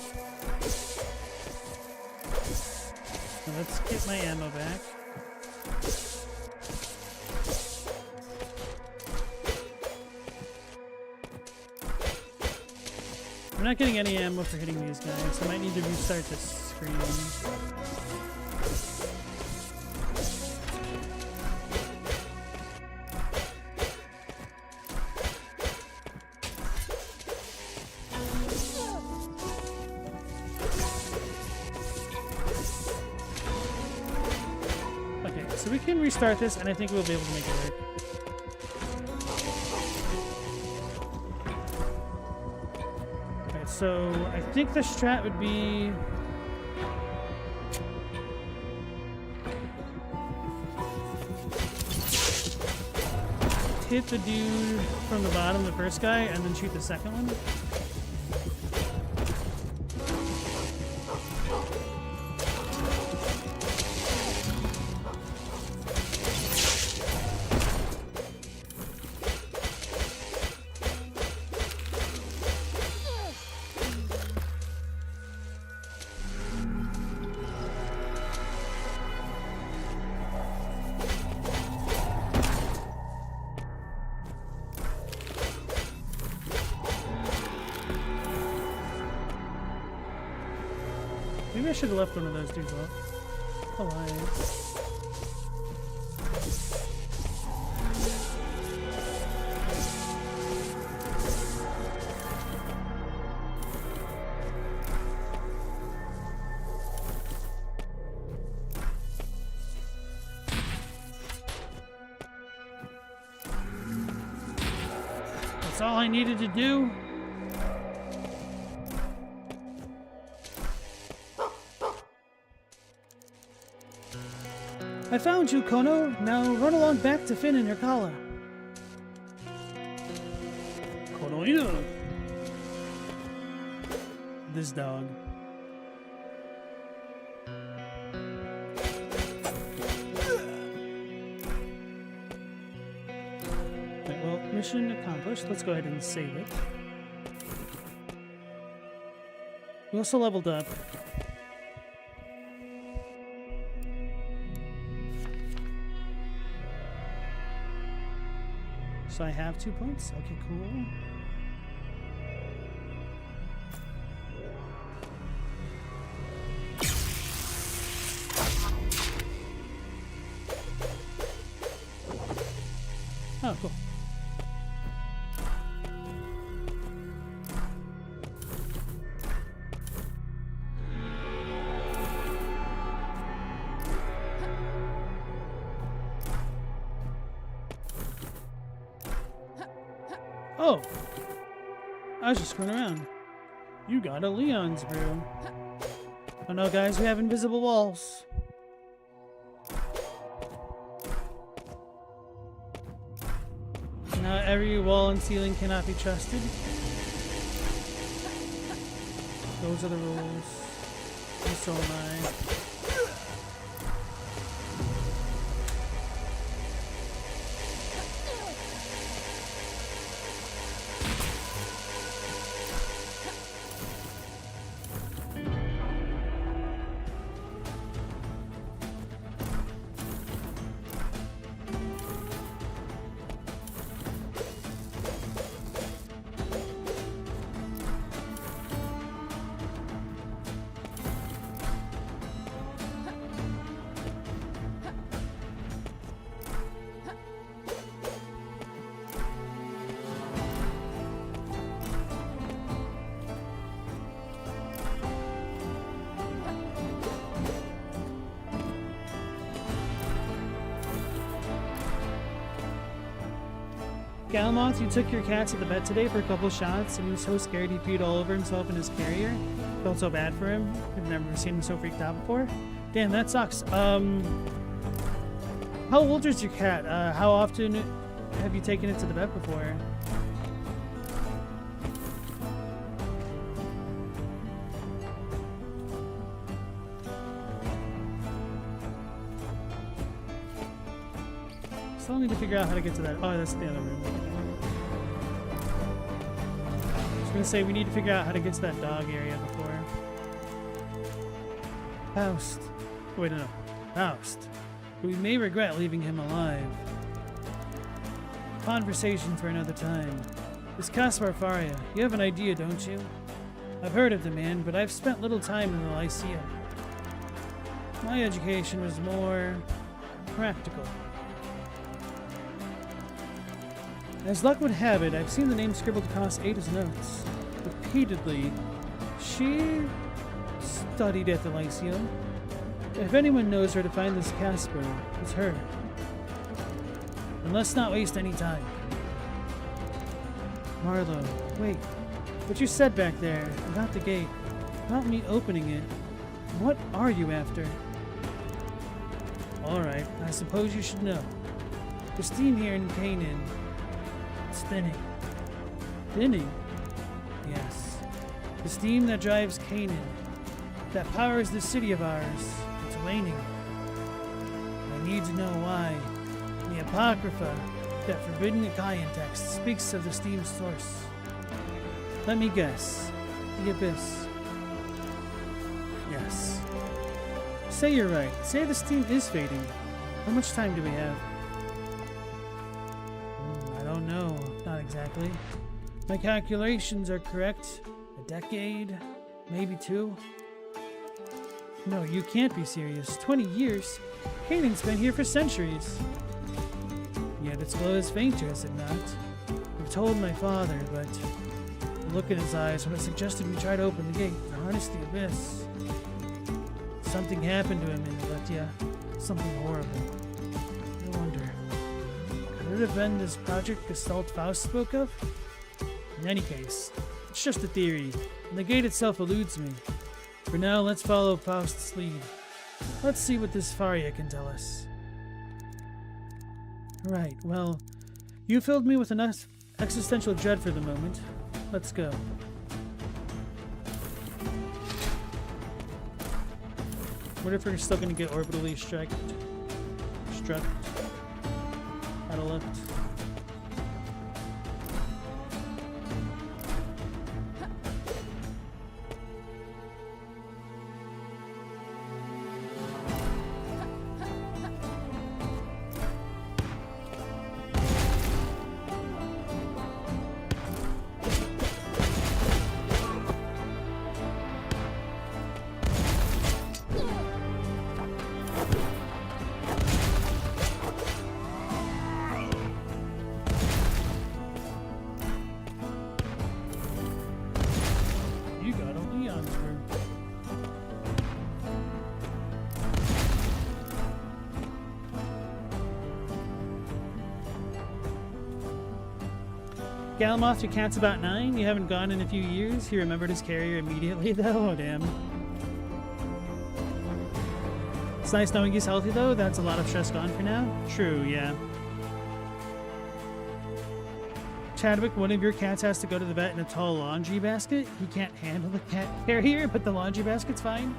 S1: So let's get my ammo back. I'm not getting any ammo for hitting these guys. I might need to restart this screen. Okay, so we can restart this, and I think we'll be able to make it work. So I think the strat would be hit the dude from the bottom, the first guy, and then shoot the second one. Maybe I should have left one of those dudes alive. That's all I needed to do. I found you, Kono. Now run along back to Finn and your Kala. Kono, this dog. Right, well, mission accomplished. Let's go ahead and save it. We also leveled up. So I have 2 points. Okay, cool. Oh, cool. Oh! I was just screwing around. You got a Leon's brew. Oh no, guys, we have invisible walls. Now every wall and ceiling cannot be trusted. Those are the rules. And so am I. Galamoth, you took your cat to the vet today for a couple shots, and he was so scared he peed all over himself in his carrier. Felt so bad for him. I've never seen him so freaked out before. Damn, that sucks. How old is your cat? How often have you taken it to the vet before? Still need to figure out how to get to that. Oh, that's the other room. gonna say we need to figure out how to get to that dog area before. Faust. Wait, no. Faust. We may regret leaving him alive. Conversation for another time. This Caspar Faria, you have an idea, don't you? I've heard of the man, but I've spent little time in the Lyceum. My education was more practical. As luck would have it, I've seen the name scribbled across Ada's notes. Repeatedly, she studied at the Lyceum. If anyone knows where to find this Caspar, it's her. And let's not waste any time. Marlowe, wait. What you said back there, about the gate, about me opening it, what are you after? Alright, I suppose you should know. The steam here in Canaan, it's thinning. Thinning? Yes. The steam that drives Canaan, that powers this city of ours, it's waning. I need to know why. The Apocrypha, that forbidden Achaean text, speaks of the steam's source. Let me guess. The Abyss. Yes. Say you're right. Say the steam is fading. How much time do we have? I don't know. Not exactly. My calculations are correct. A decade? Maybe 2? No, you can't be serious. 20 years? Canaan's been here for centuries. Yet its glow is fainter, is it not? I've told my father, but the look in his eyes would have suggested we try to open the gate and harness the Abyss. Something happened to him in Letia. Something horrible. I wonder, could it have been this project Gestalt Faust spoke of? In any case, it's just a theory, and the gate itself eludes me. For now, let's follow Faust's lead. Let's see what this Faria can tell us. Right, well, you filled me with enough existential dread for the moment. Let's go. Wonder if we're still gonna get orbitally struck. Out of left. Galamoth, your cat's about 9. You haven't gone in a few years. He remembered his carrier immediately, though. Oh, damn. It's nice knowing he's healthy, though. That's a lot of stress gone for now. True, yeah. Chadwick, one of your cats has to go to the vet in a tall laundry basket. He can't handle the cat carrier, but the laundry basket's fine.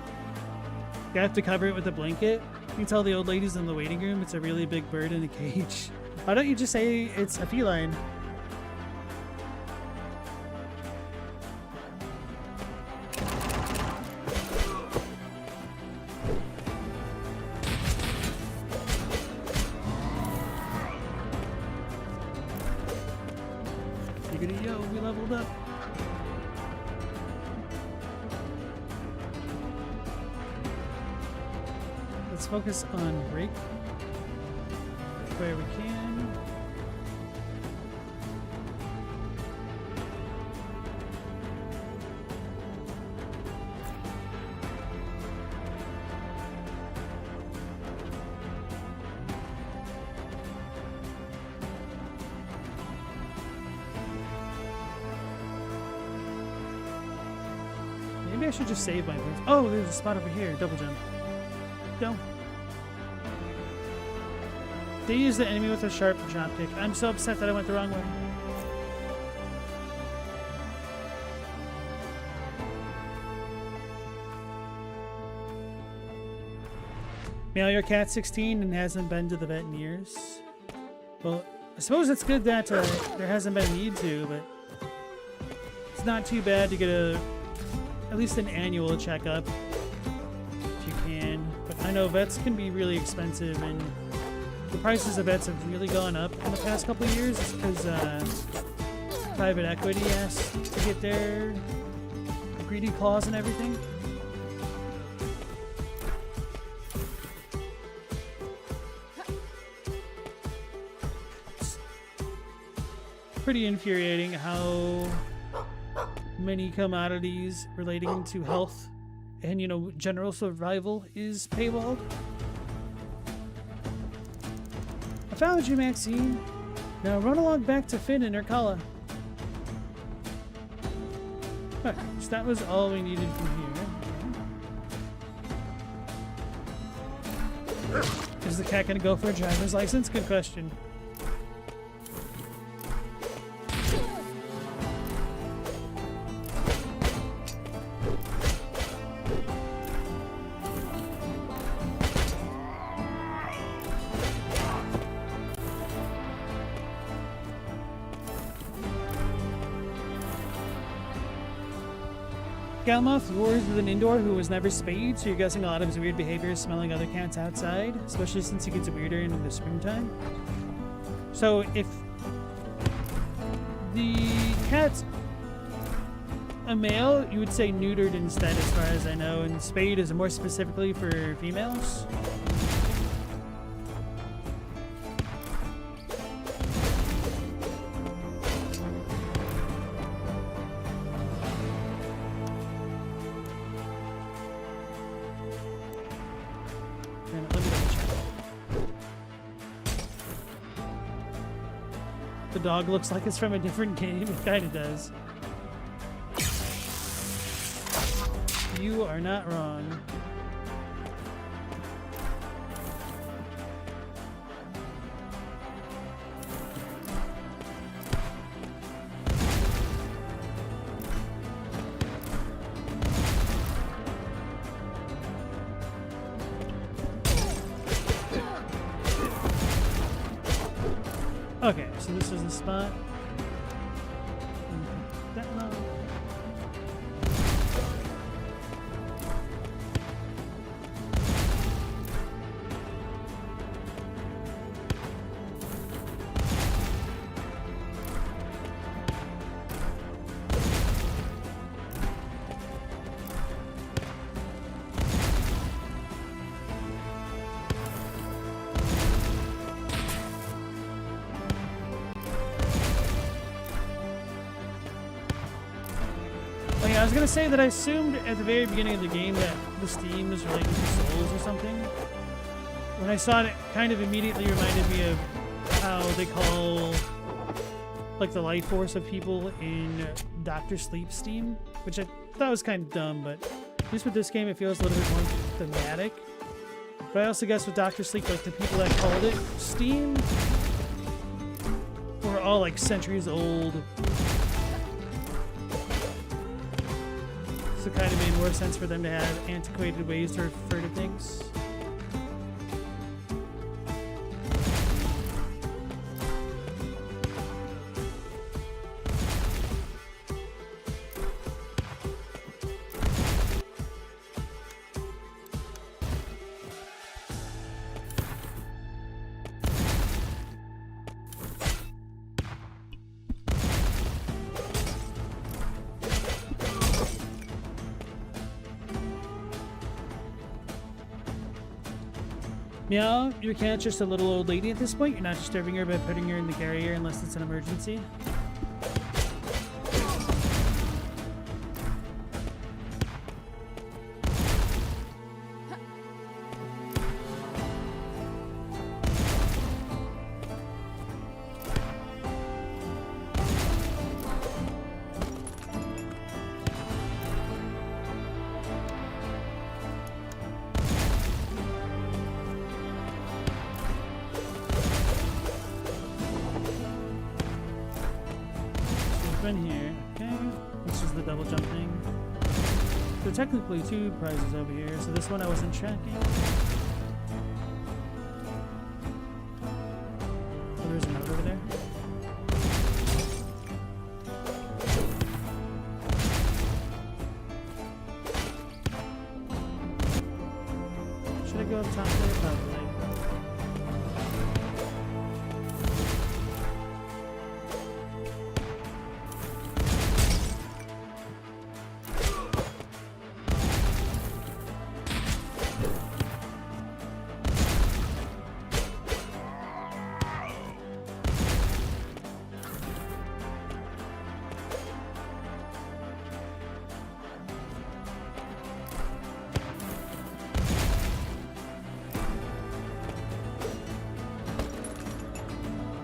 S1: You have to cover it with a blanket. You can tell the old ladies in the waiting room it's a really big bird in a cage. Why don't you just say it's a feline? Yo, we leveled up. Let's focus on break where we can. Maybe I should just save my points. Oh, there's a spot over here. Double jump. Go. They use the enemy with a sharp drop kick. I'm so upset that I went the wrong way. Male, your cat's 16 and hasn't been to the vet in years. Well, I suppose it's good that there hasn't been a need to, but not too bad to get at least an annual checkup if you can. But I know vets can be really expensive, and the prices of vets have really gone up in the past couple of years because private equity has to get their greedy claws and everything. It's pretty infuriating how many commodities relating to health and, you know, general survival is paywalled. I found you, Maxine. Now run along back to Finn and Urkala. Alright, so that was all we needed from here. Is the cat gonna go for a driver's license? Good question. Galmoth lures with an indoor who was never spayed, so you're guessing a lot of his weird behavior is smelling other cats outside, especially since he gets weirder in the springtime. So if the cat's a male, you would say neutered instead as far as I know, and spayed is more specifically for females. The dog looks like it's from a different game. It kind of does. You are not wrong. Okay, so this is the spot. That one. I was gonna say that I assumed at the very beginning of the game that the steam was related to souls or something. When I saw it, it kind of immediately reminded me of how they call like the life force of people in Dr. Sleep Steam, which I thought was kind of dumb, but at least with this game it feels a little bit more thematic. But I also guess with Dr. Sleep, like the people that called it Steam were all like centuries old. So it kind of made more sense for them to have antiquated ways to refer to things. Meow, your cat's just a little old lady at this point. You're not disturbing her by putting her in the carrier unless it's an emergency. Here. Okay, this is the double jump thing. So technically 2 prizes over here. So this one I wasn't tracking. Oh, there's a note over there.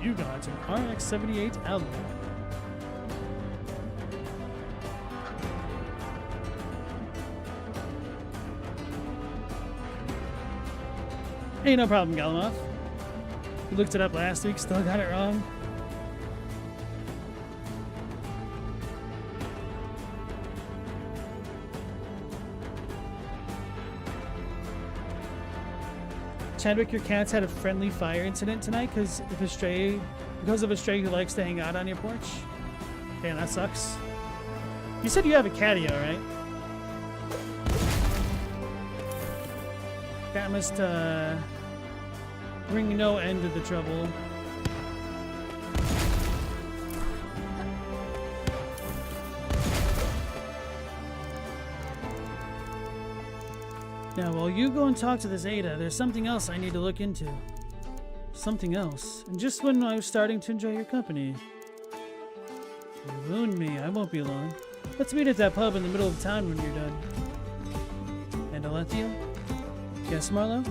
S1: You got an RX-78 alloy. Hey, no problem, Galamoth. We looked it up last week, still got it wrong. Chadwick, your cat's had a friendly fire incident tonight because of a stray who likes to hang out on your porch. Damn, that sucks. You said you have a catio, right? That must bring no end to the trouble. Now, while you go and talk to this Ada, there's something else I need to look into. Something else. And just when I was starting to enjoy your company. You ruined me. I won't be long. Let's meet at that pub in the middle of town when you're done. And Alethea? Yes, Marlo?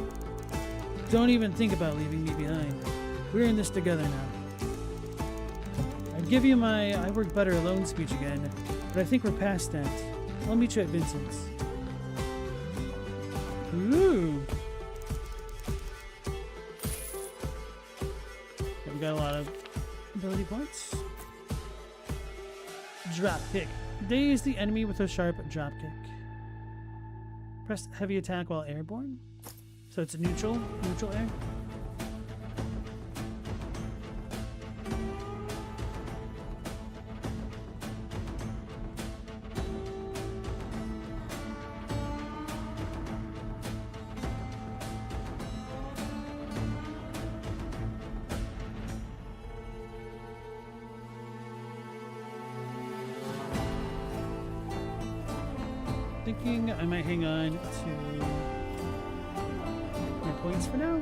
S1: Don't even think about leaving me behind. We're in this together now. I'd give you my I work better alone speech again, but I think we're past that. I'll meet you at Vincent's. Ooh! We got a lot of ability points. Drop kick. Daze the enemy with a sharp drop kick. Press heavy attack while airborne. So it's a neutral air. Thinking I might hang on to my points for now.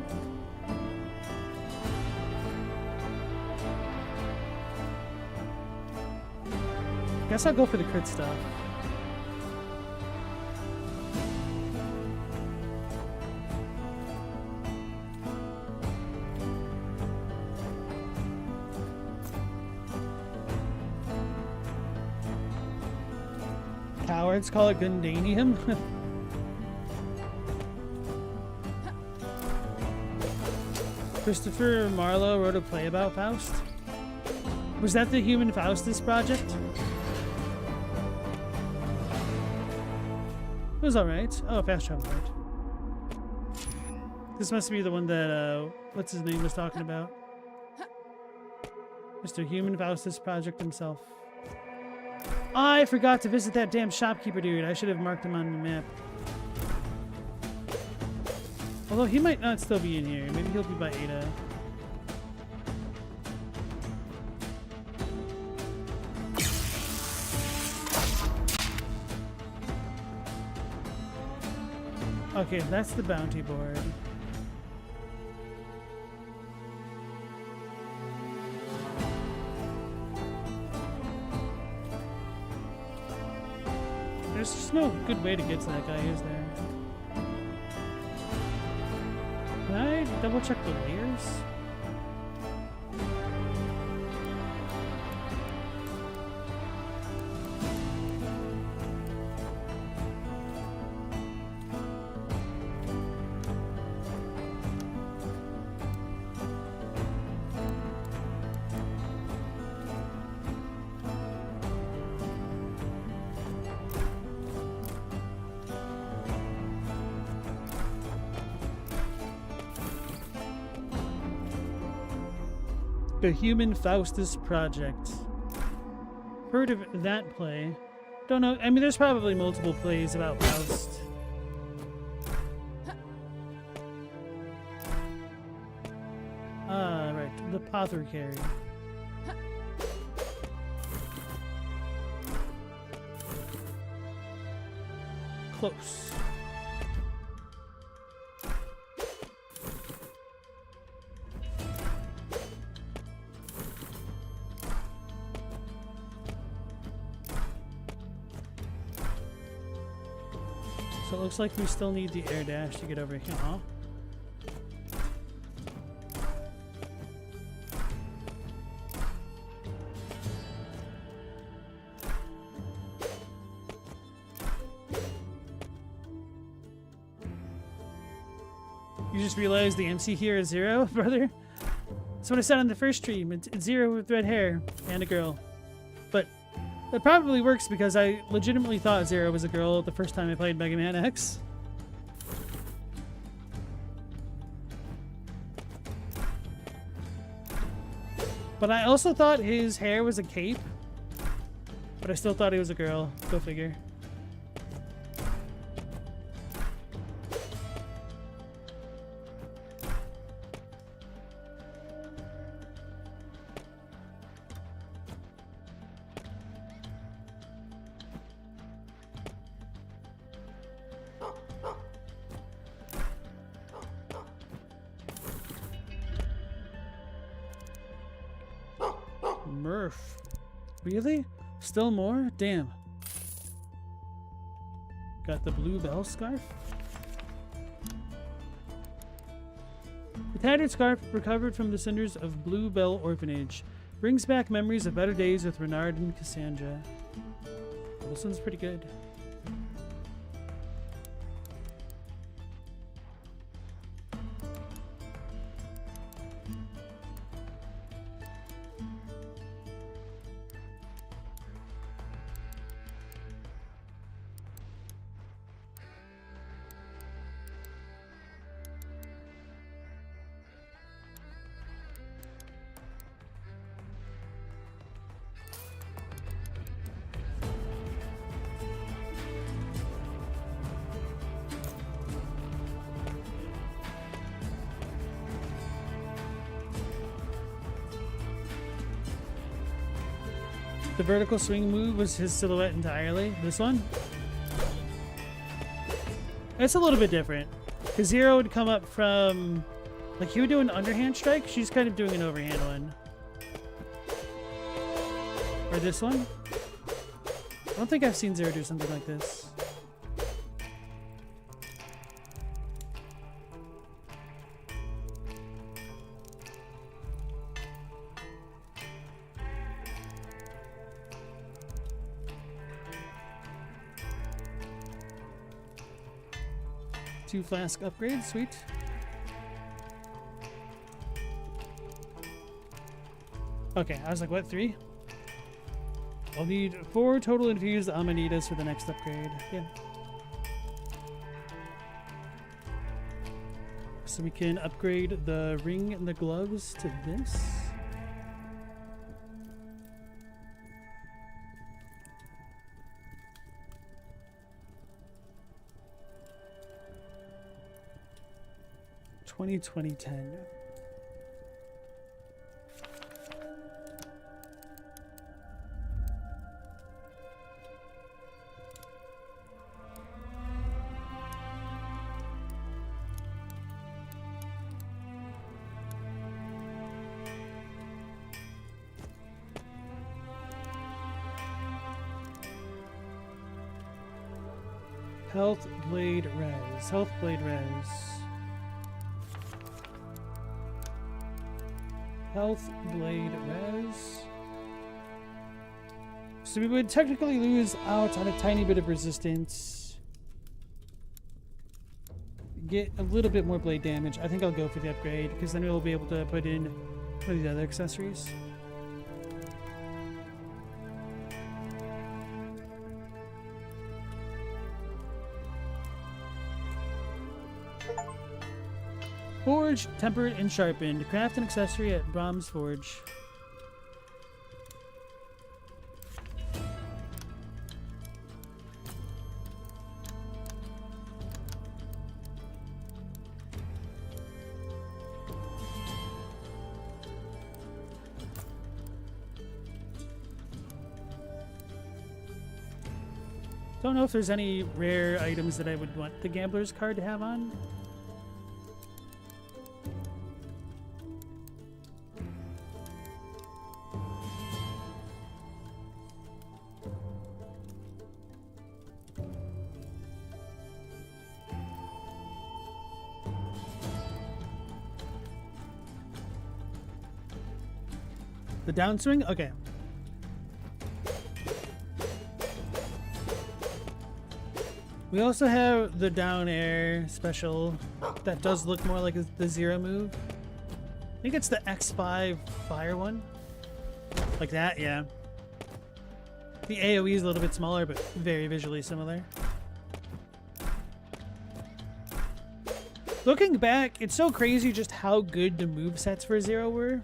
S1: Guess I'll go for the crit stuff. Cowards call it Gundanium. Christopher Marlowe wrote a play about Faust. Was that the Human Faustus project? It was alright. Oh, fast travel card. This must be the one that, what's his name was talking about. Mr. Human Faustus project himself. I forgot to visit that damn shopkeeper dude. I should have marked him on the map. Although he might not still be in here. Maybe he'll be by Ada. Okay, that's the bounty board. There's just no good way to get to that guy, is there? Can I double check the layers? The Human Faustus Project. Heard of that play? Don't know. I mean, there's probably multiple plays about Faust. Ah, right. The Apothecary. Close. So it looks like we still need the air dash to get over here. Huh? You just realized the MC here is Zero, brother? That's what I said on the first stream. It's Zero with red hair and a girl. But that probably works because I legitimately thought Zero was a girl the first time I played Mega Man X. But I also thought his hair was a cape. But I still thought he was a girl. Go figure. Murph. Really? Still more? Damn. Got the blue bell scarf. The tattered scarf recovered from the cinders of Blue Bell Orphanage brings back memories of better days with Renard and Cassandra. Well, this one's pretty good. The vertical swing move was his silhouette entirely. This one? It's a little bit different. Because Zero would come up from... Like, he would do an underhand strike. She's kind of doing an overhand one. Or this one? I don't think I've seen Zero do something like this. Two flask upgrades, sweet. Okay, I was like, what, 3? I'll need 4 total infused Amanitas for the next upgrade. Yeah. So we can upgrade the ring and the gloves to this. $20-20-10. Health Blade Res. Health Blade Res. Health Blade Res. So we would technically lose out on a tiny bit of resistance. Get a little bit more blade damage. I think I'll go for the upgrade because then we'll be able to put in one of the other accessories. Forged, tempered, and sharpened. Craft an accessory at Brahms Forge. Don't know if there's any rare items that I would want the Gambler's card to have on. The downswing? Okay. We also have the down air special that does look more like the Zero move. I think it's the X5 fire one. Like that, yeah. The AoE is a little bit smaller, but very visually similar. Looking back, it's so crazy just how good the movesets for Zero were.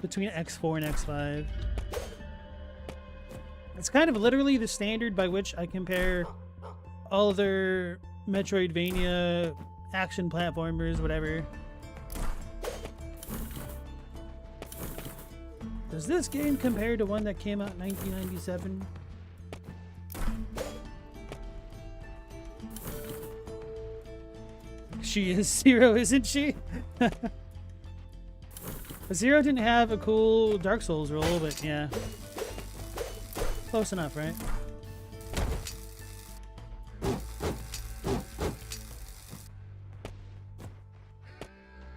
S1: Between X4 and X5. It's kind of literally the standard by which I compare all other Metroidvania, action platformers, whatever. Does this game compare to one that came out in 1997? She is Zero, isn't she? Zero didn't have a cool Dark Souls roll, but yeah. Close enough, right?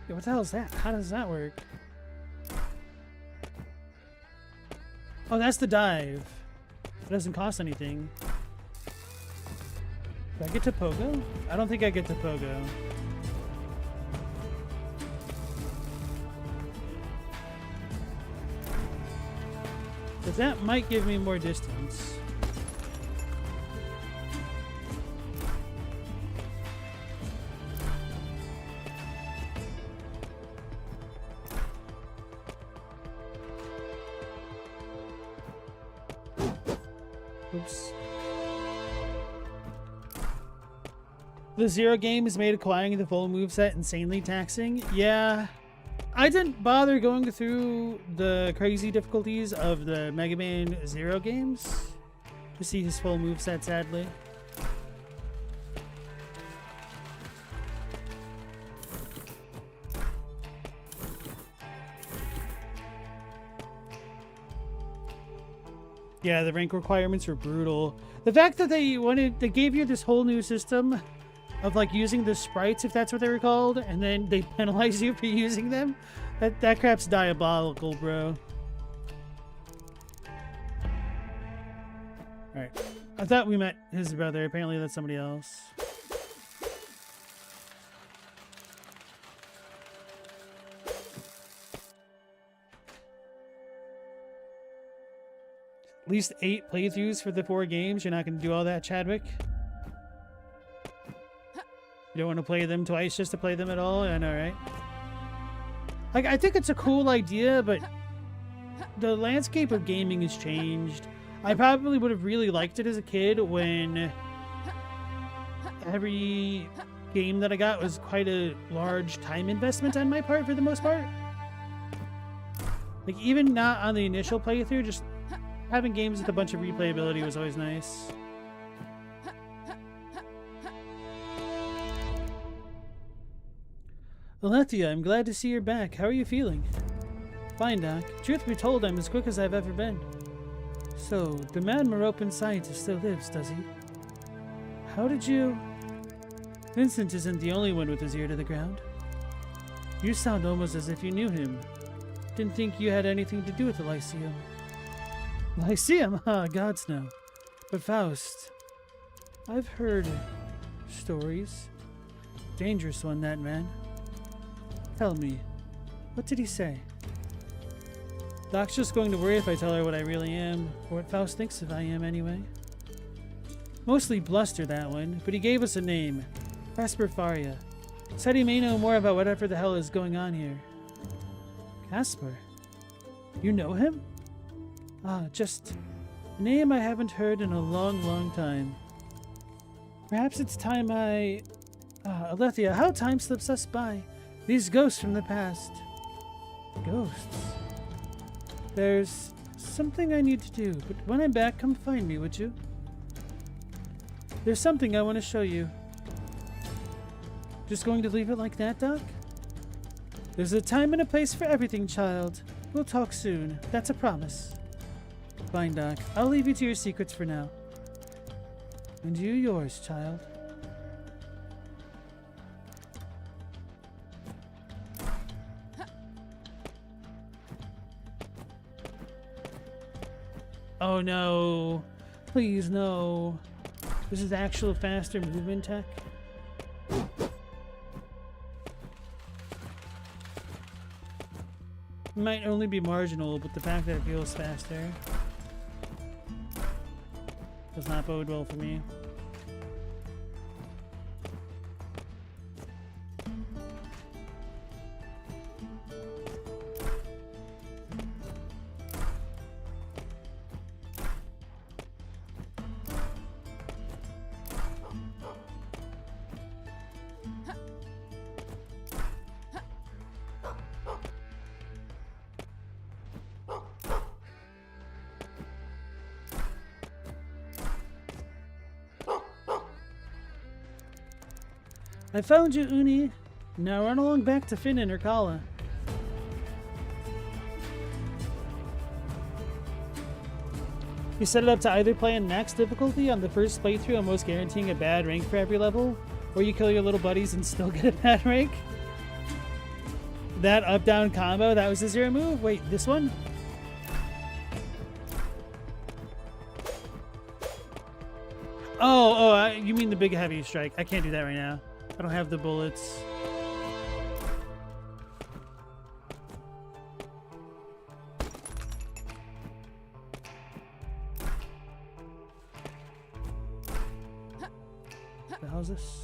S1: Yo, what the hell is that? How does that work? Oh, that's the dive. It doesn't cost anything. Do I get to Pogo? I don't think I get to Pogo. But that might give me more distance. Oops. The Zero game has made acquiring the full moveset insanely taxing. Yeah. I didn't bother going through the crazy difficulties of the Mega Man Zero games to see his full moveset, sadly. Yeah, the rank requirements are brutal. The fact that they gave you this whole new system of like using the sprites, if that's what they were called, and then they penalize you for using them. That crap's diabolical, bro. Alright. I thought we met his brother. Apparently that's somebody else. At least 8 playthroughs for the 4 games. You're not going to do all that, Chadwick? You don't want to play them twice just to play them at all? I know, right? Like, I think it's a cool idea, but the landscape of gaming has changed. I probably would have really liked it as a kid when every game that I got was quite a large time investment on my part for the most part. Like, even not on the initial playthrough, just having games with a bunch of replayability was always nice. Alethea, I'm glad to see you're back. How are you feeling? Fine, Doc. Truth be told, I'm as quick as I've ever been. So, the mad Meropan scientist still lives, does he? How did you... Vincent isn't the only one with his ear to the ground. You sound almost as if you knew him. Didn't think you had anything to do with the Lyceum. Lyceum? Ha, gods no. But Faust... I've heard... stories. Dangerous one, that man. Tell me, what did he say? Doc's just going to worry if I tell her what I really am, or what Faust thinks if I am anyway. Mostly bluster, that one, but he gave us a name. Casper Faria. Said he may know more about whatever the hell is going on here. Casper? You know him? Ah, just a name I haven't heard in a long, long time. Perhaps it's time I... Alethea, how time slips us by. These ghosts from the past. Ghosts? There's something I need to do, but when I'm back, come find me, would you? There's something I want to show you. Just going to leave it like that, Doc? There's a time and a place for everything, child. We'll talk soon. That's a promise. Fine, Doc. I'll leave you to your secrets for now. And you yours, child. Oh no. Please, no. This is actual faster movement tech. It might only be marginal, but the fact that it feels faster does not bode well for me. I found you, Uni. Now run along back to Finn and Urkala. You set it up to either play in max difficulty on the first playthrough, almost guaranteeing a bad rank for every level, or you kill your little buddies and still get a bad rank. That up-down combo, that was the 0 move? Wait, this one? Oh, you mean the big heavy strike. I can't do that right now. I don't have the bullets. What the hell is this?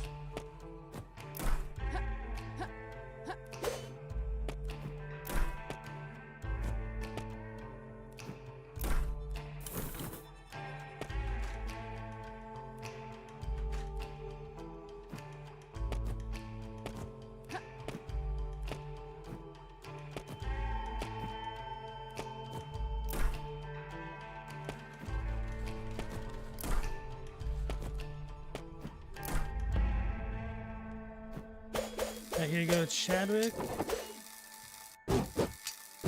S1: Right, here you go, Chadwick.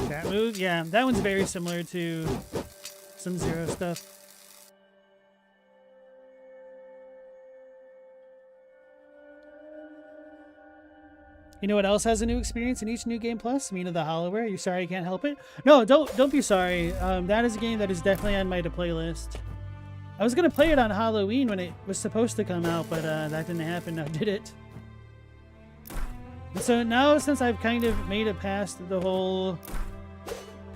S1: That move? Yeah, that one's very similar to some Zero stuff. You know what else has a new experience in each new game plus? Mina the Hollowware. You're sorry I can't help it? No, don't be sorry. That is a game that is definitely on my to-play list. I was gonna play it on Halloween when it was supposed to come out, but that didn't happen. Now did it? So now, since I've kind of made it past the whole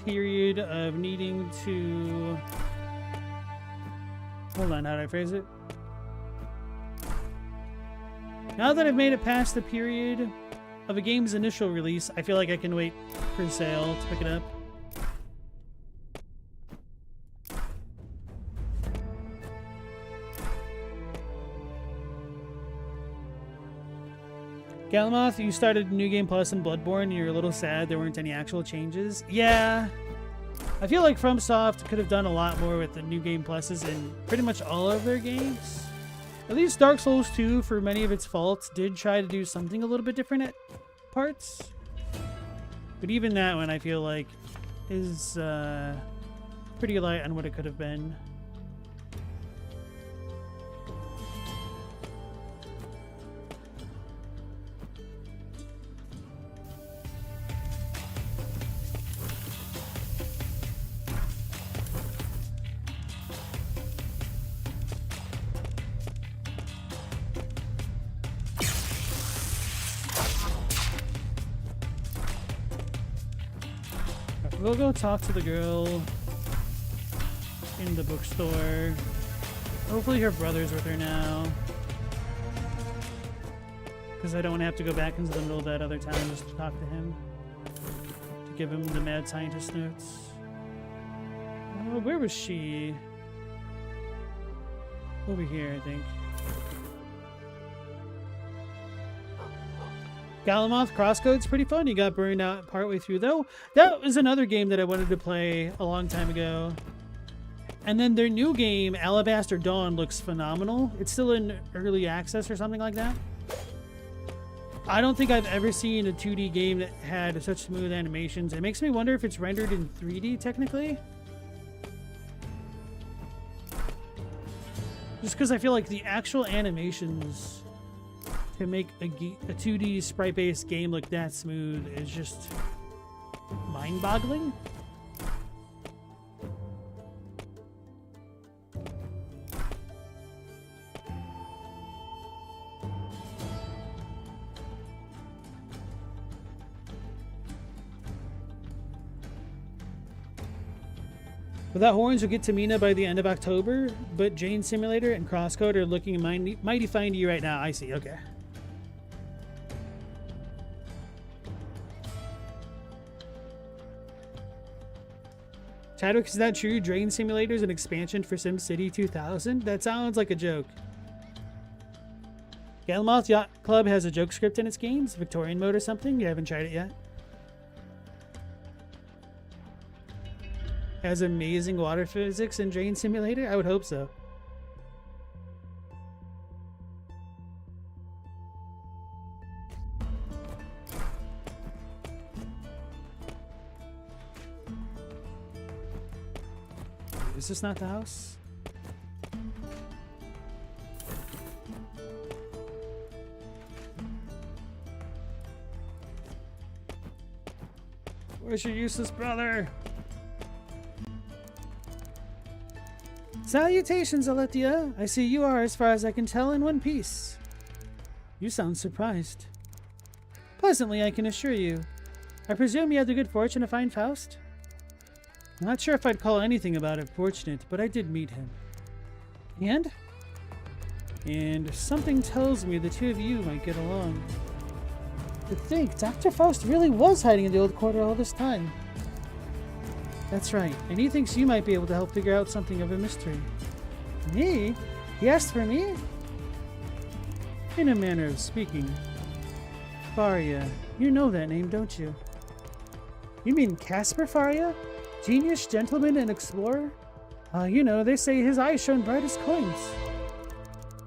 S1: period of needing to... Hold on, how did I phrase it? Now that I've made it past the period of a game's initial release, I feel like I can wait for sale to pick it up. Galamoth, you started New Game Plus in Bloodborne and you're a little sad there weren't any actual changes. Yeah, I feel like FromSoft could have done a lot more with the New Game Pluses in pretty much all of their games. At least Dark Souls 2, for many of its faults, did try to do something a little bit different at parts. But even that one, I feel like, is pretty light on what it could have been. We'll go talk to the girl in the bookstore. Hopefully her brother's with her now. Because I don't want to have to go back into the middle of that other town just to talk to him. To give him the mad scientist notes. Where was she? Over here, I think. Galamoth Crosscode's pretty fun. You got burned out partway through, though. That was another game that I wanted to play a long time ago. And then their new game, Alabaster Dawn, looks phenomenal. It's still in early access or something like that. I don't think I've ever seen a 2D game that had such smooth animations. It makes me wonder if it's rendered in 3D, technically. Just because I feel like the actual animations to make a 2D sprite-based game look that smooth is just mind-boggling. Without Horns, you'll get to Mina by the end of October, but Jane Simulator and Crosscode are looking mighty fine to you right now. I see, okay. Chadwick, is that true? Drain Simulator is an expansion for SimCity 2000? That sounds like a joke. Galamoth Yacht Club has a joke script in its games? Victorian mode or something? You haven't tried it yet? Has amazing water physics in Drain Simulator? I would hope so. Is this not the house? Where's your useless brother? Salutations, Alethea. I see you are, as far as I can tell, in one piece. You sound surprised. Pleasantly, I can assure you. I presume you had the good fortune to find Faust? I'm not sure if I'd call anything about it fortunate, but I did meet him. And? And something tells me the two of you might get along. To think, Dr. Faust really was hiding in the old quarter all this time. That's right, and he thinks you might be able to help figure out something of a mystery. Me? He asked for me? In a manner of speaking. Faria. You know that name, don't you? You mean Caspar Faria? Genius, gentleman, and explorer? You know, they say his eyes shone bright as coins.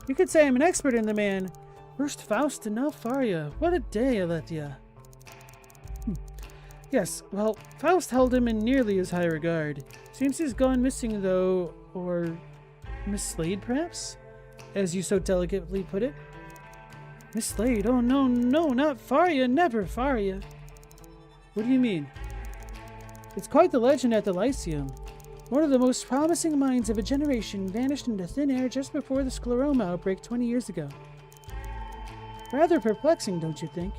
S1: You could say I'm an expert in the man. First Faust and now Faria. What a day, Alethea. Yes, well, Faust held him in nearly as high regard. Seems he's gone missing, though, or mislaid, perhaps? As you so delicately put it. Mislaid? Oh, no, not Faria, never Faria. What do you mean? It's quite the legend at the Lyceum. One of the most promising minds of a generation vanished into thin air just before the scleroma outbreak 20 years ago. Rather perplexing, don't you think?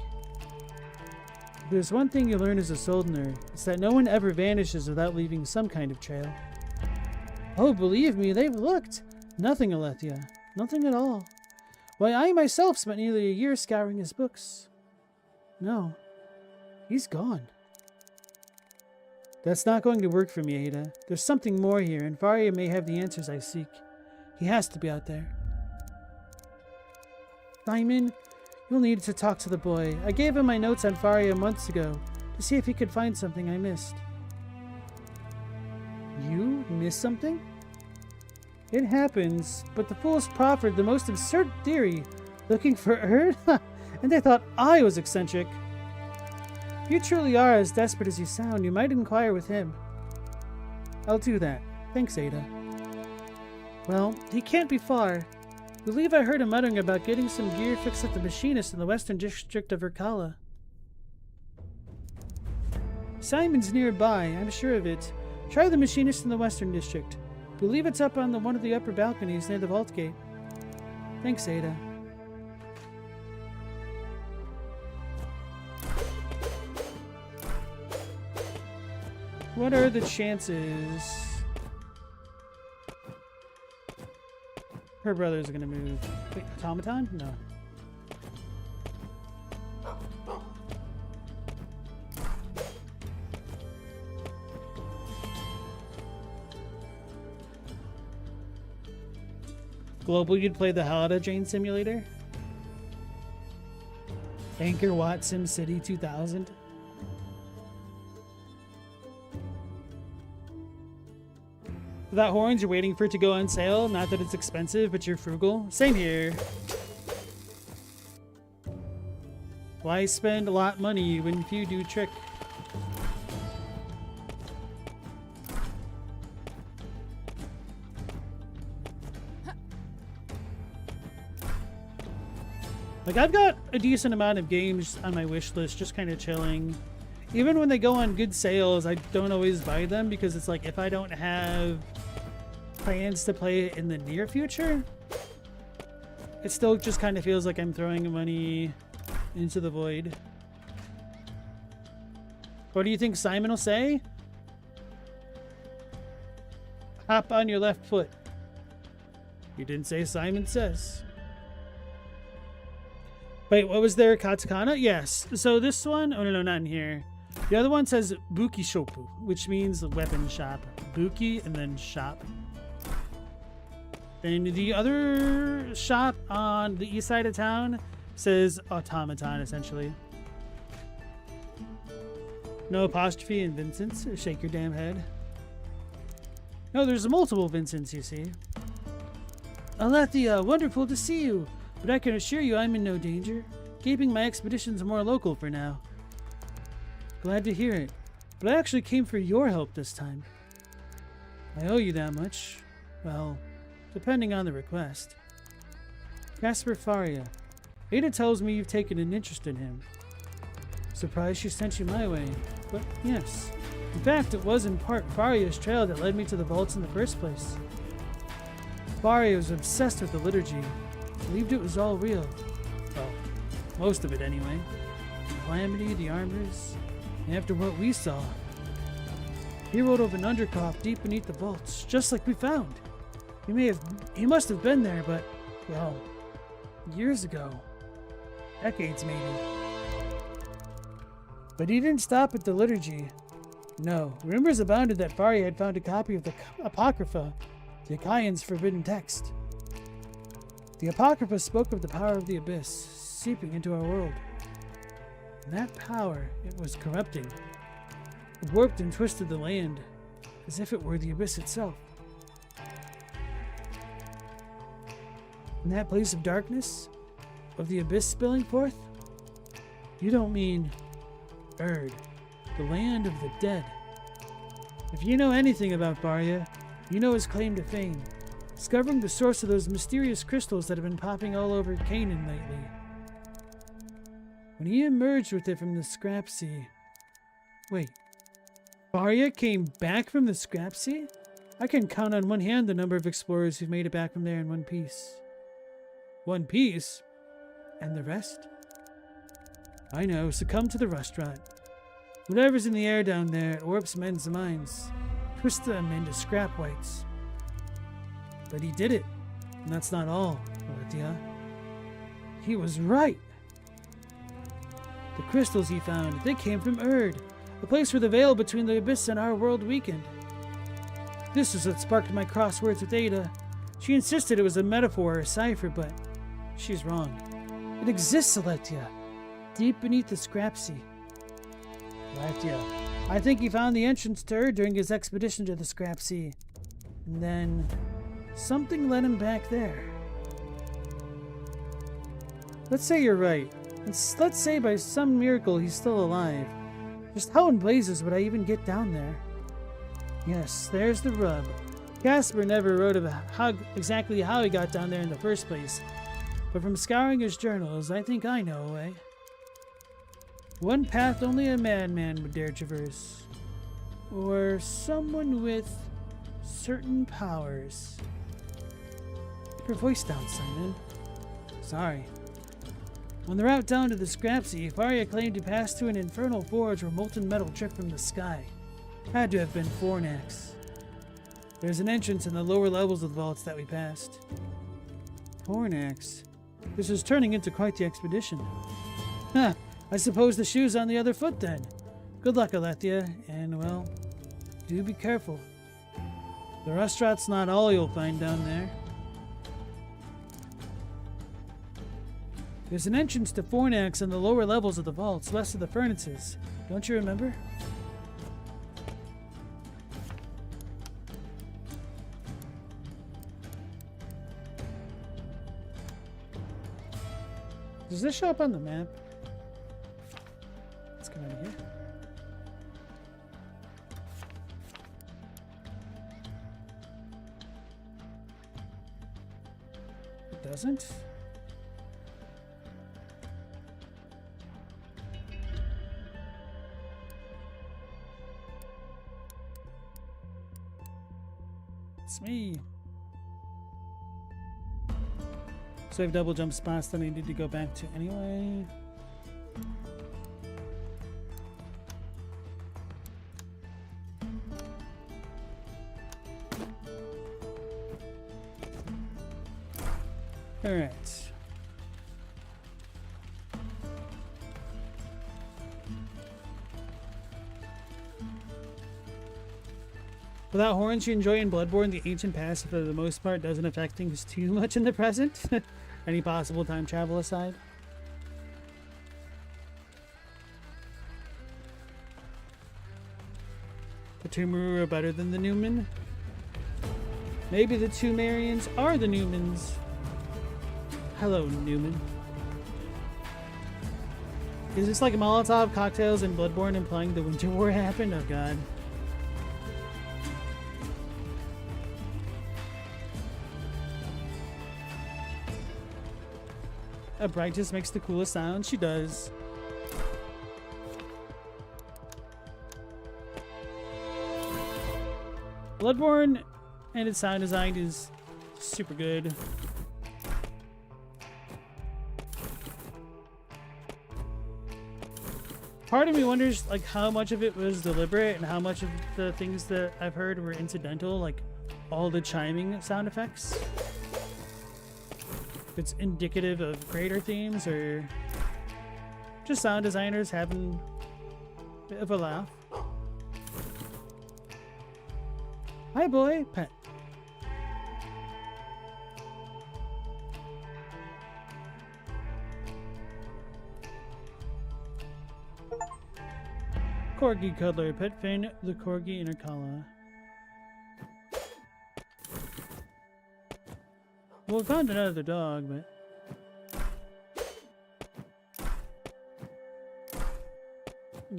S1: There's one thing you learn as a Soldner, it's that no one ever vanishes without leaving some kind of trail. Oh, believe me, they've looked. Nothing, Alethea. Nothing at all. Why, I myself spent nearly a year scouring his books. No. He's gone. That's not going to work for me, Ada. There's something more here, and Faria may have the answers I seek. He has to be out there. Simon, you'll need to talk to the boy. I gave him my notes on Faria months ago to see if he could find something I missed. You missed something? It happens, but the fools proffered the most absurd theory, looking for Erd, and they thought I was eccentric. If you truly are as desperate as you sound, you might inquire with him. I'll do that. Thanks, Ada. Well, he can't be far. I believe I heard him muttering about getting some gear fixed at the machinist in the western district of Urkala. Simon's nearby, I'm sure of it. Try the machinist in the western district. I believe it's up on one of the upper balconies near the vault gate. Thanks, Ada. What are the chances her brothers are gonna move? Wait, automaton? No. Global, you'd play the hell out of Jane Simulator? Anchor Watt Sim City 2000? Without Horns, you're waiting for it to go on sale. Not that it's expensive, but you're frugal. Same here. Why spend a lot of money when few do trick? Like, I've got a decent amount of games on my wish list, just kind of chilling. Even when they go on good sales, I don't always buy them because it's like, if I don't have plans to play it in the near future, it still just kind of feels like I'm throwing money into the void. What do you think Simon will say? Hop on your left foot. You didn't say Simon Says. Wait, what was there? Katakana? Yes. So this one, oh no, not in here. The other one says Buki Shopu, which means weapon shop. Buki and then shop. Then the other shop on the east side of town says automaton, essentially. No apostrophe in Vincent's. Shake your damn head. No, there's multiple Vincents, you see. Alethea, wonderful to see you. But I can assure you I'm in no danger. Keeping my expeditions more local for now. Glad to hear it. But I actually came for your help this time. I owe you that much. Well, depending on the request. Casper Faria. Ada tells me you've taken an interest in him. Surprised she sent you my way. But yes. In fact, it was in part Faria's trail that led me to the vaults in the first place. Faria was obsessed with the liturgy. Believed it was all real. Well, most of it anyway. The calamity, the armors, and after what we saw. He rode over an undercroft deep beneath the vaults, just like we found. He must have been there, but, well, years ago. Decades, maybe. But he didn't stop at the liturgy. No, rumors abounded that Faria had found a copy of the Apocrypha, the Achaeans' forbidden text. The Apocrypha spoke of the power of the Abyss, seeping into our world. And that power, it was corrupting. It warped and twisted the land, as if it were the Abyss itself. In that place of darkness, of the Abyss spilling forth? You don't mean Erd, the land of the dead. If you know anything about Faria, you know his claim to fame, discovering the source of those mysterious crystals that have been popping all over Canaan lately. When he emerged with it from the Scrap Sea... Wait, Faria came back from the Scrap Sea? I can count on one hand the number of explorers who've made it back from there in one piece. One piece? And the rest? I know, succumb to the restaurant. Whatever's in the air down there, it warps men's minds, twists them into scrap whites. But he did it, and that's not all, Alethea. He was right. The crystals he found, they came from Erd, the place where the veil between the Abyss and our world weakened. This is what sparked my crosswords with Ada. She insisted it was a metaphor or a cipher, but she's wrong. It exists, Alethea, deep beneath the Scrap Sea. Alethea, I think he found the entrance to Erd during his expedition to the Scrap Sea. And then something led him back there. Let's say you're right. Let's say by some miracle he's still alive. Just how in blazes would I even get down there? Yes, there's the rub. Casper never wrote about exactly how he got down there in the first place. But from scouring his journals, I think I know a way. One path only a madman would dare traverse. Or someone with certain powers. Keep your voice down, Simon. Sorry. On the route down to the Scrap Sea, Faria claimed to pass through an infernal forge where molten metal dripped from the sky. Had to have been Fornax. There's an entrance in the lower levels of the vaults that we passed. Fornax? This is turning into quite the expedition. Huh, I suppose the shoe's on the other foot then. Good luck, Alethea, and, well, do be careful. The restaurant's not all you'll find down there. There's an entrance to Fornax in the lower levels of the vaults, west of the furnaces. Don't you remember? Does this show up on the map? Let's come out of here. It doesn't? It's me. So I have double jump spots that I need to go back to anyway. Alright. Without horns you enjoy in Bloodborne, the ancient past for the most part doesn't affect things too much in the present. Any possible time travel aside. The Tumaru are better than the Newman. Maybe the Tumerians are the Newmans. Hello, Newman. Is this like Molotov cocktails in Bloodborne implying the Winter War happened? Oh god. Brightest makes the coolest sound. She does. Bloodborne and its sound design is super good. Part of me wonders like how much of it was deliberate and how much of the things that I've heard were incidental, like all the chiming sound effects. If it's indicative of greater themes or just sound designers having a bit of a laugh. Hi boy, pet. Corgi Cuddler, Pet Finn, the Corgi Intercala. Well, we found another dog, but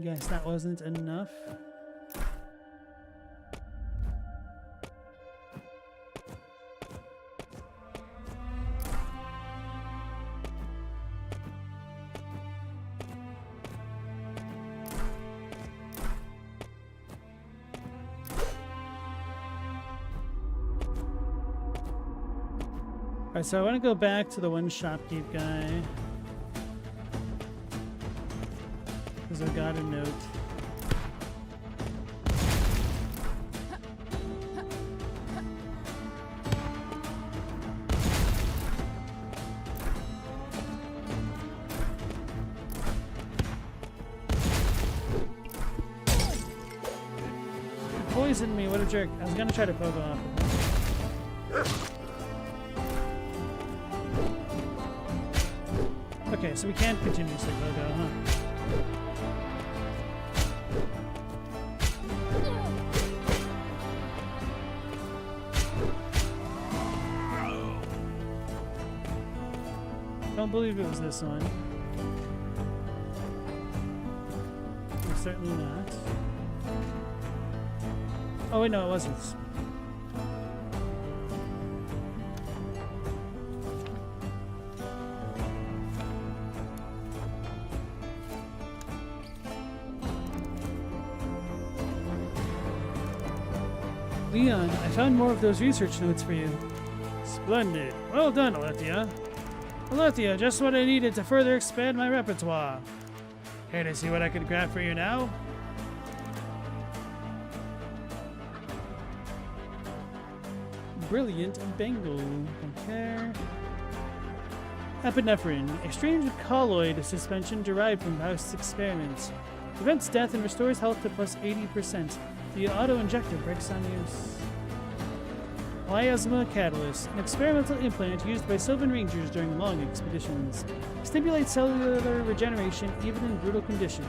S1: guess that wasn't enough. Alright, so I want to go back to the one shopkeep guy. Because I got a note. He poisoned me, what a jerk. I was gonna try to poke off. Okay, so we can't continuously go, huh? Don't believe it was this one. Certainly not. Oh wait, no, it wasn't. Leon, I found more of those research notes for you. Splendid. Well done, Alethea. Alethea, just what I needed to further expand my repertoire. Care to see what I could craft for you now? Brilliant bangle. Okay. Epinephrine, a strange colloid suspension derived from Faust's experiments. Prevents death and restores health to plus 80%. The auto-injector breaks on use. Miasma Catalyst, an experimental implant used by Sylvan Rangers during long expeditions. Stimulates cellular regeneration even in brutal conditions.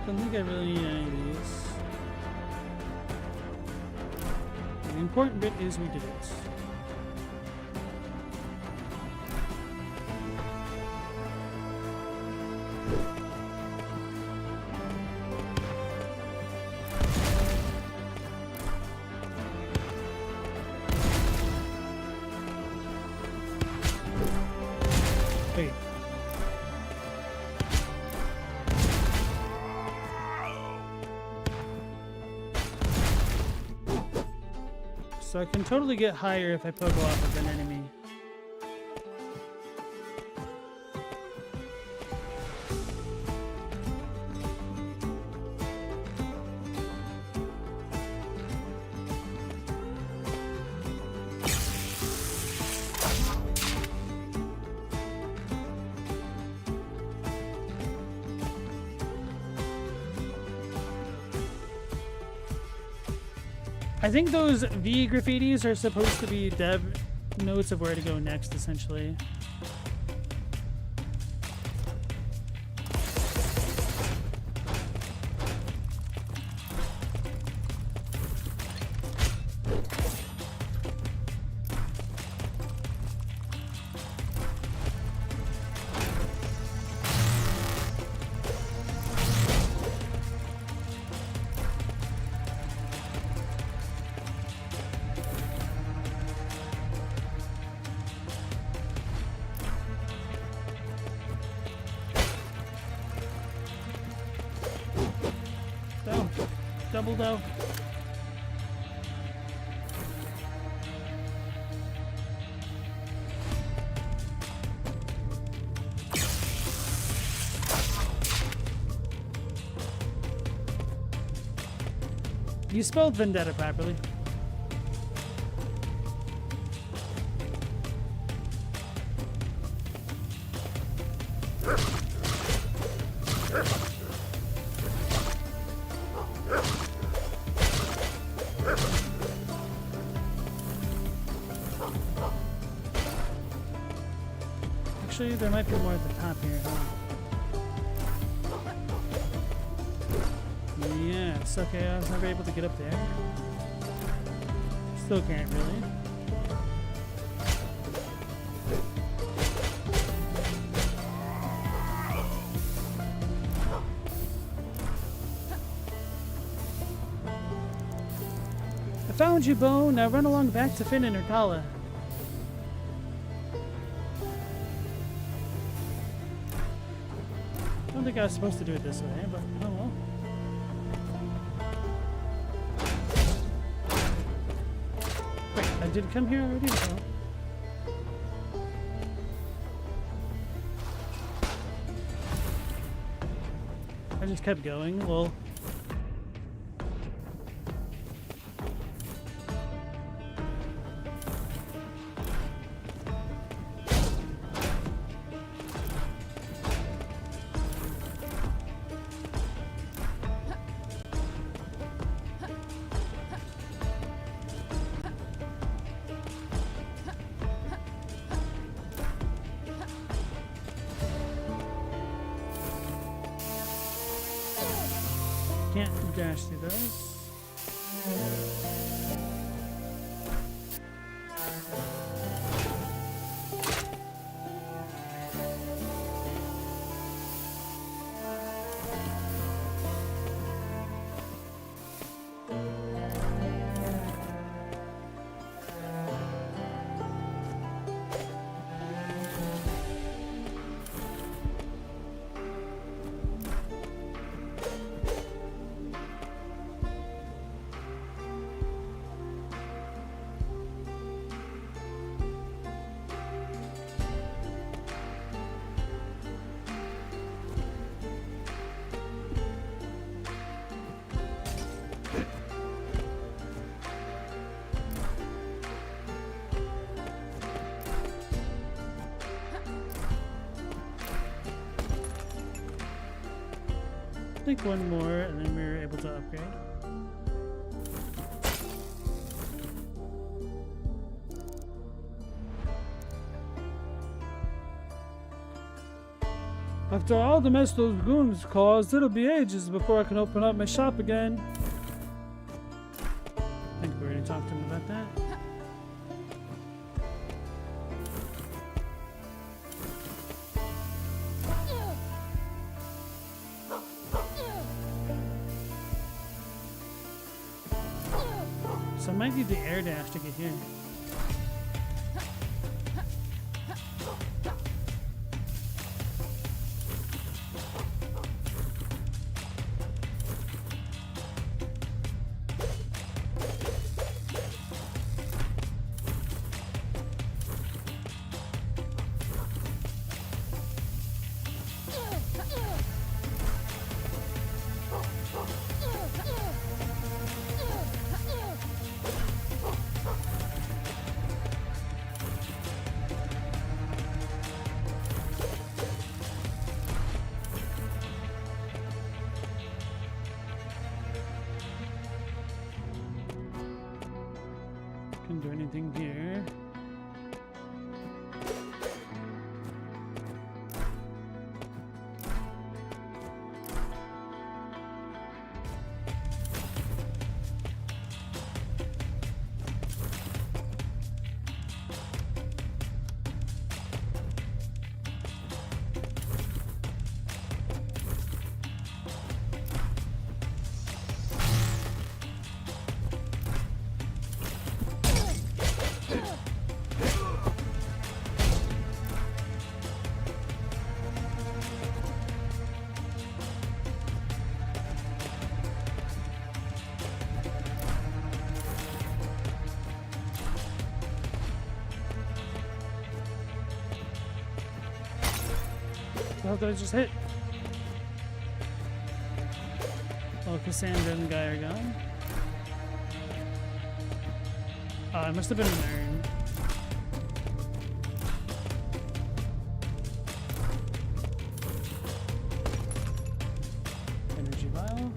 S1: Don't think I really need any of these. The important bit is we did it. Wait. So I can totally get higher if I pogo off of an enemy. I think those V graffitis are supposed to be dev notes of where to go next, essentially. Double though. You spelled vendetta properly. Actually, there might be more at the top here, huh? Yes, okay, I was never able to get up there. Still can't really. I found you, Bo. Now run along back to Finn and Urkala. I don't think I was supposed to do it this way, but oh well. Wait, I did come here already? Oh. I just kept going, well. Can't dash through those. I think one more, and then we were able to upgrade. After all the mess those goons caused, it'll be ages before I can open up my shop again. I think we already talked to him about that. So I might need the air dash to get here. Can't do anything here. What did I just hit? Oh, Cassandra and the guy are gone. Oh, I must have been an urn. Energy vial.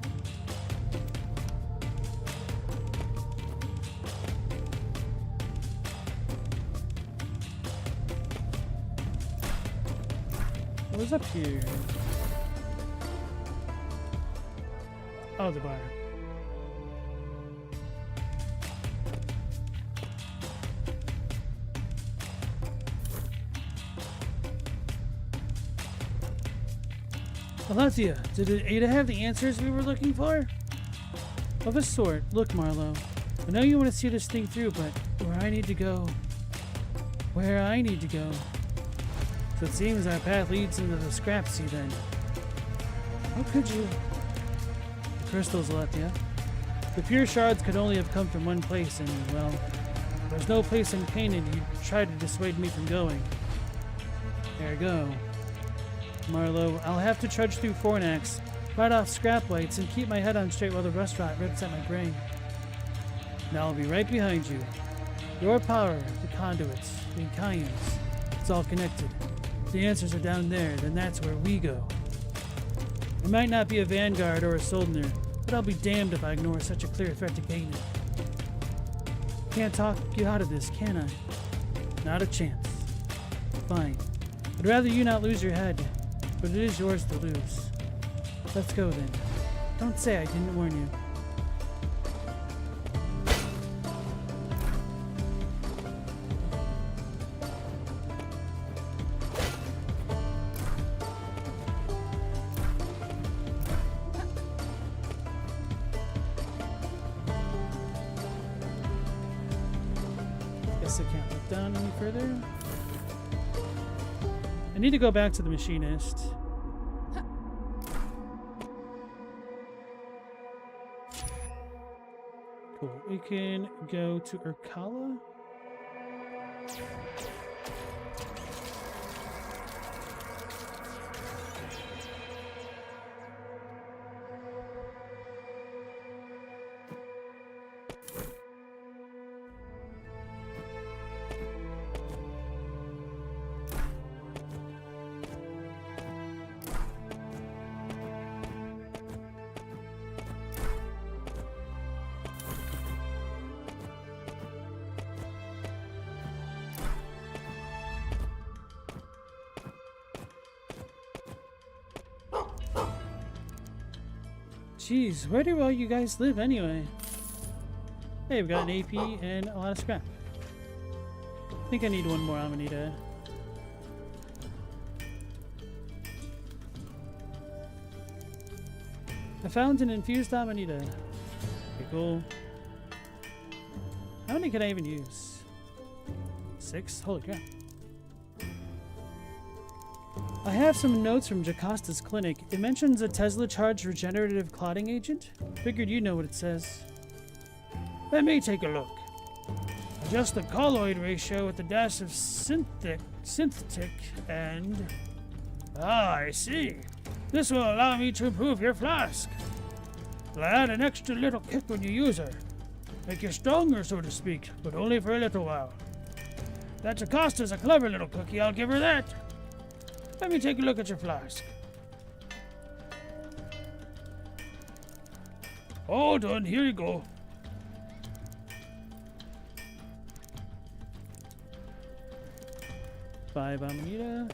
S1: What was up here? Oh, the bar. Alethea, did Ada have the answers we were looking for? Of a sort. Look, Marlowe. I know you want to see this thing through, but where I need to go. So it seems our path leads into the scrap sea then. How could you? The crystals, Alethea. The pure shards could only have come from one place, and, well, there's no place in Canaan you'd try to dissuade me from going. Ergo. Marlowe, I'll have to trudge through Fornax, fight off scrap lights, and keep my head on straight while the rust rot rips at my brain. Now I'll be right behind you. Your power, the conduits, the Kayans, it's all connected. If the answers are down there, then that's where we go. I might not be a vanguard or a Soldner, but I'll be damned if I ignore such a clear threat to Canaan. Can't talk you out of this, can I? Not a chance. Fine. I'd rather you not lose your head, but it is yours to lose. Let's go then. Don't say I didn't warn you. Guess I can't look down any further. I need to go back to the machinist. Cool. We can go to Urkala. Jeez, where do all you guys live anyway? Hey, we've got an AP and a lot of scrap. I think I need one more Amanita. I found an infused Amanita. Okay, cool. How many can I even use? 6? Holy crap. I have some notes from Jacosta's clinic. It mentions a Tesla-charged regenerative clotting agent. Figured you know what it says. Let me take a look. Adjust the colloid ratio with a dash of synthetic and... Ah, I see. This will allow me to improve your flask. I'll add an extra little kick when you use her. Make you stronger, so to speak, but only for a little while. That Jacosta's a clever little cookie, I'll give her that. Let me take a look at your flask. All done, here you go. 5 Amanita.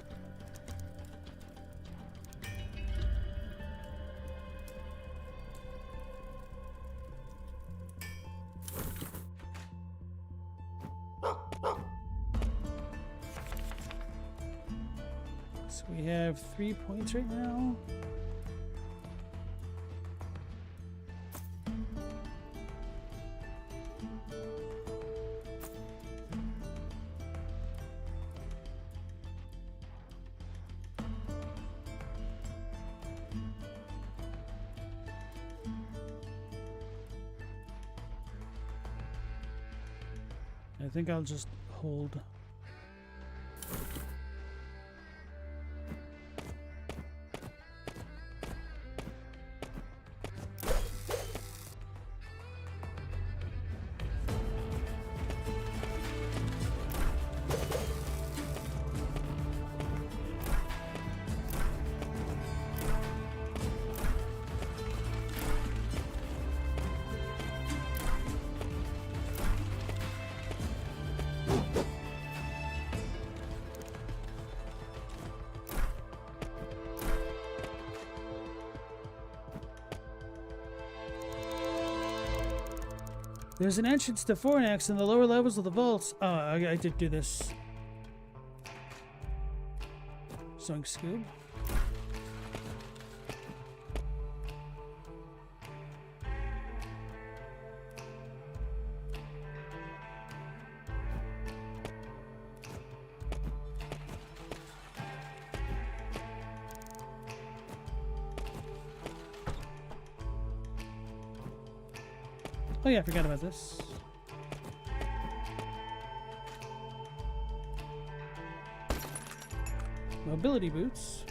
S1: So we have 3 points right now. I think I'll just hold. There's an entrance to Fornax in the lower levels of the vaults. Oh, I did do this. Zoink Scoob. Oh yeah, I forgot about this. Mobility boots.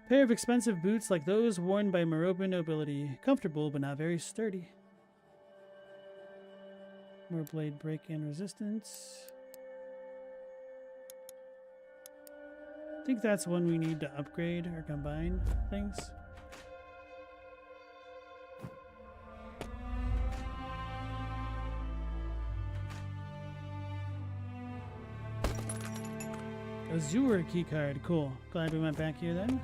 S1: Pair of expensive boots like those worn by Meroban nobility. Comfortable, but not very sturdy. More blade break and resistance. I think that's one we need to upgrade or combine things. Azure keycard, cool. Glad we went back here then.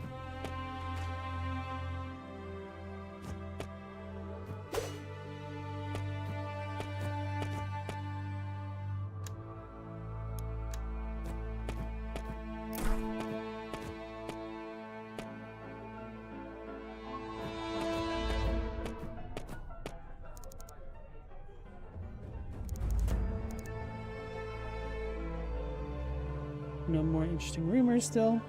S1: No more interesting rumors still.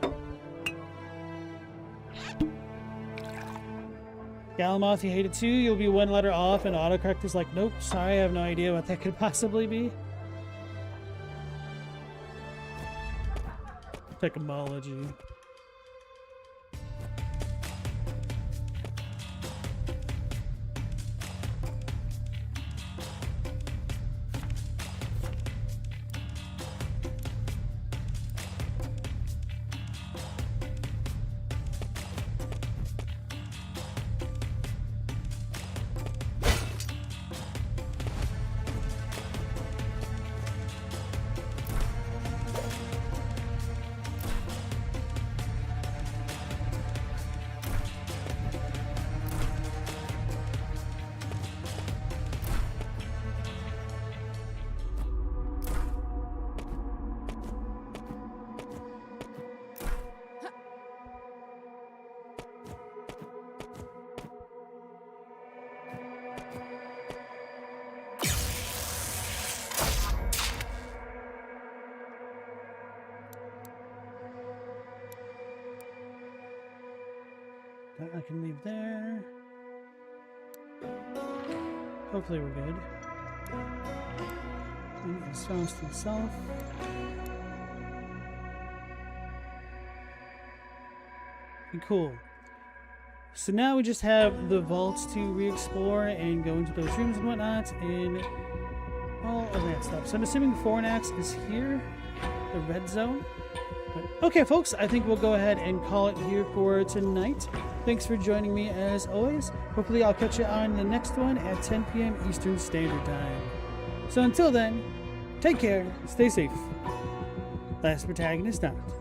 S1: Galamoth, you hate it too? You'll be one letter off and autocorrect is like, nope, sorry, I have no idea what that could possibly be. Technology. That I can leave there. Hopefully we're good. And it's Faust himself. Okay, cool. So now we just have the vaults to re-explore and go into those rooms and whatnot and all of that stuff. So I'm assuming Fornax is here, the red zone. But okay, folks, I think we'll go ahead and call it here for tonight. Thanks for joining me as always. Hopefully I'll catch you on the next one at 10 p.m. Eastern Standard Time. So until then, take care, stay safe. Last Protagonist out.